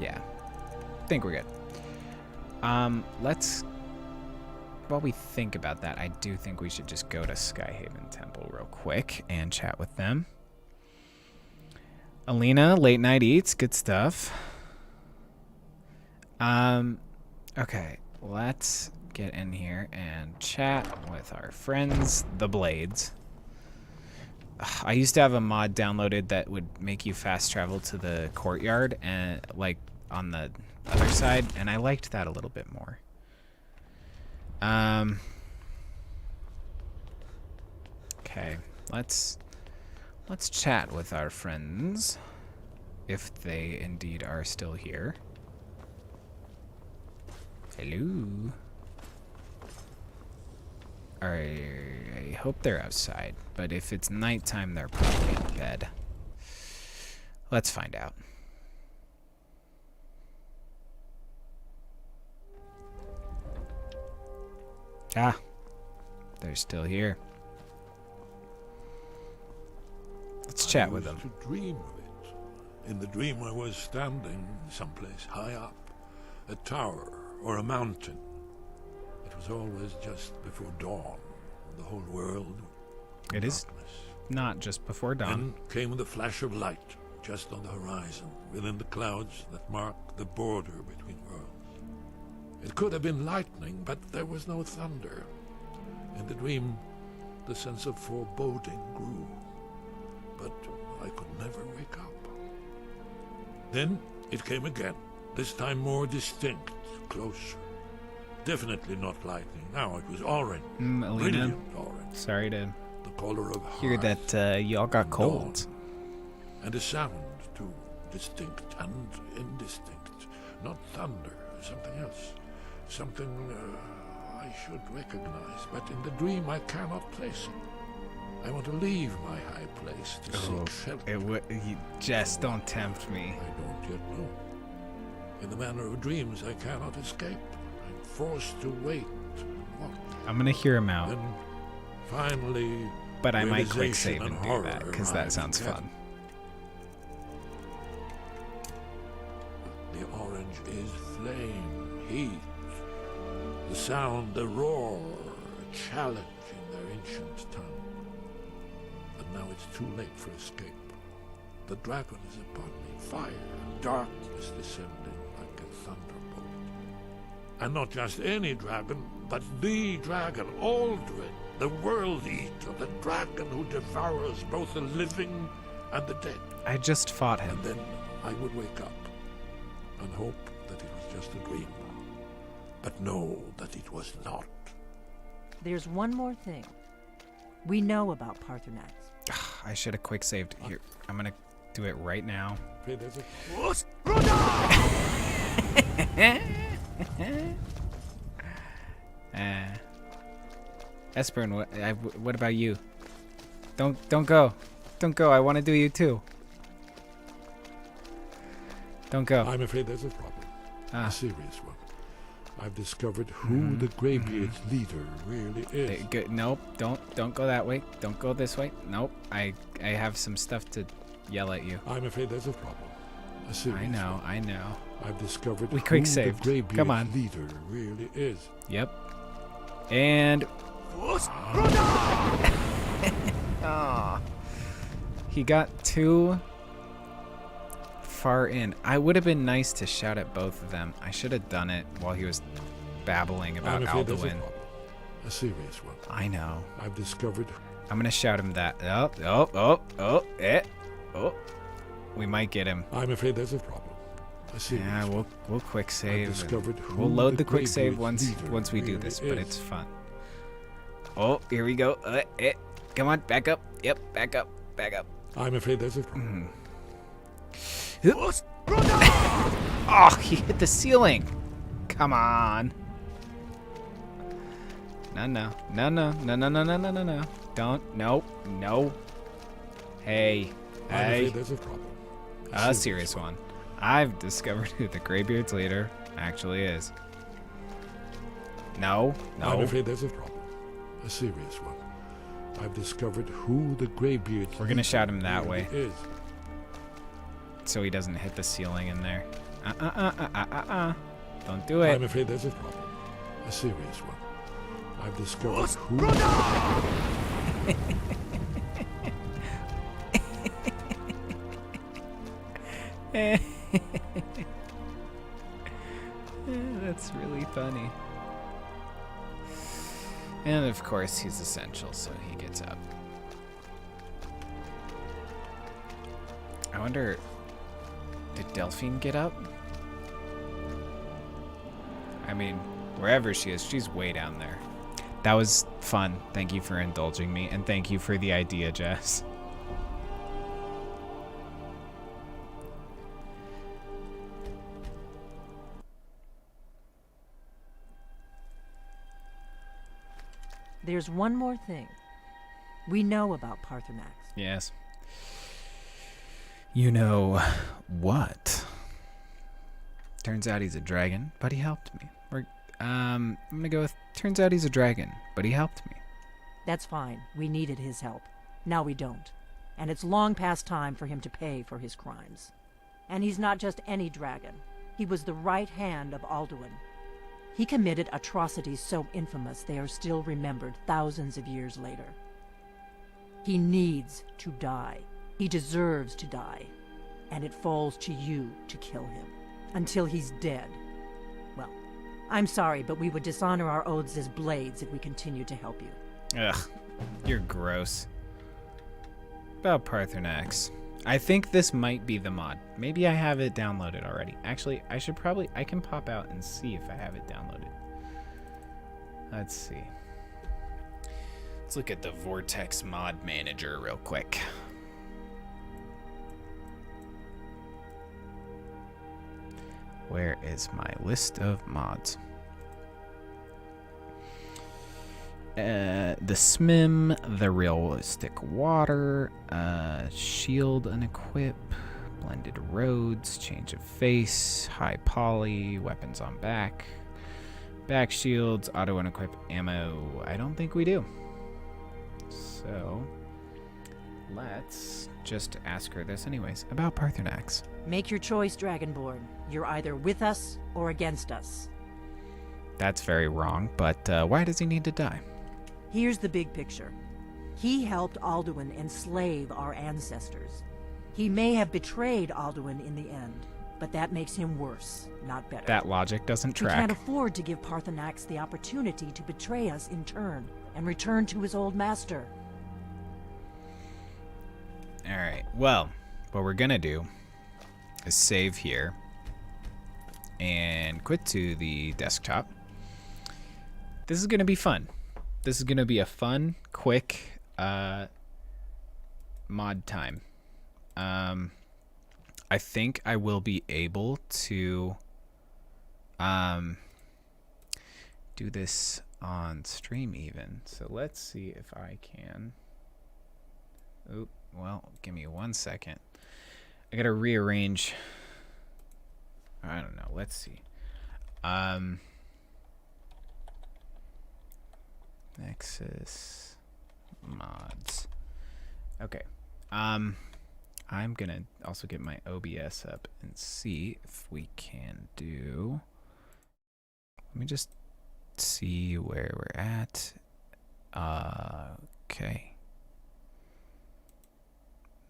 Yeah. I think we're good. Let's while we think about that, I do think we should just go to Skyhaven Temple real quick and chat with them. Alina, late night eats, good stuff. Okay, let's get in here and chat with our friends, the Blades. I used to have a mod downloaded that would make you fast travel to the courtyard and like on the other side, and I liked that a little bit more. Okay, let's chat with our friends if they indeed are still here. Hello. I hope they're outside, but if it's nighttime, they're probably in bed. Let's find out. Ah, they're still here. Let's chat with them.
I used to dream of it. In the dream, I was standing someplace high up, a tower or a mountain. It was always just before dawn. The whole world.
It is not just before dawn.
Then came the flash of light, just on the horizon, within the clouds that mark the border between worlds. It could have been lightning, but there was no thunder. In the dream, the sense of foreboding grew, but I could never wake up. Then it came again, this time more distinct, closer. Definitely not lightning. Now it was orange.
Alina,
brilliant orange.
Sorry to
the color of
hear that y'all got cold.
And a sound, too, distinct and indistinct. Not thunder, something else. Something I should recognize, but in the dream I cannot place it. I want to leave my high place to seek shelter.
You just don't tempt me.
I don't yet know. In the manner of dreams, I cannot escape. I'm forced to wait and watch.
I'm gonna hear him out.
Then finally,
but I might quick
realization
save and do
horror
that because that sounds fun.
The orange is flame, heat. The sound, the roar, a challenge in their ancient tongue. But now it's too late for escape. The dragon is upon me, fire, darkness descending like a thunderbolt. And not just any dragon, but the dragon, Aldrin, the world eater, the dragon who devours both the living and the dead.
I just fought him.
And then I would wake up and hope that it was just a dream. But know that it was not.
There's one more thing. We know about Paarthurnax.
I should have quick saved. Here, I'm gonna do it right now. Esperin, what about you? Don't go. Don't go. I want to do you too. Don't go.
I'm afraid there's a problem. A serious one. I've discovered who the Greybeard's leader really is.
Nope, don't go that way. Don't go this way. Nope. I have some stuff to yell at you.
I'm afraid there's a problem. A serious one.
I know.
I've discovered
we quick
who
saved.
the Greybeard's
Come on.
leader really is.
Yep. And he got too far in. I would have been nice to shout at both of them. I should have done it while he was babbling about Alduin.
A serious one.
I know.
I've discovered.
I'm gonna shout him that. We might get him.
I'm afraid there's a problem. A serious
yeah, we'll quick save.
Discovered
we'll load the quick save once we do this, but it's fun. Oh, here we go. Come on, back up. Yep, back up.
I'm afraid there's a problem.
Oh, he hit the ceiling. Come on. No. Don't. No. Hey.
There's a problem.
A serious one. I've discovered who the Greybeard's leader actually is. No.
I'm afraid there's a problem. A serious one. I've discovered who the Greybeard's
We're gonna shout him that way.
Is.
So he doesn't hit the ceiling in there. Don't do it.
I'm afraid there's a problem. A serious one.
I've discovered who...
That's really funny. And of course, he's essential, so he gets up. I wonder, did Delphine get up? I mean, wherever she is, she's way down there. That was fun. Thank you for indulging me, and thank you for the idea, Jess.
There's one more thing. We know about Paarthurnax.
Yes. You know what? Turns out he's a dragon, but he helped me. Or, I'm gonna go with, turns out he's a dragon, but he helped me.
That's fine. We needed his help. Now we don't. And it's long past time for him to pay for his crimes. And he's not just any dragon. He was the right hand of Alduin. He committed atrocities so infamous they are still remembered thousands of years later. He needs to die. He deserves to die. And it falls to you to kill him. Until he's dead. Well, I'm sorry, but we would dishonor our oaths as blades if we continue to help you.
Ugh, you're gross. About Paarthurnax. I think this might be the mod. Maybe I have it downloaded already. Actually, I can pop out and see if I have it downloaded. Let's see. Let's look at the Vortex mod manager real quick. Where is my list of mods? The Smim, the Realistic Water, Shield Unequip, Blended Roads, Change of Face, High Poly, Weapons on Back, Back Shields, Auto Unequip, Ammo. I don't think we do. So, let's just ask her this anyways, about Paarthurnax.
Make your choice, Dragonborn. You're either with us or against us.
That's very wrong, but why does he need to die?
Here's the big picture. He helped Alduin enslave our ancestors. He may have betrayed Alduin in the end, but that makes him worse, not better.
That logic doesn't track.
We can't afford to give Paarthurnax the opportunity to betray us in turn and return to his old master.
Alright, well, what we're gonna do is save here and quit to the desktop. This is gonna be fun. This is gonna be a fun, quick mod time. I think I will be able to do this on stream even. So let's see if I can. Oop, well, give me 1 second. I gotta rearrange. I don't know. Let's see. Nexus mods. Okay. I'm gonna also get my OBS up and see if we can do. Let me just see where we're at. Okay.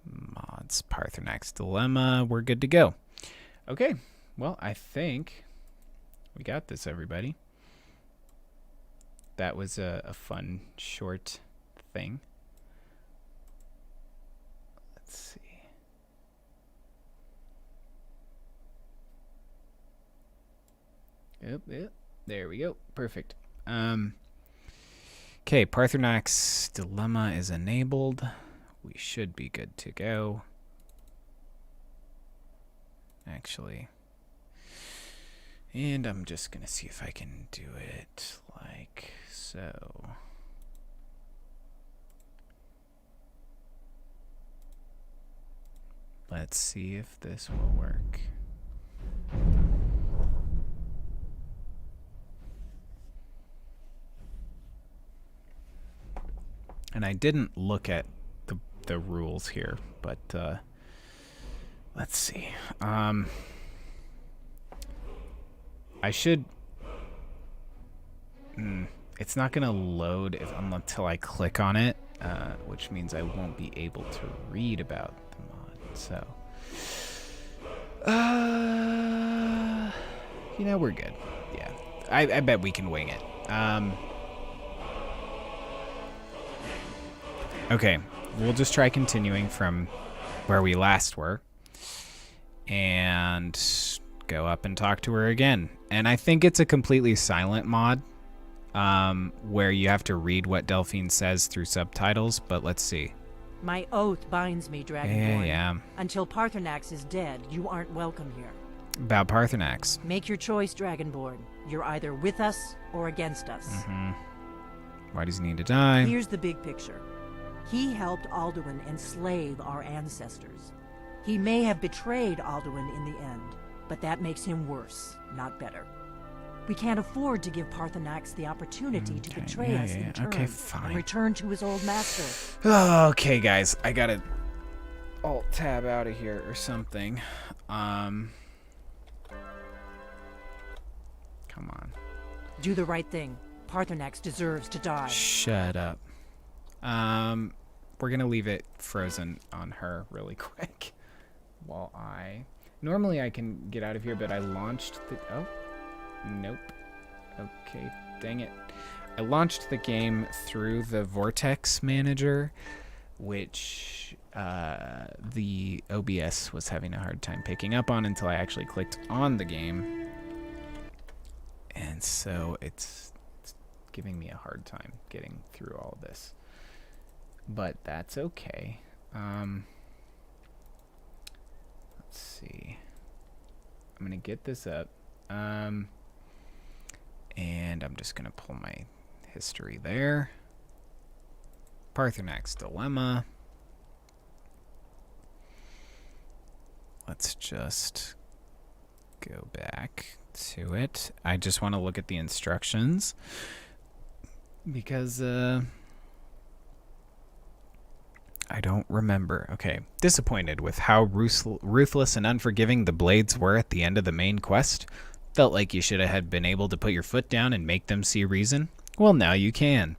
Mods, Paarthurnax Dilemma. We're good to go. Okay. Well, I think we got this, everybody. That was a fun, short thing. Let's see. Yep. There we go. Perfect. Okay, Paarthurnax Dilemma is enabled. We should be good to go. Actually. And I'm just going to see if I can do it like so. Let's see if this will work. And I didn't look at the rules here, but let's see. I should It's not going to load until I click on it, which means I won't be able to read about the mod. So, we're good. Yeah, I bet we can wing it. Okay, we'll just try continuing from where we last were and go up and talk to her again. And I think it's a completely silent mod. Where you have to read what Delphine says through subtitles, but let's see.
My oath binds me, Dragonborn.
Yeah.
Until Paarthurnax is dead, you aren't welcome here.
About Paarthurnax.
Make your choice, Dragonborn. You're either with us or against us.
Why does he need to die?
Here's the big picture. He helped Alduin enslave our ancestors. He may have betrayed Alduin in the end, but that makes him worse, not better. We can't afford to give Paarthurnax the opportunity to betray us in turn and return to his old master.
Okay, guys, I gotta alt-tab out of here or something. Come on.
Do the right thing. Paarthurnax deserves to die.
Shut up. We're gonna leave it frozen on her really quick. While normally I can get out of here, but I launched the... Oh. Nope. Okay, dang it. I launched the game through the Vortex Manager, which the OBS was having a hard time picking up on until I actually clicked on the game. And so it's giving me a hard time getting through all of this. But that's okay. Let's see. I'm going to get this up. And I'm just going to pull my history there. Paarthurnax Dilemma. Let's just go back to it. I just want to look at the instructions because I don't remember. Okay. Disappointed with how ruthless and unforgiving the Blades were at the end of the main quest. Felt like you should have been able to put your foot down and make them see reason? Well, now you can.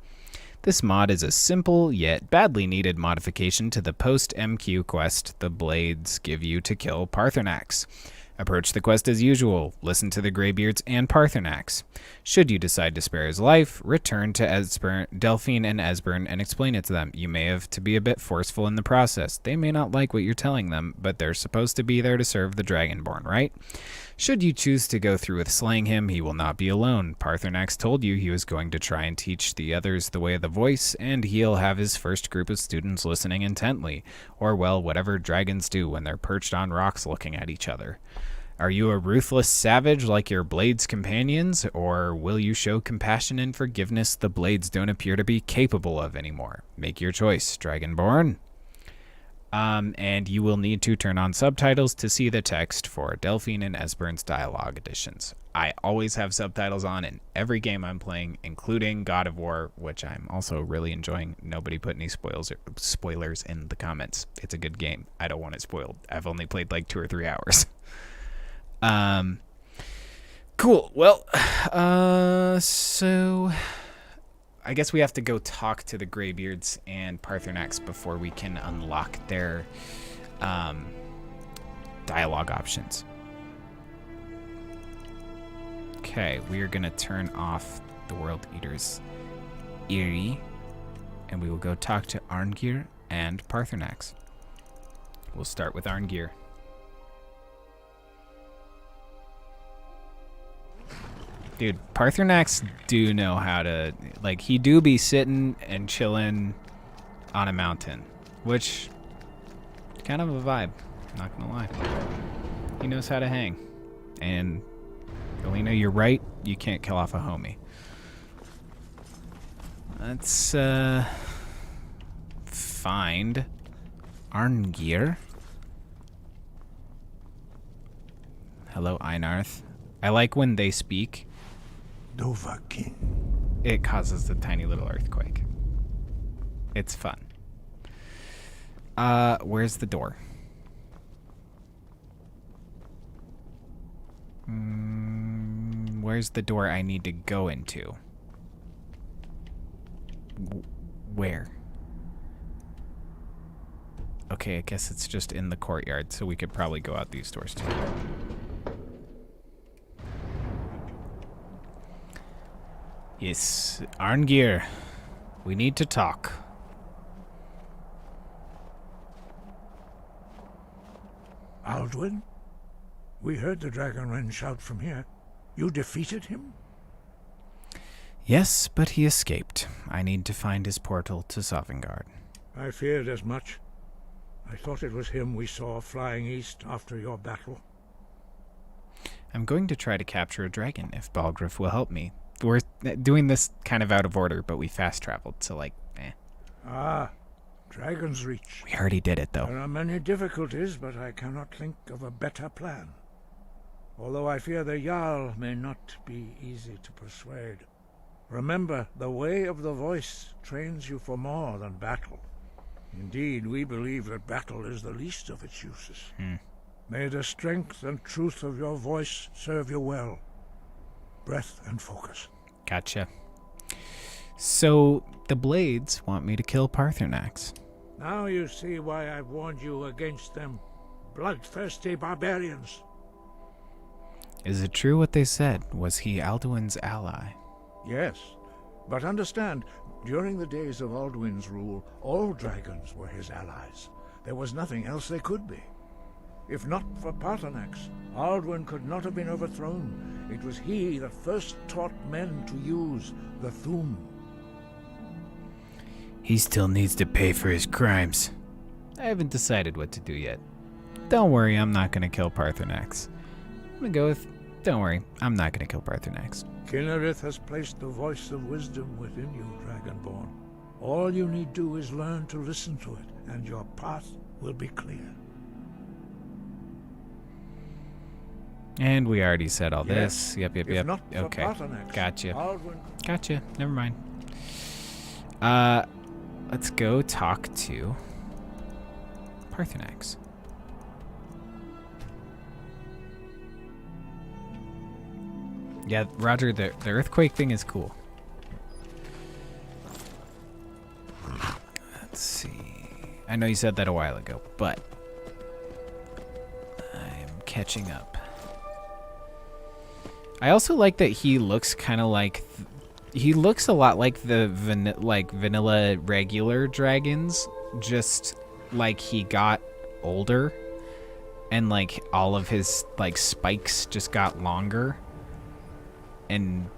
This mod is a simple yet badly needed modification to the post-MQ quest the Blades give you to kill Paarthurnax. Approach the quest as usual, listen to the Greybeards and Paarthurnax. Should you decide to spare his life, return to Delphine and Esbern and explain it to them. You may have to be a bit forceful in the process. They may not like what you're telling them, but they're supposed to be there to serve the Dragonborn, right? Should you choose to go through with slaying him, he will not be alone. Paarthurnax told you he was going to try and teach the others the way of the voice, and he'll have his first group of students listening intently, or, well, whatever dragons do when they're perched on rocks looking at each other. Are you a ruthless savage like your Blades companions, or will you show compassion and forgiveness the Blades don't appear to be capable of anymore? Make your choice, Dragonborn. And you will need to turn on subtitles to see the text for Delphine and Esbern's dialogue editions. I always have subtitles on in every game I'm playing, including God of War, which I'm also really enjoying. Nobody put any spoilers in the comments. It's a good game. I don't want it spoiled. I've only played like 2 or 3 hours. Cool. Well, so I guess we have to go talk to the Greybeards and Paarthurnax before we can unlock their dialogue options. Okay, we are going to turn off the World Eater's Eyrie, and we will go talk to Arngeir and Paarthurnax. We'll start with Arngeir. Dude, Paarthurnax do know how to, like, he do be sitting and chilling on a mountain, which, kind of a vibe, not gonna lie. He knows how to hang. And, Alina, you're right, you can't kill off a homie. Let's, find Arngeir. Hello, Einarth. I like when they speak.
Dovahzul.
It causes a tiny little earthquake. It's fun. Where's the door? Where's the door I need to go into? Where? Okay, I guess it's just in the courtyard, so we could probably go out these doors too. Yes, Arngir, we need to talk.
Alduin? We heard the Dragonren shout from here. You defeated him?
Yes, but he escaped. I need to find his portal to Sovngarde.
I feared as much. I thought it was him we saw flying east after your battle.
I'm going to try to capture a dragon if Balgruuf will help me. We're doing this kind of out of order, but we fast traveled, so like, eh.
Ah, Dragonsreach.
We already did it, though.
There are many difficulties, but I cannot think of a better plan. Although I fear the Jarl may not be easy to persuade. Remember, the way of the voice trains you for more than battle. Indeed, we believe that battle is the least of its uses. May the strength and truth of your voice serve you well. Breath and focus.
Gotcha. So, the Blades want me to kill Paarthurnax.
Now you see why I've warned you against them. Bloodthirsty barbarians.
Is it true what they said? Was he Alduin's ally?
Yes, but understand, during the days of Alduin's rule, all dragons were his allies. There was nothing else they could be. If not for Paarthurnax, Alduin could not have been overthrown. It was he that first taught men to use the Thu'um.
He still needs to pay for his crimes. I haven't decided what to do yet. Don't worry, I'm not going to kill Paarthurnax. I'm going to go with, don't worry, I'm not going to kill Paarthurnax.
Kynareth has placed the voice of wisdom within you, Dragonborn. All you need do is learn to listen to it, and your path will be clear.
And we already said all
Yes.
this. Yep.
If not for
Okay.
Paarthurnax,
Gotcha.
Alduin...
Gotcha. Never mind. Let's go talk to Paarthurnax. Yeah, Roger, the earthquake thing is cool. Let's see. I know you said that a while ago, but I'm catching up. I also like that he looks kind of like... he looks a lot like the vanilla regular dragons, just like he got older and like all of his like spikes just got longer and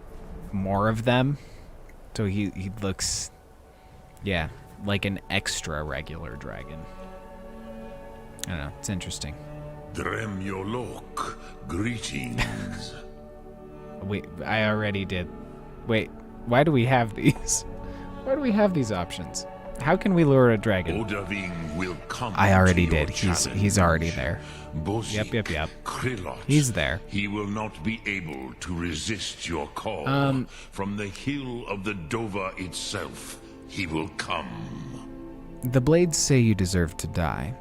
more of them. So he looks, yeah, like an extra regular dragon. I don't know, it's interesting.
Dremyolok, greetings.
Wait, I already did. Wait, why do we have these? Why do we have these options? How can we lure a dragon?
Odahviing will come.
I already
to your
did.
challenge.
He's already there.
Bozik,
Yep.
Krillot,
He's there.
He will not be able to resist your call. From the hill of the Dova itself, he will come.
The Blades say you deserve to die.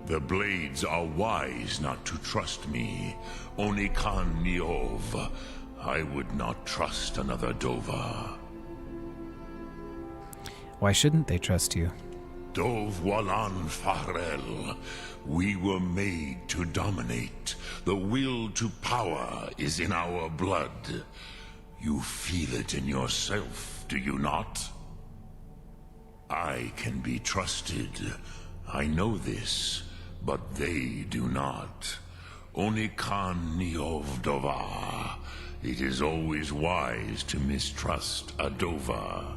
The Blades are wise not to trust me. Onikan Niov. I would not trust another Dova.
Why shouldn't they trust you?
Dov Walan Farel. We were made to dominate. The will to power is in our blood. You feel it in yourself, do you not? I can be trusted. I know this, but they do not. Onikan Niov Dova. It is always wise to mistrust a Dova.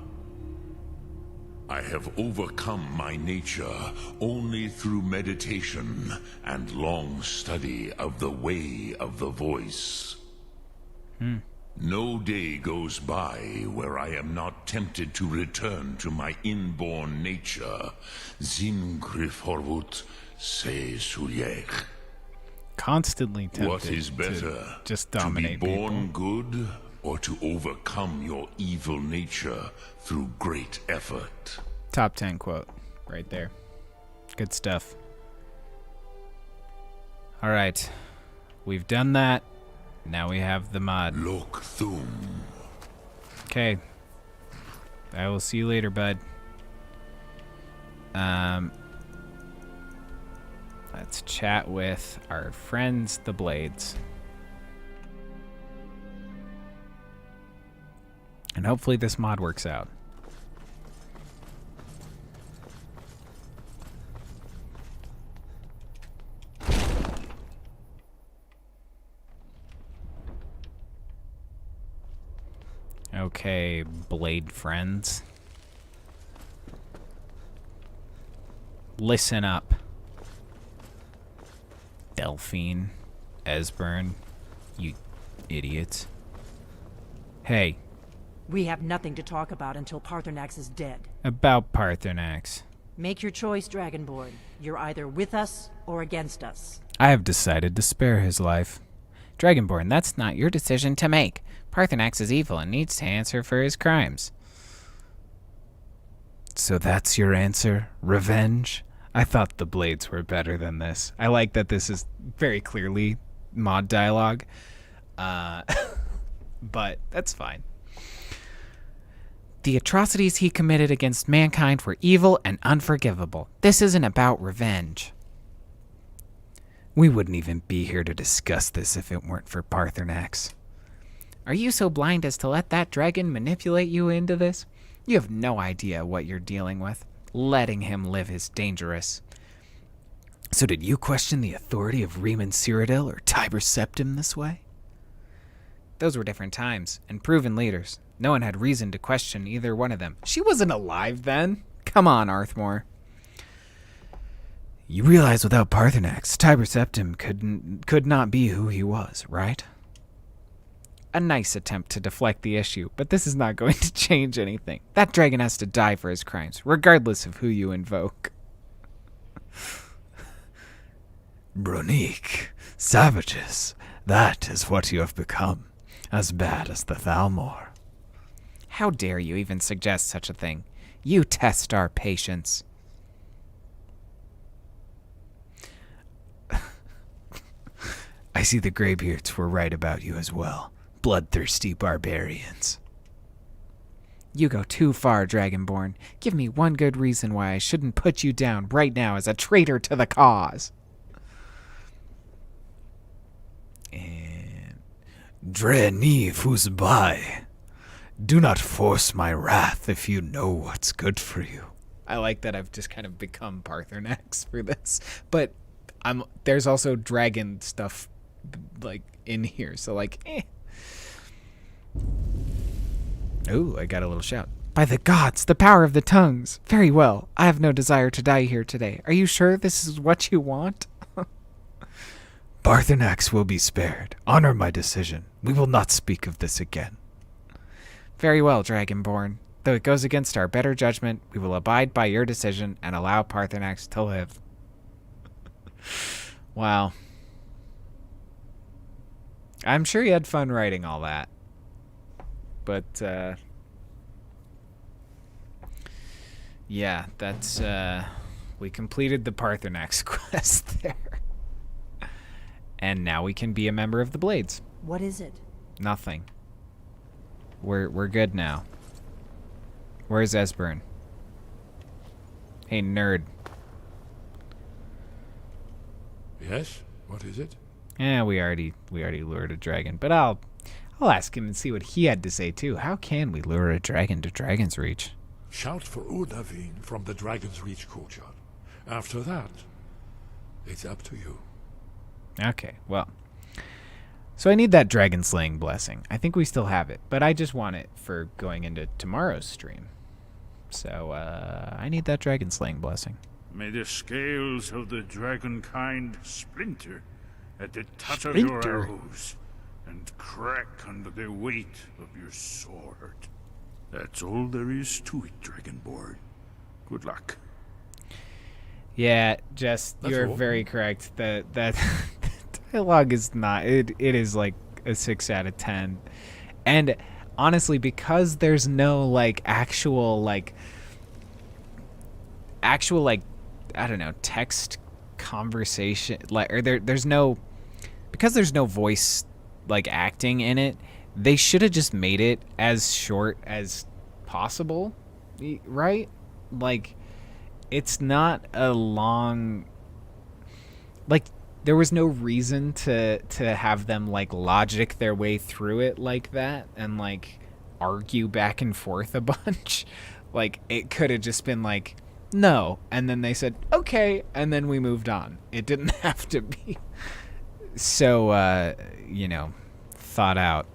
I have overcome my nature only through meditation and long study of the way of the voice. No day goes by where I am not tempted to return to my inborn nature. Zimgrifhorvut se sulyech.
Constantly tempted.
What is better,
to just dominate
to be born
people.
good, or to overcome your evil nature through great effort?
Top 10 quote right there. Good stuff. All right, we've done that. Now we have the mod.
Lok Thu'um.
Okay. I will see you later, bud. Let's chat with our friends, the Blades. And hopefully this mod works out. Okay, Blade friends. Listen up. Delphine, Esbern, you idiots. Hey.
We have nothing to talk about until Paarthurnax is dead.
About Paarthurnax.
Make your choice, Dragonborn. You're either with us or against us.
I have decided to spare his life. Dragonborn, that's not your decision to make. Paarthurnax is evil and needs to answer for his crimes. So that's your answer? Revenge? I thought the Blades were better than this. I like that this is very clearly mod dialogue. But that's fine. The atrocities he committed against mankind were evil and unforgivable. This isn't about revenge. We wouldn't even be here to discuss this if it weren't for Paarthurnax. Are you so blind as to let that dragon manipulate you into this? You have no idea what you're dealing with. Letting him live is dangerous. So did you question the authority of Riemann Cyrodiil or Tiber Septim this way? Those were different times, and proven leaders. No one had reason to question either one of them. She wasn't alive then. Come on, Arthmoor. You realize without Paarthurnax, Tiber Septim could not be who he was, right? A nice attempt to deflect the issue, but this is not going to change anything. That dragon has to die for his crimes, regardless of who you invoke.
Bronique, savages, that is what you have become, as bad as the Thalmor.
How dare you even suggest such a thing? You test our patience.
I see the Greybeards were right about you as well. Bloodthirsty barbarians.
You go too far, Dragonborn. Give me one good reason why I shouldn't put you down right now as a traitor to the cause.
And Dre Neve who's by. Do not force my wrath if you know what's good for you.
I like that I've just kind of become Paarthurnax for this. But there's also dragon stuff like in here, so like Oh, I got a little shout. By the gods, the power of the tongues. Very well. I have no desire to die here today. Are you sure this is what you want?
Paarthurnax will be spared. Honor my decision. We will not speak of this again.
Very well, Dragonborn. Though it goes against our better judgment, we will abide by your decision and allow Paarthurnax to live. Wow. I'm sure you had fun writing all that. But, yeah, that's, we completed the Paarthurnax quest there. And now we can be a member of the Blades.
What is it?
Nothing. We're good now. Where's Esbern? Hey, nerd.
Yes? What is it?
Yeah, we already lured a dragon, but I'll ask him and see what he had to say too. How can we lure a dragon to Dragonsreach?
Shout for Odahviing from the Dragonsreach courtyard. After that, it's up to you.
Okay, well. So I need that dragon slaying blessing. I think we still have it, but I just want it for going into tomorrow's stream. So I need that dragon slaying blessing.
May the scales of the dragonkind splinter at the touch of your arrows and crack under the weight of your sword. That's all there is to it, Dragonborn. Good luck.
Yeah, Jess, you're very correct. That dialogue is not. It is like a 6 out of 10, and honestly, because there's no actual I don't know, text conversation or there's no, because there's no voice acting in it. They should have just made it as short as possible right? Like, it's not a long... Like, there was no reason to have them, like, logic their way through it like that and, like, argue back and forth a bunch. Like, it could have just been like, no, and then they said, okay, and then we moved on. It didn't have to be so, thought out.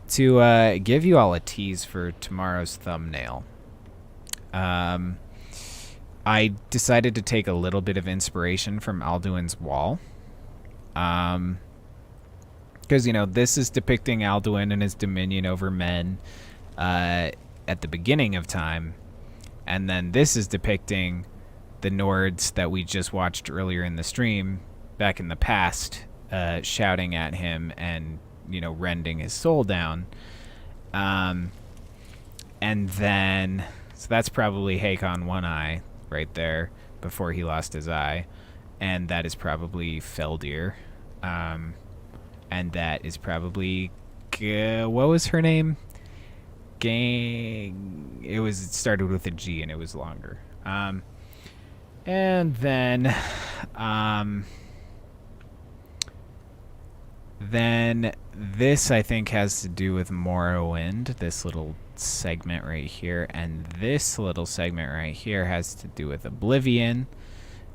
To give you all a tease for tomorrow's thumbnail, I decided to take a little bit of inspiration from Alduin's wall. Because, this is depicting Alduin and his dominion over men at the beginning of time. And then this is depicting the Nords that we just watched earlier in the stream back in the past, shouting at him and, rending his soul down. And then, so that's probably Hakon One Eye right there before he lost his eye. And that is probably Feldir. And that is probably, what was her name? It started with a G and it was longer. And then this, I think, has to do with Morrowind, this little segment right here, and this little segment right here has to do with Oblivion.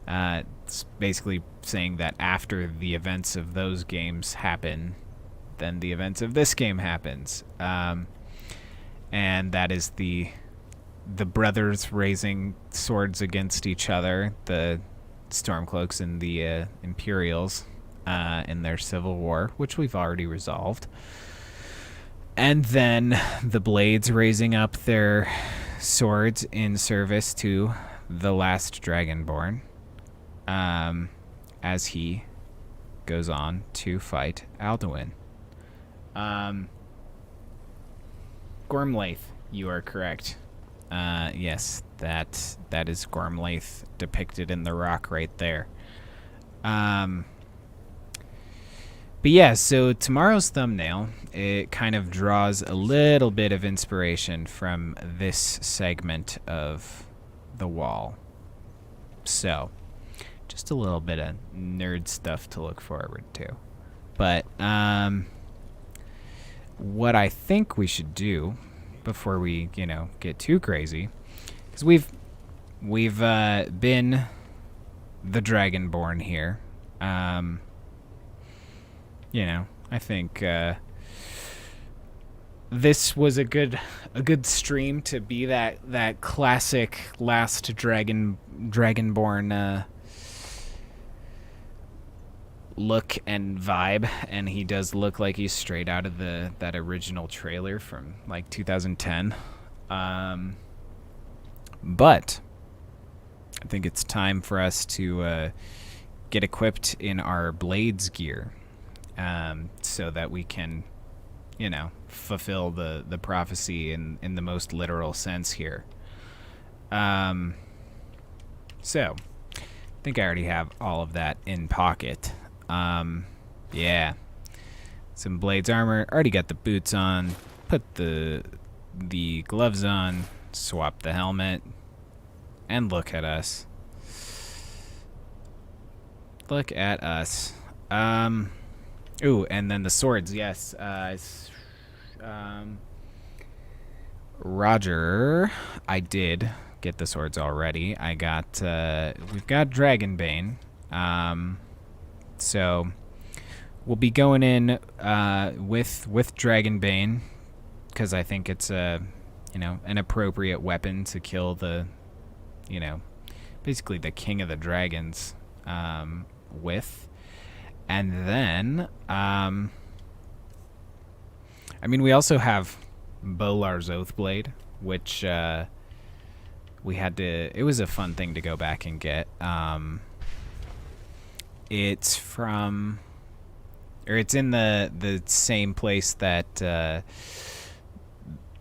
It's basically saying that after the events of those games happen, then the events of this game happens. And that is the brothers raising swords against each other, the Stormcloaks and the Imperials, in their civil war, which we've already resolved. And then the Blades raising up their swords in service to the Last Dragonborn, as he goes on to fight Alduin. Gormlaith, you are correct. Yes, that is Gormlaith depicted in the rock right there. But yeah, so tomorrow's thumbnail, it kind of draws a little bit of inspiration from this segment of the wall. So, just a little bit of nerd stuff to look forward to. But, what I think we should do before we, get too crazy, because we've been the Dragonborn here. I think this was a good stream to be that classic Last Dragonborn look and vibe, and he does look like he's straight out of that original trailer from like 2010. But I think it's time for us to get equipped in our Blades gear, so that we can, fulfill the prophecy in the most literal sense here. So I think I already have all of that in pocket. Yeah, some Blades armor, already got the boots on, put the gloves on, swap the helmet, and look at us. Look at us. Ooh, and then the swords, yes. Roger, I did get the swords already. We've got Dragonbane. So we'll be going in with Dragonbane, because I think it's an appropriate weapon to kill basically the king of the dragons with. And then we also have Bolar's Oathblade, which we had to. It was a fun thing to go back and get. It's from, or it's in the same place that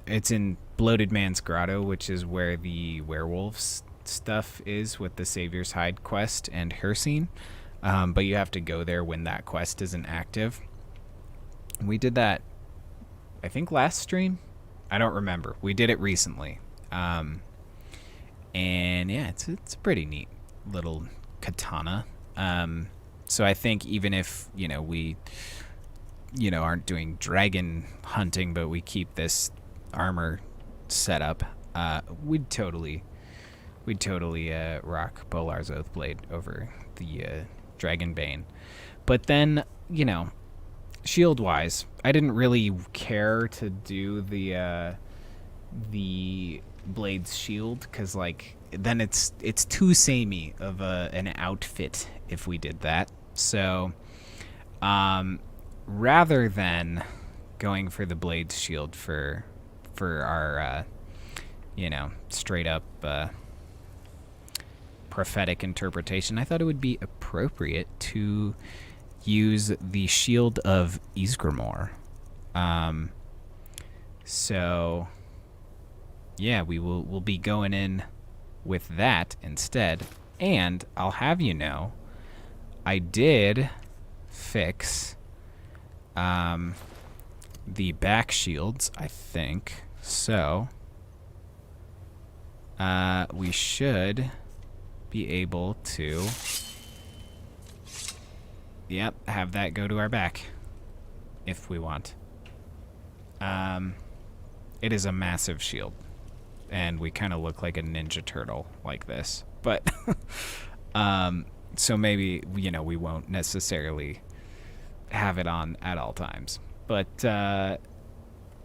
it's in Bloated Man's Grotto, which is where the werewolves stuff is with the Savior's Hide quest and Hirsine. But you have to go there when that quest isn't active. We did that, I think, last stream. I don't remember. We did it recently. And yeah, it's a pretty neat little katana. So I think even if, we, aren't doing dragon hunting, but we keep this armor set up, we'd totally rock Polar's Oathblade over the Dragon Bane. But then, shield-wise, I didn't really care to do the Blade's shield, because, then it's too samey of an outfit if we did that. So, rather than going for the Blade's shield for our, straight up prophetic interpretation, I thought it would be appropriate to use the Shield of Ysgramor. So yeah, we'll be going in with that instead. And I'll have you know, I did fix the back shields, I think. So we should be able to have that go to our back if we want. It is a massive shield, and we kind of look like a Ninja Turtle like this, but so maybe we won't necessarily have it on at all times, but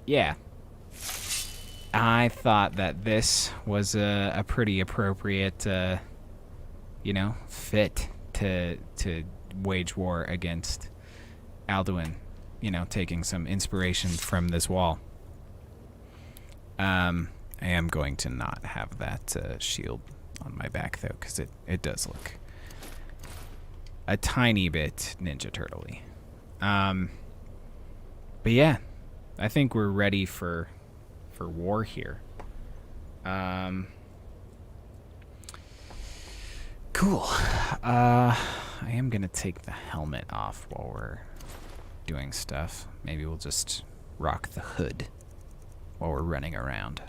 yeah, I thought that this was a pretty appropriate fit to wage war against Alduin, taking some inspiration from this wall. I am going to not have that shield on my back, though, because it does look a tiny bit Ninja Turtle-y. But yeah, I think we're ready for war here. Cool. I am going to take the helmet off while we're doing stuff. Maybe we'll just rock the hood while we're running around.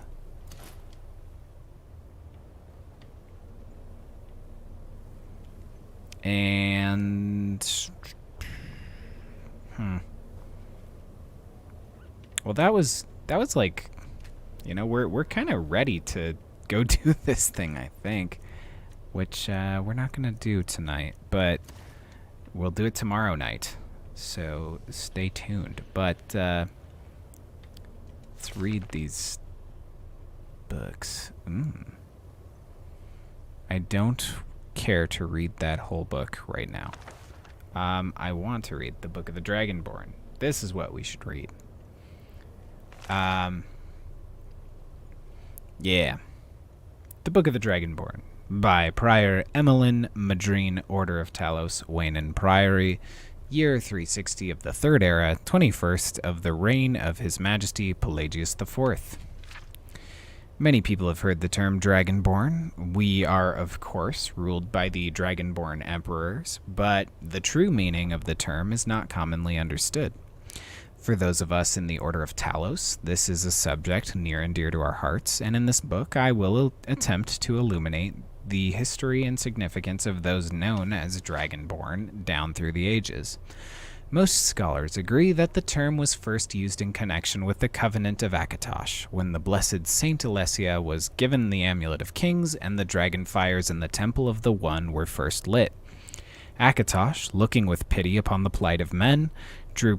And well, that was like, we're kind of ready to go do this thing, I think, which we're not gonna do tonight, but we'll do it tomorrow night, so stay tuned. But let's read these books. I don't care to read that whole book right now. I want to read the Book of the Dragonborn. This is what we should read. Yeah. The Book of the Dragonborn by Prior Emmeline Madrine, Order of Talos, Waynon Priory, year 360 of the Third Era, 21st of the reign of His Majesty Pelagius IV. Many people have heard the term Dragonborn. We are, of course, ruled by the Dragonborn emperors, but the true meaning of the term is not commonly understood. For those of us in the Order of Talos, this is a subject near and dear to our hearts, and in this book I will attempt to illuminate the history and significance of those known as Dragonborn down through the ages. Most scholars agree that the term was first used in connection with the Covenant of Akatosh, when the blessed Saint Alessia was given the Amulet of Kings and the dragon fires in the Temple of the One were first lit. Akatosh, looking with pity upon the plight of men, drew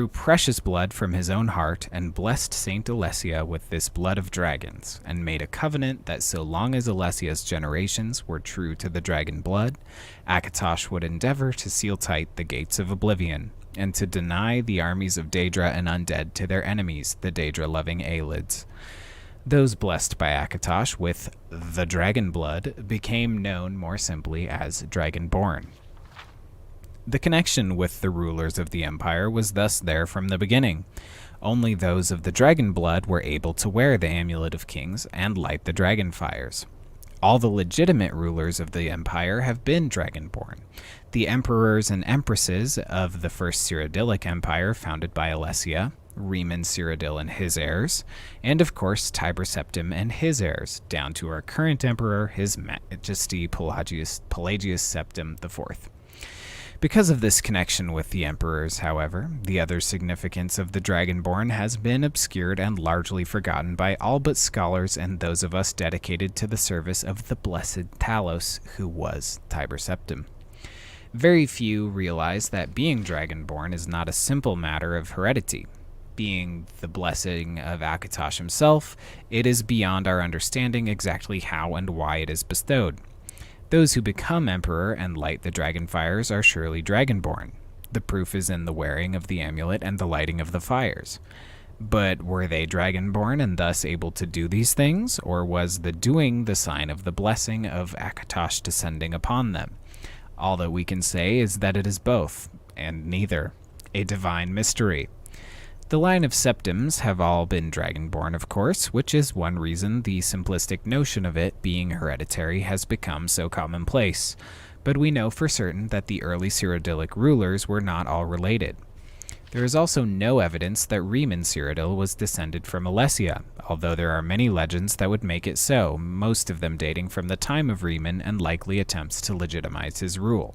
precious blood from his own heart and blessed Saint Alessia with this blood of dragons, and made a covenant that so long as Alessia's generations were true to the dragon blood, Akatosh would endeavor to seal tight the gates of oblivion, and to deny the armies of Daedra and undead to their enemies, the Daedra-loving Aelids. Those blessed by Akatosh with the dragon blood became known more simply as Dragonborn. The connection with the rulers of the empire was thus there from the beginning. Only those of the dragon blood were able to wear the Amulet of Kings and light the dragon fires. All the legitimate rulers of the empire have been Dragonborn. The emperors and empresses of the First Cyrodiilic Empire, founded by Alessia, Reman Cyrodiil and his heirs, and of course Tiber Septim and his heirs, down to our current emperor, His Majesty Pelagius Septim IV. Because of this connection with the emperors, however, the other significance of the Dragonborn has been obscured and largely forgotten by all but scholars and those of us dedicated to the service of the blessed Talos, who was Tiber Septim. Very few realize that being Dragonborn is not a simple matter of heredity. Being the blessing of Akatosh himself, it is beyond our understanding exactly how and why it is bestowed. Those who become emperor and light the dragon fires are surely Dragonborn. The proof is in the wearing of the amulet and the lighting of the fires. But were they Dragonborn and thus able to do these things, or was the doing the sign of the blessing of Akatosh descending upon them? All that we can say is that it is both, and neither. A divine mystery. The line of Septims have all been Dragonborn, of course, which is one reason the simplistic notion of it being hereditary has become so commonplace. But we know for certain that the early Cyrodiilic rulers were not all related. There is also no evidence that Reman Cyrodiil was descended from Alesia, although there are many legends that would make it so, most of them dating from the time of Reman and likely attempts to legitimize his rule.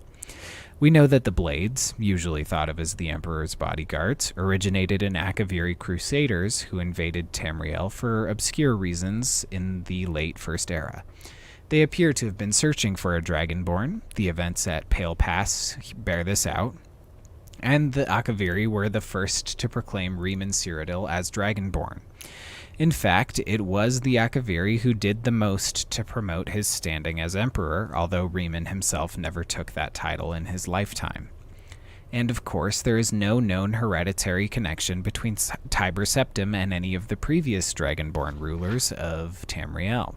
We know that the Blades, usually thought of as the Emperor's bodyguards, originated in Akaviri crusaders who invaded Tamriel for obscure reasons in the late First Era. They appear to have been searching for a Dragonborn. The events at Pale Pass bear this out. And the Akaviri were the first to proclaim Reman Cyrodiil as Dragonborn. In fact, it was the Akaviri who did the most to promote his standing as emperor, although Reman himself never took that title in his lifetime. And of course, there is no known hereditary connection between Tiber Septim and any of the previous Dragonborn rulers of Tamriel.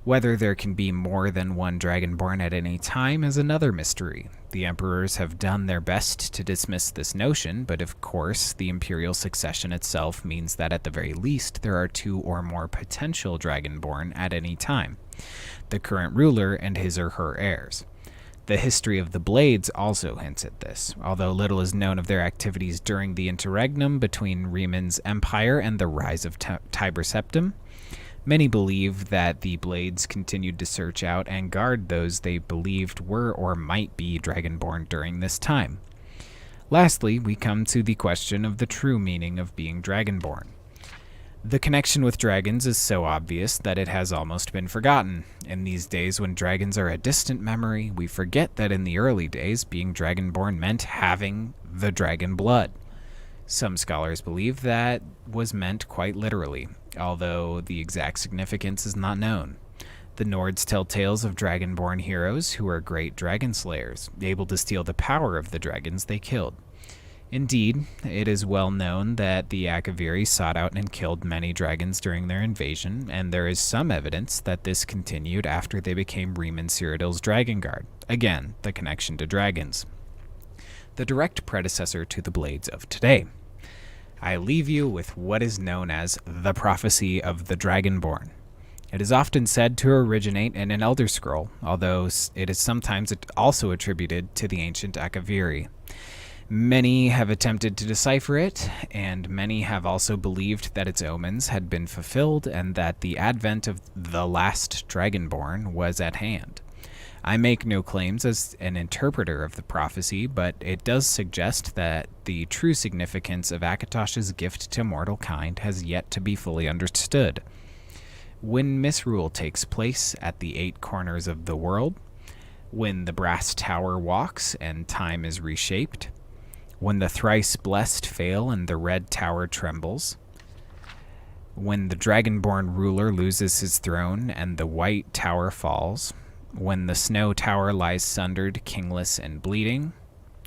Whether there can be more than one Dragonborn at any time is another mystery. The emperors have done their best to dismiss this notion, but of course the imperial succession itself means that at the very least there are 2 or more potential Dragonborn at any time, the current ruler and his or her heirs. The history of the Blades also hints at this, although little is known of their activities during the interregnum between Reman's empire and the rise of Tiber Septim. Many believe that the Blades continued to search out and guard those they believed were or might be Dragonborn during this time. Lastly, we come to the question of the true meaning of being Dragonborn. The connection with dragons is so obvious that it has almost been forgotten. In these days when dragons are a distant memory, we forget that in the early days, being Dragonborn meant having the dragon blood. Some scholars believe that was meant quite literally, although the exact significance is not known. The Nords tell tales of Dragonborn heroes who are great dragon slayers, able to steal the power of the dragons they killed. Indeed, it is well known that the Akaviri sought out and killed many dragons during their invasion, and there is some evidence that this continued after they became Reman Cyrodiil's Dragon Guard. Again, the connection to dragons. The direct predecessor to the Blades of today. I leave you with what is known as the Prophecy of the Dragonborn. It is often said to originate in an Elder Scroll, although it is sometimes also attributed to the ancient Akaviri. Many have attempted to decipher it, and many have also believed that its omens had been fulfilled and that the advent of the Last Dragonborn was at hand. I make no claims as an interpreter of the prophecy, but it does suggest that the true significance of Akatosh's gift to mortal kind has yet to be fully understood. When misrule takes place at the 8 corners of the world, when the brass tower walks and time is reshaped, when the thrice blessed fail and the red tower trembles, when the Dragonborn ruler loses his throne and the white tower falls, when the snow tower lies sundered, kingless, and bleeding,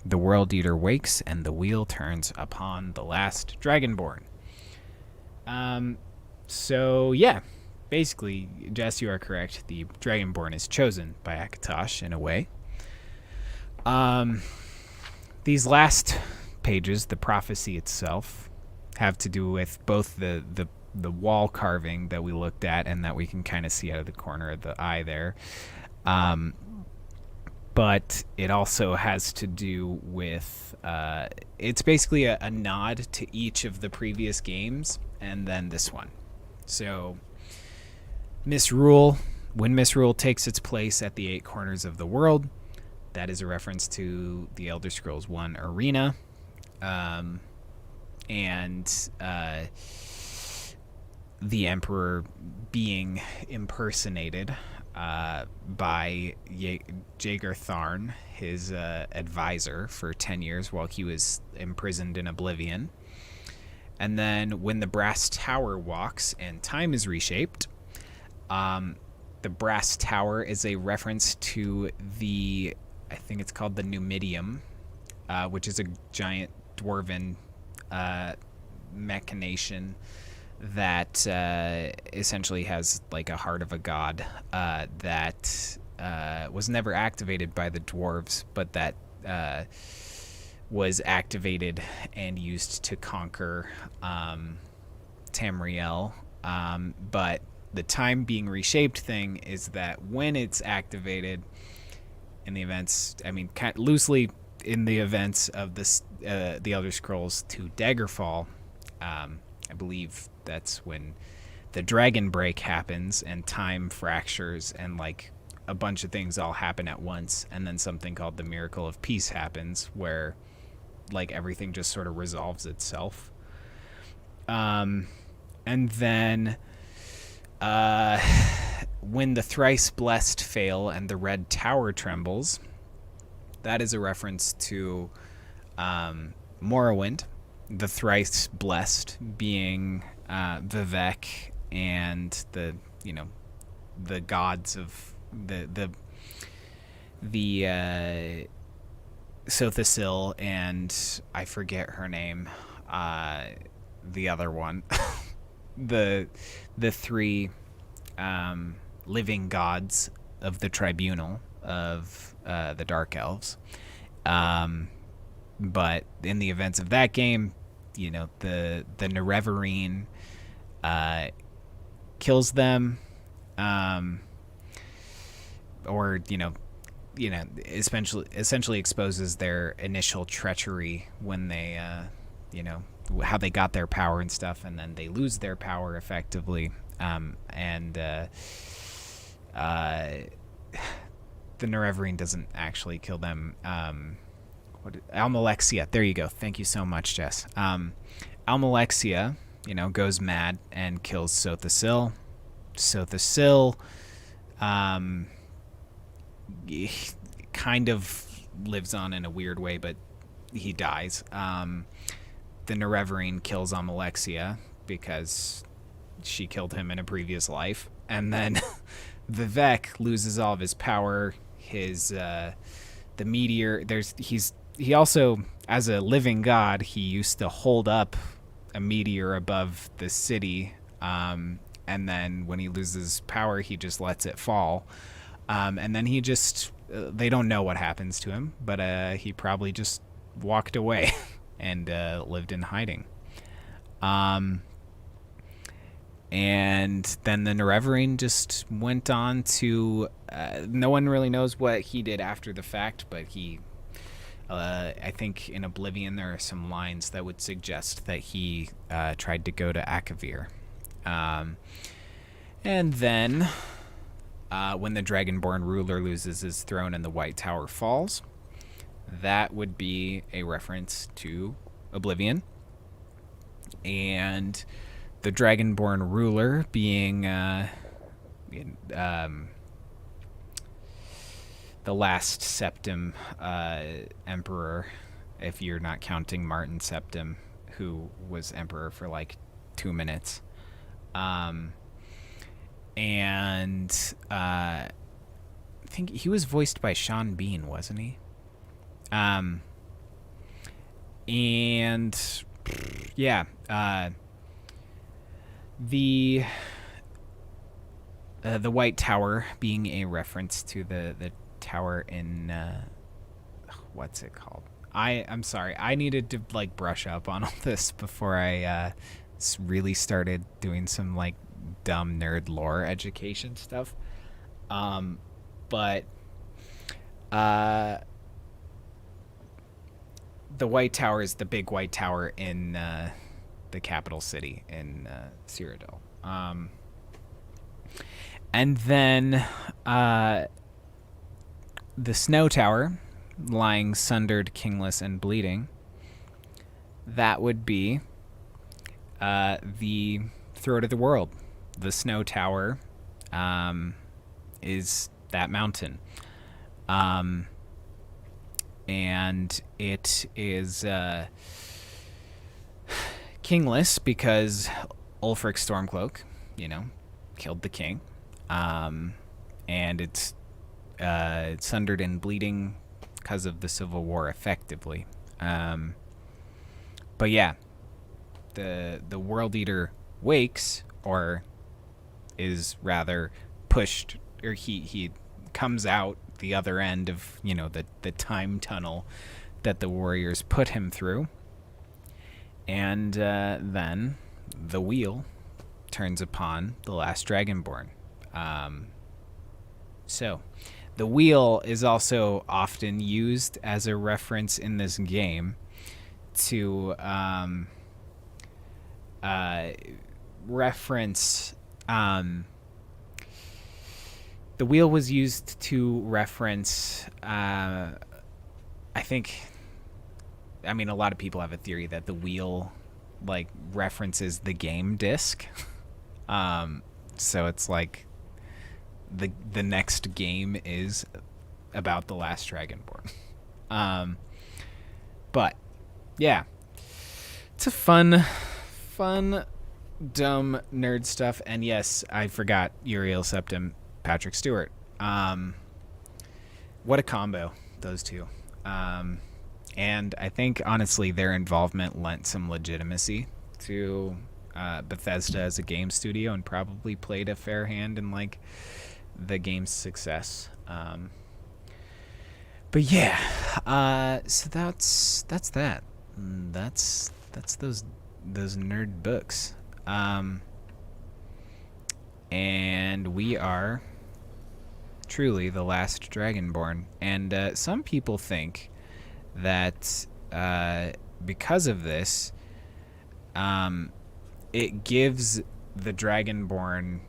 the World Eater wakes and the wheel turns upon the last Dragonborn. So yeah, basically, Jess, you are correct. The Dragonborn is chosen by Akatosh in a way. These last pages, the prophecy itself, have to do with both the wall carving that we looked at and that we can kind of see out of the corner of the eye there. but it also has to do with it's basically a nod to each of the previous games and then this one. So Misrule, when Misrule takes its place at the 8 corners of the world, that is a reference to the Elder Scrolls 1 Arena. And the Emperor being impersonated by Jaeger Tharn, his advisor, for 10 years while he was imprisoned in Oblivion. And then when the Brass Tower walks and time is reshaped, the Brass Tower is a reference to I think it's called the Numidium, which is a giant dwarven machination that essentially has like a heart of a god that was never activated by the dwarves, but that was activated and used to conquer Tamriel. But the time being reshaped thing is that when it's activated in the events, I mean, kind of loosely in the events of this, the Elder Scrolls 2 Daggerfall, I believe that's when the dragon break happens and time fractures and like a bunch of things all happen at once, and then something called the Miracle of Peace happens where like everything just sort of resolves itself. And then when the thrice blessed fail and the red tower trembles, that is a reference to Morrowind, the thrice blessed being Vivek and the gods of the Sothasil and I forget her name, the other one, the 3 living gods of the tribunal of the Dark Elves. But in the events of that game, the Nerevarine kills them, or essentially exposes their initial treachery when they how they got their power and stuff, and then they lose their power effectively, and the Nerevarine doesn't actually kill them. Almalexia, there you go. Thank you so much, Jess. Almalexia, goes mad and kills Sothasil. Sothasil, kind of lives on in a weird way, but he dies. The Nerevarine kills Almalexia because she killed him in a previous life, and then Vivek loses all of his power. His the meteor. He also, as a living god, he used to hold up a meteor above the city, and then when he loses power, he just lets it fall, and then he just they don't know what happens to him, but he probably just walked away and lived in hiding. And then the Nerevarine just went on to no one really knows what he did after the fact, but he I think in Oblivion there are some lines that would suggest that he tried to go to Akavir. And then when the Dragonborn ruler loses his throne and the White Tower falls, that would be a reference to Oblivion. And the Dragonborn ruler being the last Septim emperor, if you're not counting Martin Septim, who was emperor for like 2 minutes. And I think he was voiced by Sean Bean, wasn't he? And yeah, the White Tower being a reference to the tower in what's it called? I'm sorry, I needed to like brush up on all this before I really started doing some like dumb nerd lore education stuff. But The White Tower is the big white tower in the capital city in Cyrodiil. And then the Snow Tower, lying sundered, kingless, and bleeding. That would be the throat of the world. The Snow Tower is that mountain. And it is kingless because Ulfric Stormcloak, killed the king. And it's sundered and bleeding because of the Civil War, effectively. But yeah, the World Eater wakes, or is rather pushed, or he comes out the other end of the time tunnel that the warriors put him through, and then the wheel turns upon the last Dragonborn. So the wheel is also often used as a reference in this game to reference. The wheel was used to reference, I mean, a lot of people have a theory that the wheel, references the game disc. So it's like the next game is about the last Dragonborn. But, yeah. It's a fun, dumb nerd stuff. And yes, I forgot Uriel Septim, Patrick Stewart. What a combo, those two. And I think, honestly, their involvement lent some legitimacy to Bethesda as a game studio, and probably played a fair hand in the game's success. But yeah, so that's that. That's those nerd books. And we are truly the last Dragonborn. And some people think that because of this, it gives the Dragonborn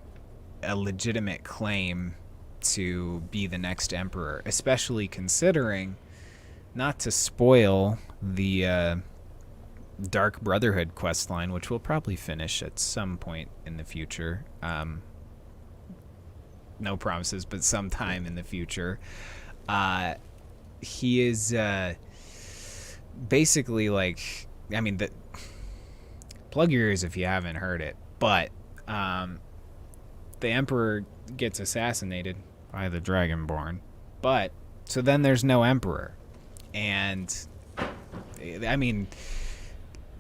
a legitimate claim to be the next emperor, especially considering, not to spoil the Dark Brotherhood questline, which we'll probably finish at some point in the future. No promises, but sometime in the future. He is basically plug your ears if you haven't heard it, but the Emperor gets assassinated by the Dragonborn. But, so then there's no Emperor. And, I mean,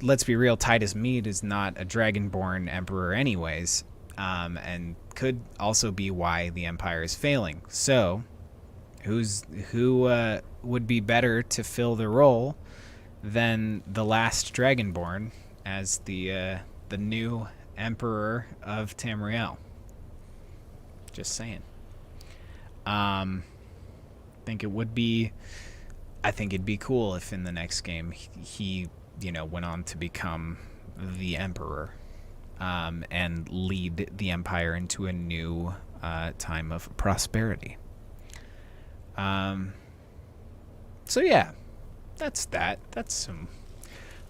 let's be real, Titus Mead is not a Dragonborn Emperor anyways, and could also be why the Empire is failing. So, who would be better to fill the role than the last Dragonborn as the new Emperor of Tamriel? Just saying. I think it'd be cool if in the next game he went on to become the Emperor, and lead the Empire into a new time of prosperity. So yeah, that's that. That's some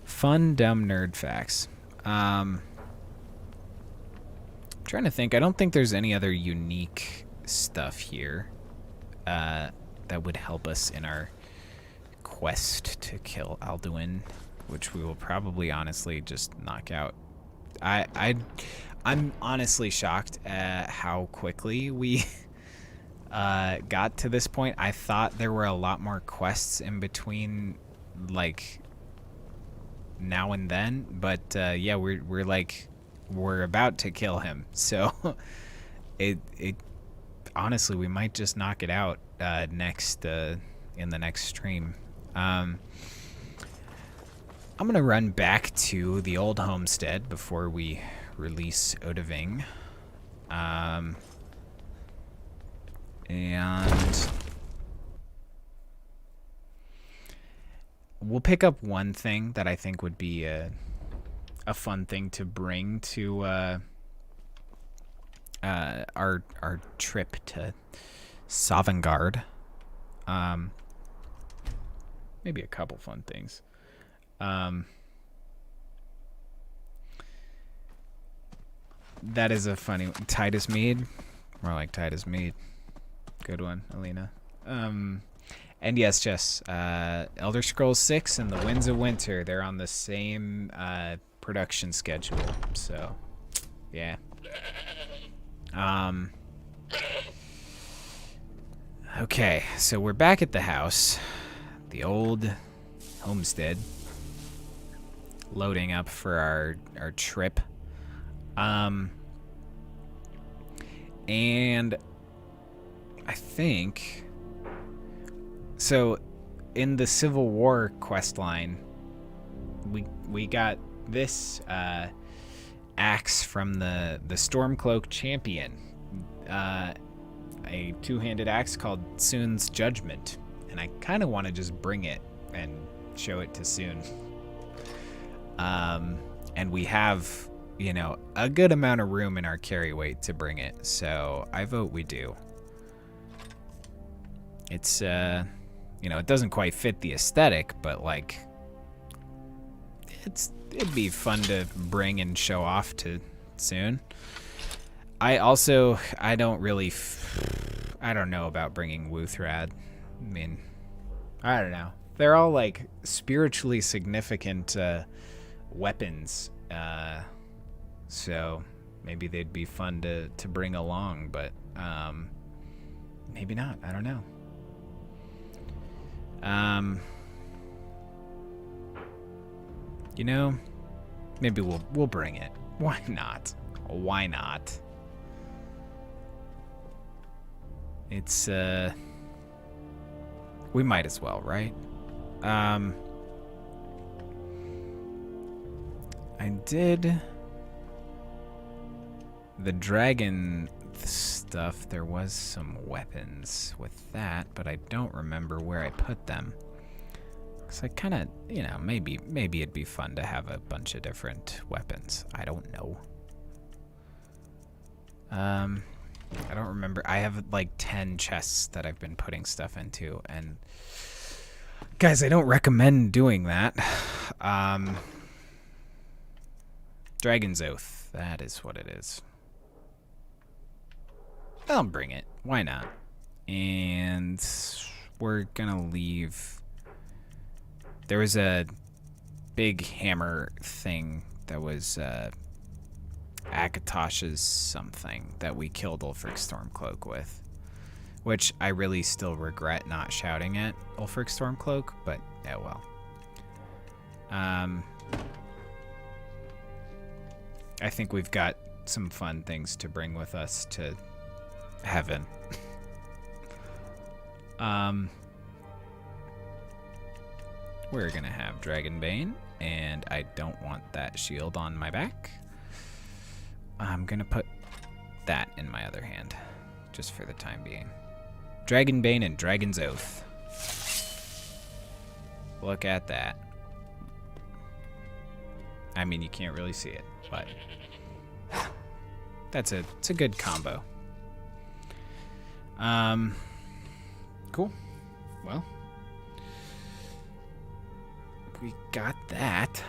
fun, dumb nerd facts. Trying to think. I don't think there's any other unique stuff here that would help us in our quest to kill Alduin, which we will probably honestly just knock out. I'm honestly shocked at how quickly we got to this point. I thought there were a lot more quests in between, now and then, but yeah, we're about to kill him, so it honestly, we might just knock it out next in the next stream. I'm gonna run back to the old homestead before we release Odahviing, and we'll pick up one thing that I think would be a fun thing to bring to our trip to Sovngarde. Maybe a couple fun things. That is a funny one. Titus Mead. More like Titus Mead. Good one, Alina. And yes, Jess, Elder Scrolls 6 and the Winds of Winter, they're on the same production schedule. So, yeah. Okay, so we're back at the house. The old homestead. Loading up for our trip. And I think so in the Civil War quest line we got this axe from the Stormcloak champion, a two-handed axe called Soon's Judgment, and I kind of want to just bring it and show it to Soon. And we have, you know, a good amount of room in our carry weight to bring it, so I vote we do. It's, you know, it doesn't quite fit the aesthetic, but, like, it'd be fun to bring and show off to Soon. I don't know about bringing Wuthrad. I mean, I don't know. They're all, like, spiritually significant weapons, so maybe they'd be fun to bring along, but maybe not. I don't know. You know, maybe we'll bring it. Why not? Why not? It's we might as well, right? I did the dragon stuff. There was some weapons with that, but I don't remember where I put them. Cause I kind of, you know, maybe it'd be fun to have a bunch of different weapons. I don't know. I don't remember. I have like 10 chests that I've been putting stuff into, and guys, I don't recommend doing that. Dragon's Oath, that is what it is. I'll bring it. Why not? And we're gonna leave. There was a big hammer thing that was Akatosh's something that we killed Ulfric Stormcloak with, which I really still regret not shouting at Ulfric Stormcloak, but oh well. I think we've got some fun things to bring with us to heaven. We're gonna have Dragonbane, and I don't want that shield on my back. I'm gonna put that in my other hand, just for the time being. Dragonbane and Dragon's Oath. Look at that. I mean, you can't really see it, but it's a good combo. Cool. Well, we got that.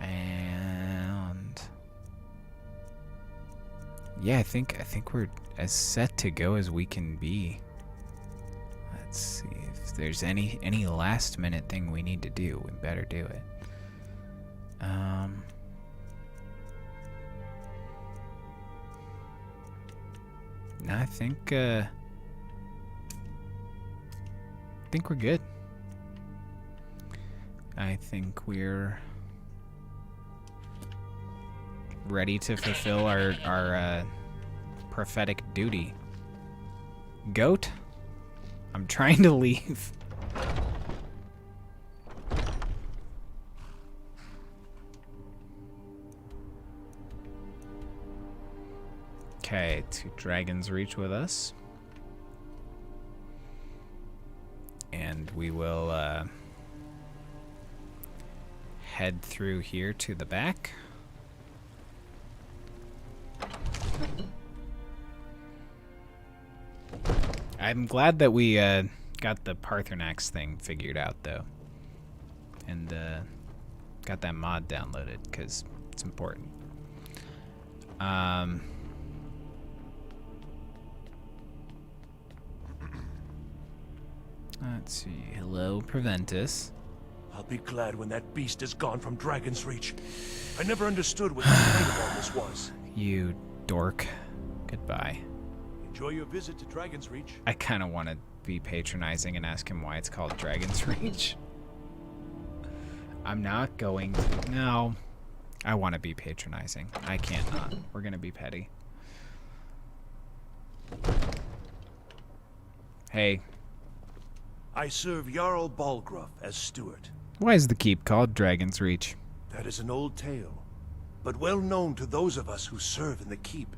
And yeah, I think we're as set to go as we can be. Let's see if there's any last minute thing we need to do. We better do it. No, I think we're good. I think we're ready to fulfill our prophetic duty. Goat, I'm trying to leave. Okay, to Dragonsreach with us. And we will head through here to the back. I'm glad that we got the Paarthurnax thing figured out, though. And got that mod downloaded, because it's important. Let's see. Hello, Preventus.
I'll be glad when that beast is gone from Dragonsreach. I never understood what the point of all this was.
You dork. Goodbye.
Enjoy your visit to Dragonsreach.
I kind of want to be patronizing and ask him why it's called Dragonsreach. I'm not going to. No. I want to be patronizing. I can't not. We're going to be petty. Hey.
I serve Jarl Balgruuf as steward.
Why is the keep called Dragonsreach?
That is an old tale, but well known to those of us who serve in the keep.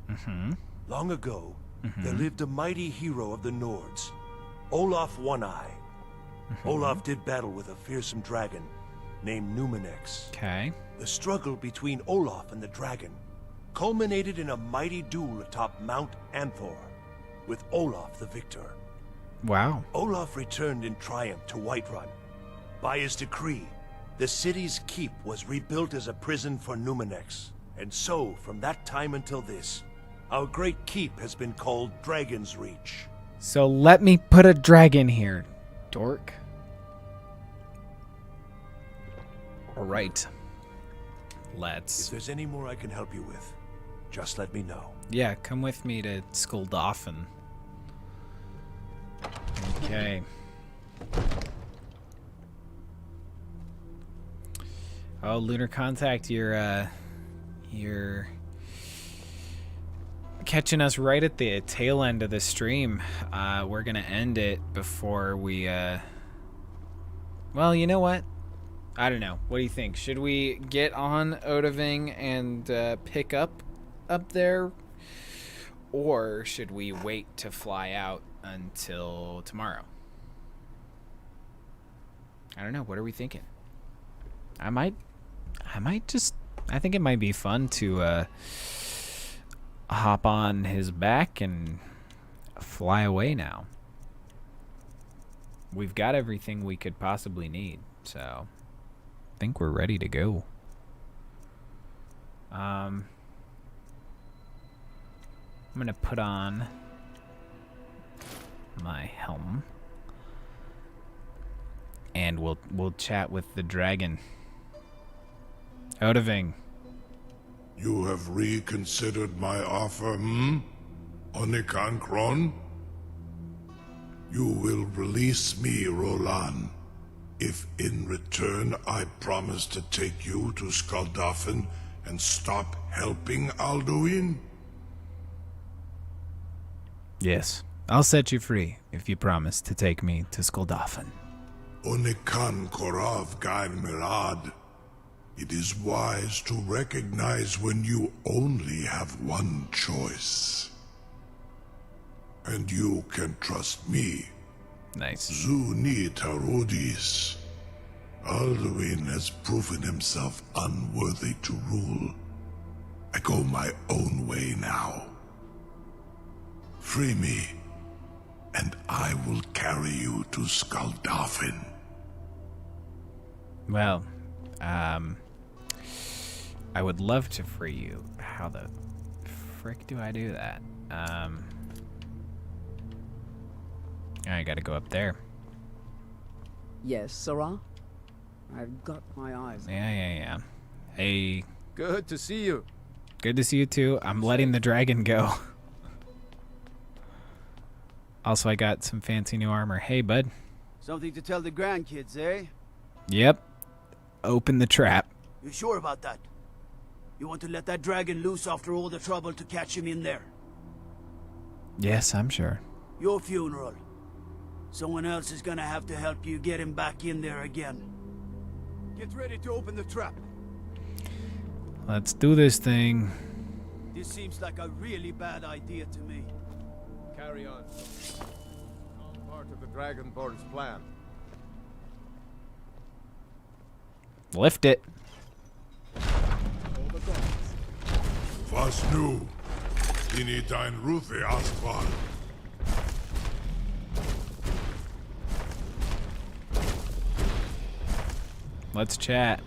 Long ago, there lived a mighty hero of the Nords, Olaf One-Eye. Olaf did battle with a fearsome dragon named Numenex.
Okay.
The struggle between Olaf and the dragon culminated in a mighty duel atop Mount Anthor, with Olaf the victor.
Wow.
Olaf returned in triumph to Whiterun. By his decree, the city's keep was rebuilt as a prison for Numenex. And so, from that time until this, our great keep has been called Dragonsreach.
So let me put a dragon here, dork. Alright. Let's...
If there's any more I can help you with, just let me know.
Yeah, come with me to Skuldafn. Okay. Oh, Lunar Contact, you're catching us right at the tail end of the stream. We're gonna end it before we, well, you know what? I don't know. What do you think? Should we get on Odahviing and pick up there? Or should we wait to fly out until tomorrow? I don't know. What are we thinking? I might just... I think it might be fun to hop on his back and fly away now. We've got everything we could possibly need, so I think we're ready to go. I'm gonna put on my helm, and we'll chat with the dragon. Odahviing.
You have reconsidered my offer, Onikan Kron? You will release me, Roland, if in return I promise to take you to Skuldafn and stop helping Alduin?
Yes, I'll set you free if you promise to take me to Skuldafn.
Onikan Korav Gain Mirad. It is wise to recognize when you only have one choice. And you can trust me.
Nice.
Zuni Tarudis. Alduin has proven himself unworthy to rule. I go my own way now. Free me, and I will carry you to Skuldafn.
Well, I would love to free you. How the frick do I do that? I gotta go up there.
Yes, Sarah? I've got my eyes on.
Yeah. Hey.
Good to see you.
Good to see you too. I'm letting the dragon go. Also, I got some fancy new armor. Hey, bud.
Something to tell the grandkids, eh?
Yep. Open the trap.
You sure about that? You want to let that dragon loose after all the trouble to catch him in there?
Yes, I'm sure.
Your funeral. Someone else is gonna have to help you get him back in there again. Get ready to open the trap.
Let's do this thing.
This seems like a really bad idea to me.
Carry on. All part of the Dragonborn's plan.
Lift it.
Was nu? Dini dein Ruthi Asqual.
Let's chat.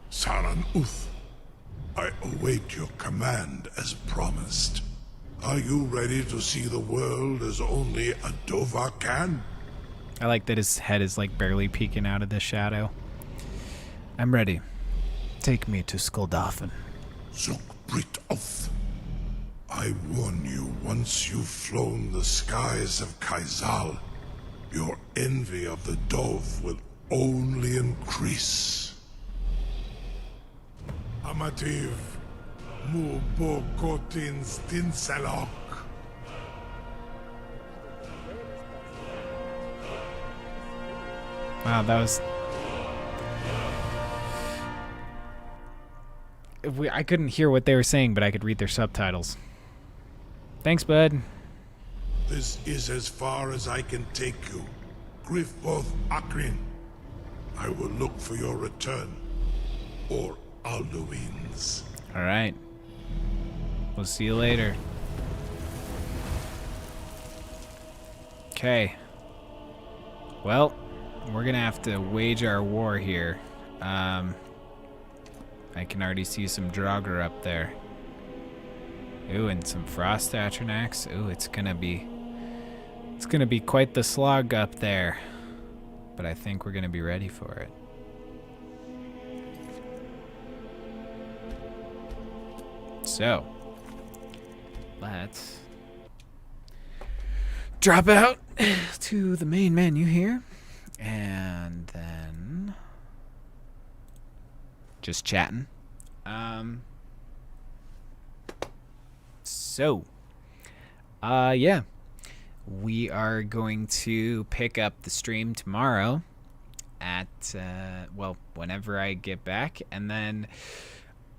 Saran Uth, I await your command as promised. Are you ready to see the world as only a Dova can?
I like that his head is like barely peeking out of the shadow. I'm ready. Take me to Skuldafn.
Zuk Brit Oth. I warn you, once you've flown the skies of Kaizal, your envy of the Dove will only increase. Amativ, mu bo kotin stinselok.
Wow, that was... I couldn't hear what they were saying, but I could read their subtitles. Thanks, bud.
This is as far as I can take you. Griffboth Akrin. I will look for your return. Or Alduin's.
Alright. We'll see you later. Okay. Well, we're gonna have to wage our war here. I can already see some Draugr up there. Ooh, and some Frost Paarthurnax. Ooh, it's gonna be quite the slog up there. But I think we're gonna be ready for it. So, let's drop out to the main menu here, and then just chatting. Yeah, we are going to pick up the stream tomorrow at well, whenever I get back, and then,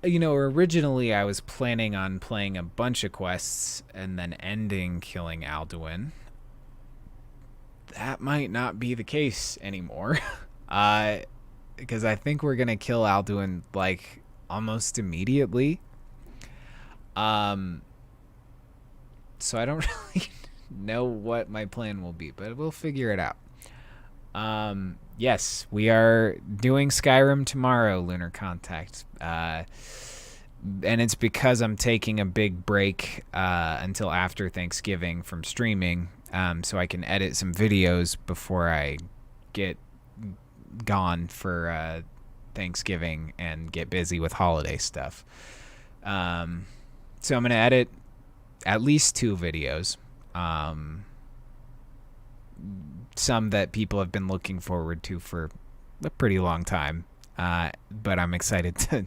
you know, originally I was planning on playing a bunch of quests and then ending killing Alduin. That might not be the case anymore. Because I think we're gonna kill Alduin like almost immediately. So I don't really know what my plan will be, but we'll figure it out. Yes, we are doing Skyrim tomorrow, Lunar Contact. And it's because I'm taking a big break until after Thanksgiving from streaming, so I can edit some videos before I get gone for Thanksgiving and get busy with holiday stuff. So I'm going to edit at least 2 videos. Some that people have been looking forward to for a pretty long time. But I'm excited to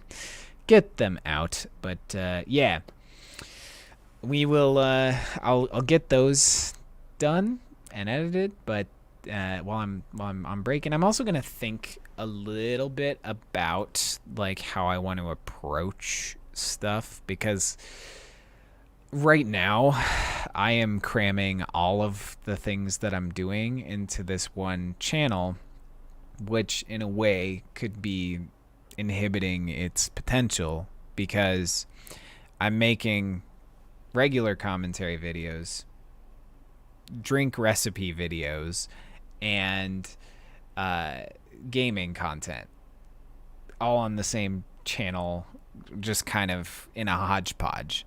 get them out. But yeah, we will. I'll get those done and edited. But while I'm breaking, I'm also gonna think a little bit about like how I want to approach stuff, because right now I am cramming all of the things that I'm doing into this one channel, which in a way could be inhibiting its potential, because I'm making regular commentary videos, drink recipe videos, and gaming content all on the same channel, just kind of in a hodgepodge.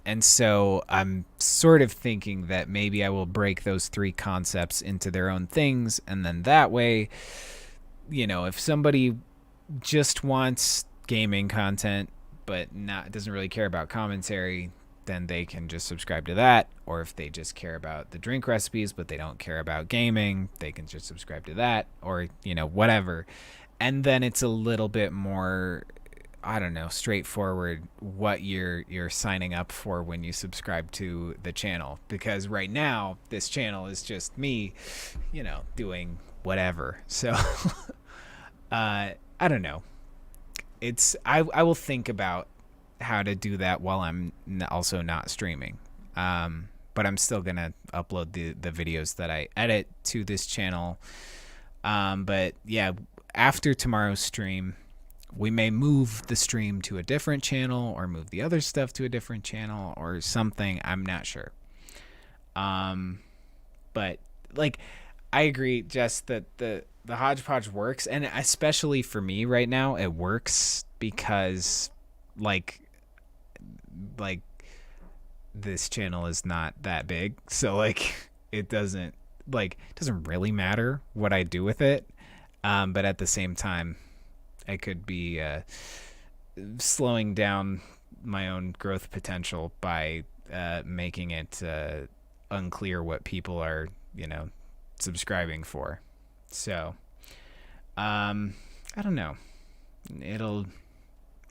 And so I'm sort of thinking that maybe I will break those 3 concepts into their own things, and then that way, you know, if somebody just wants gaming content but doesn't really care about commentary, then they can just subscribe to that. Or if they just care about the drink recipes but they don't care about gaming, they can just subscribe to that, or, you know, whatever. And then it's a little bit more, I don't know, straightforward what you're signing up for when you subscribe to the channel. Because right now this channel is just me, you know, doing whatever. So I I don't know. I will think about how to do that while I'm also not streaming. But I'm still gonna upload the videos that I edit to this channel. But yeah, after tomorrow's stream, we may move the stream to a different channel or move the other stuff to a different channel or something. I'm not sure. But like, I agree, Jess, that the hodgepodge works, and especially for me right now, it works because like this channel is not that big, so like it doesn't really matter what I do with it. But at the same time, I could be slowing down my own growth potential by making it unclear what people are, subscribing for. So, I don't know.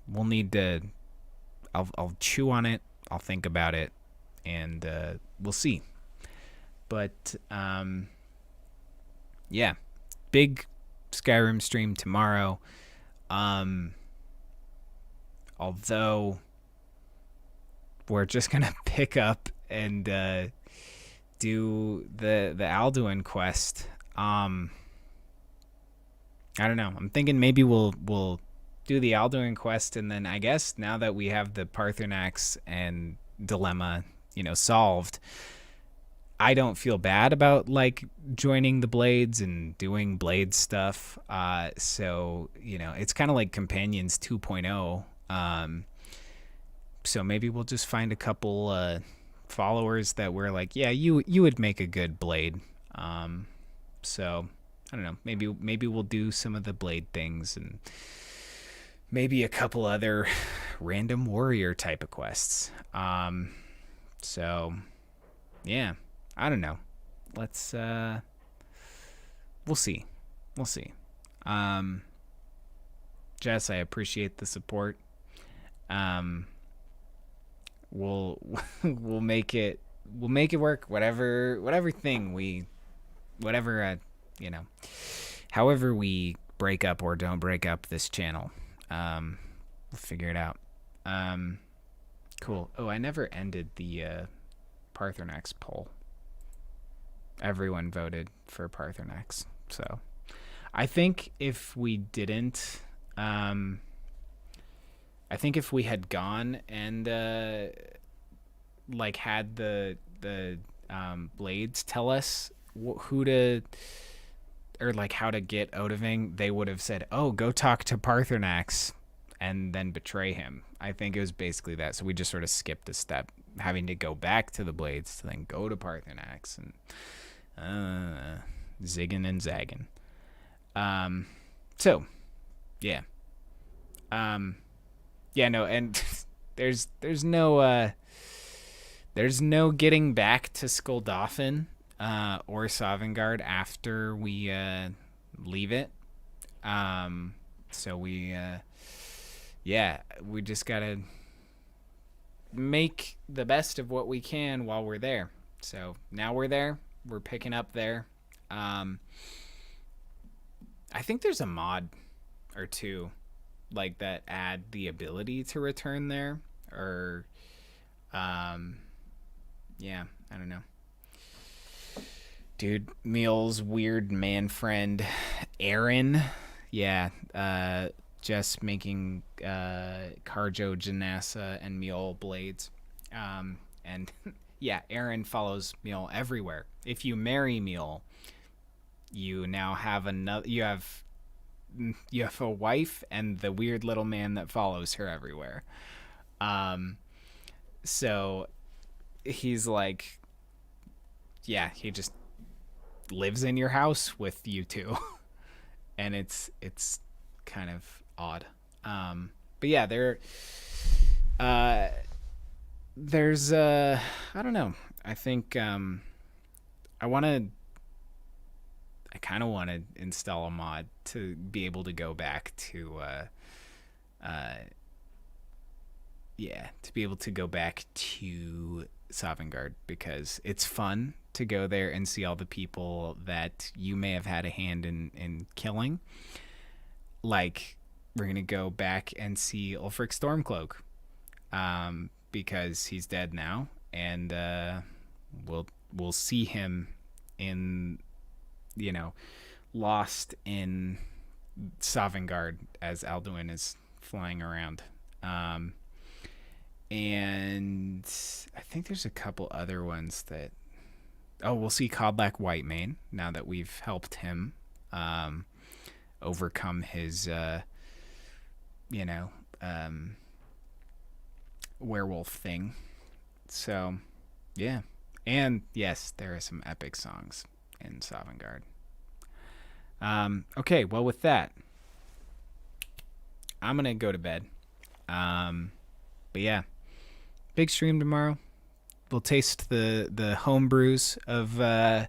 We'll need to. I'll chew on it. I'll think about it, and we'll see. But yeah, big Skyrim stream tomorrow. Although we're just gonna pick up and do the Alduin quest. I don't know. I'm thinking maybe we'll do the Alduin quest, and then I guess now that we have the Paarthurnax and dilemma, solved, I don't feel bad about like joining the Blades and doing Blade stuff. So it's kind of like Companions 2.0. So maybe we'll just find a couple followers that we're like, yeah, you would make a good Blade. So I don't know. Maybe we'll do some of the Blade things and maybe a couple other random warrior type of quests. So yeah, I don't know. Let's we'll see. Jess, I appreciate the support. We'll make it work, however we break up or don't break up this channel. We'll figure it out. Cool. Oh, I never ended the Paarthurnax poll. Everyone voted for Paarthurnax. So I think if we didn't, I think if we had gone and had the Blades tell us who to, or how to get Odahviing, they would have said, oh, go talk to Paarthurnax and then betray him. I think it was basically that. So we just sort of skipped a step, having to go back to the Blades to then go to Paarthurnax and zigging and zagging. So yeah. Yeah, no, and there's no getting back to Skuldafn or Sovngarde after we leave it. So we just gotta make the best of what we can while we're there. So now we're there. We're picking up there. I think there's a mod or two that add the ability to return there, or I don't know. Dude, Meal's weird man friend Aaron, just making Carjo, Janassa, and Meal blades. And yeah, Aaron follows Meal everywhere. If you marry Meal, you now have you have a wife and the weird little man that follows her everywhere. So he's he just lives in your house with you two. And it's kind of odd. But yeah, there's I don't know. I think I kind of want to install a mod to be able to go back to Sovngarde, because it's fun to go there and see all the people that you may have had a hand in killing. we're gonna go back and see Ulfric Stormcloak, because he's dead now, and we'll see him in, lost in Sovngarde as Alduin is flying around. And I think there's a couple other ones that... Oh, we'll see Codlac Whitemane now that we've helped him overcome his, werewolf thing. So, yeah. And, yes, there are some epic songs in Sovngarde. Okay, well, with that, I'm going to go to bed. But, yeah. Big stream tomorrow. We'll taste the home brews of the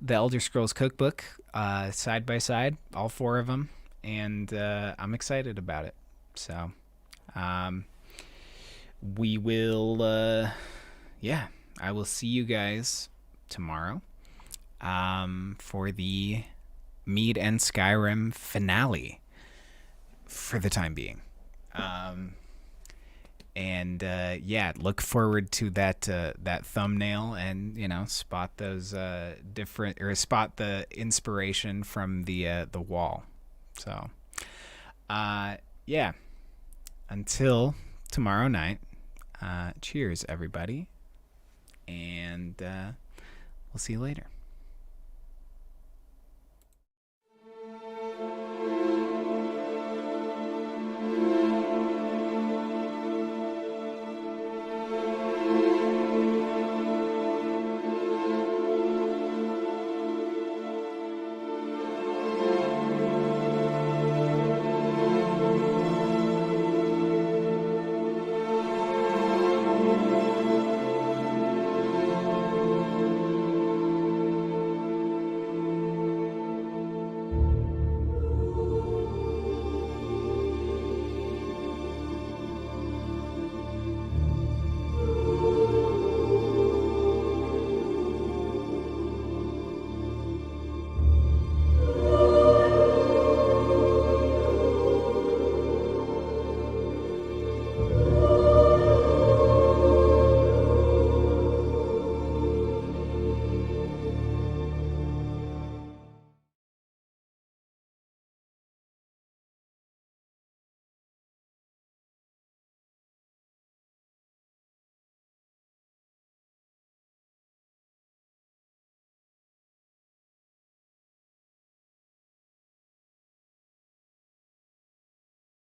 Elder Scrolls cookbook side by side, all 4 of them, and I'm excited about it. So we will, I will see you guys tomorrow for the Mead and Skyrim finale for the time being. And look forward to that thumbnail, and spot those spot the inspiration from the wall. So until tomorrow night, cheers everybody, and we'll see you later.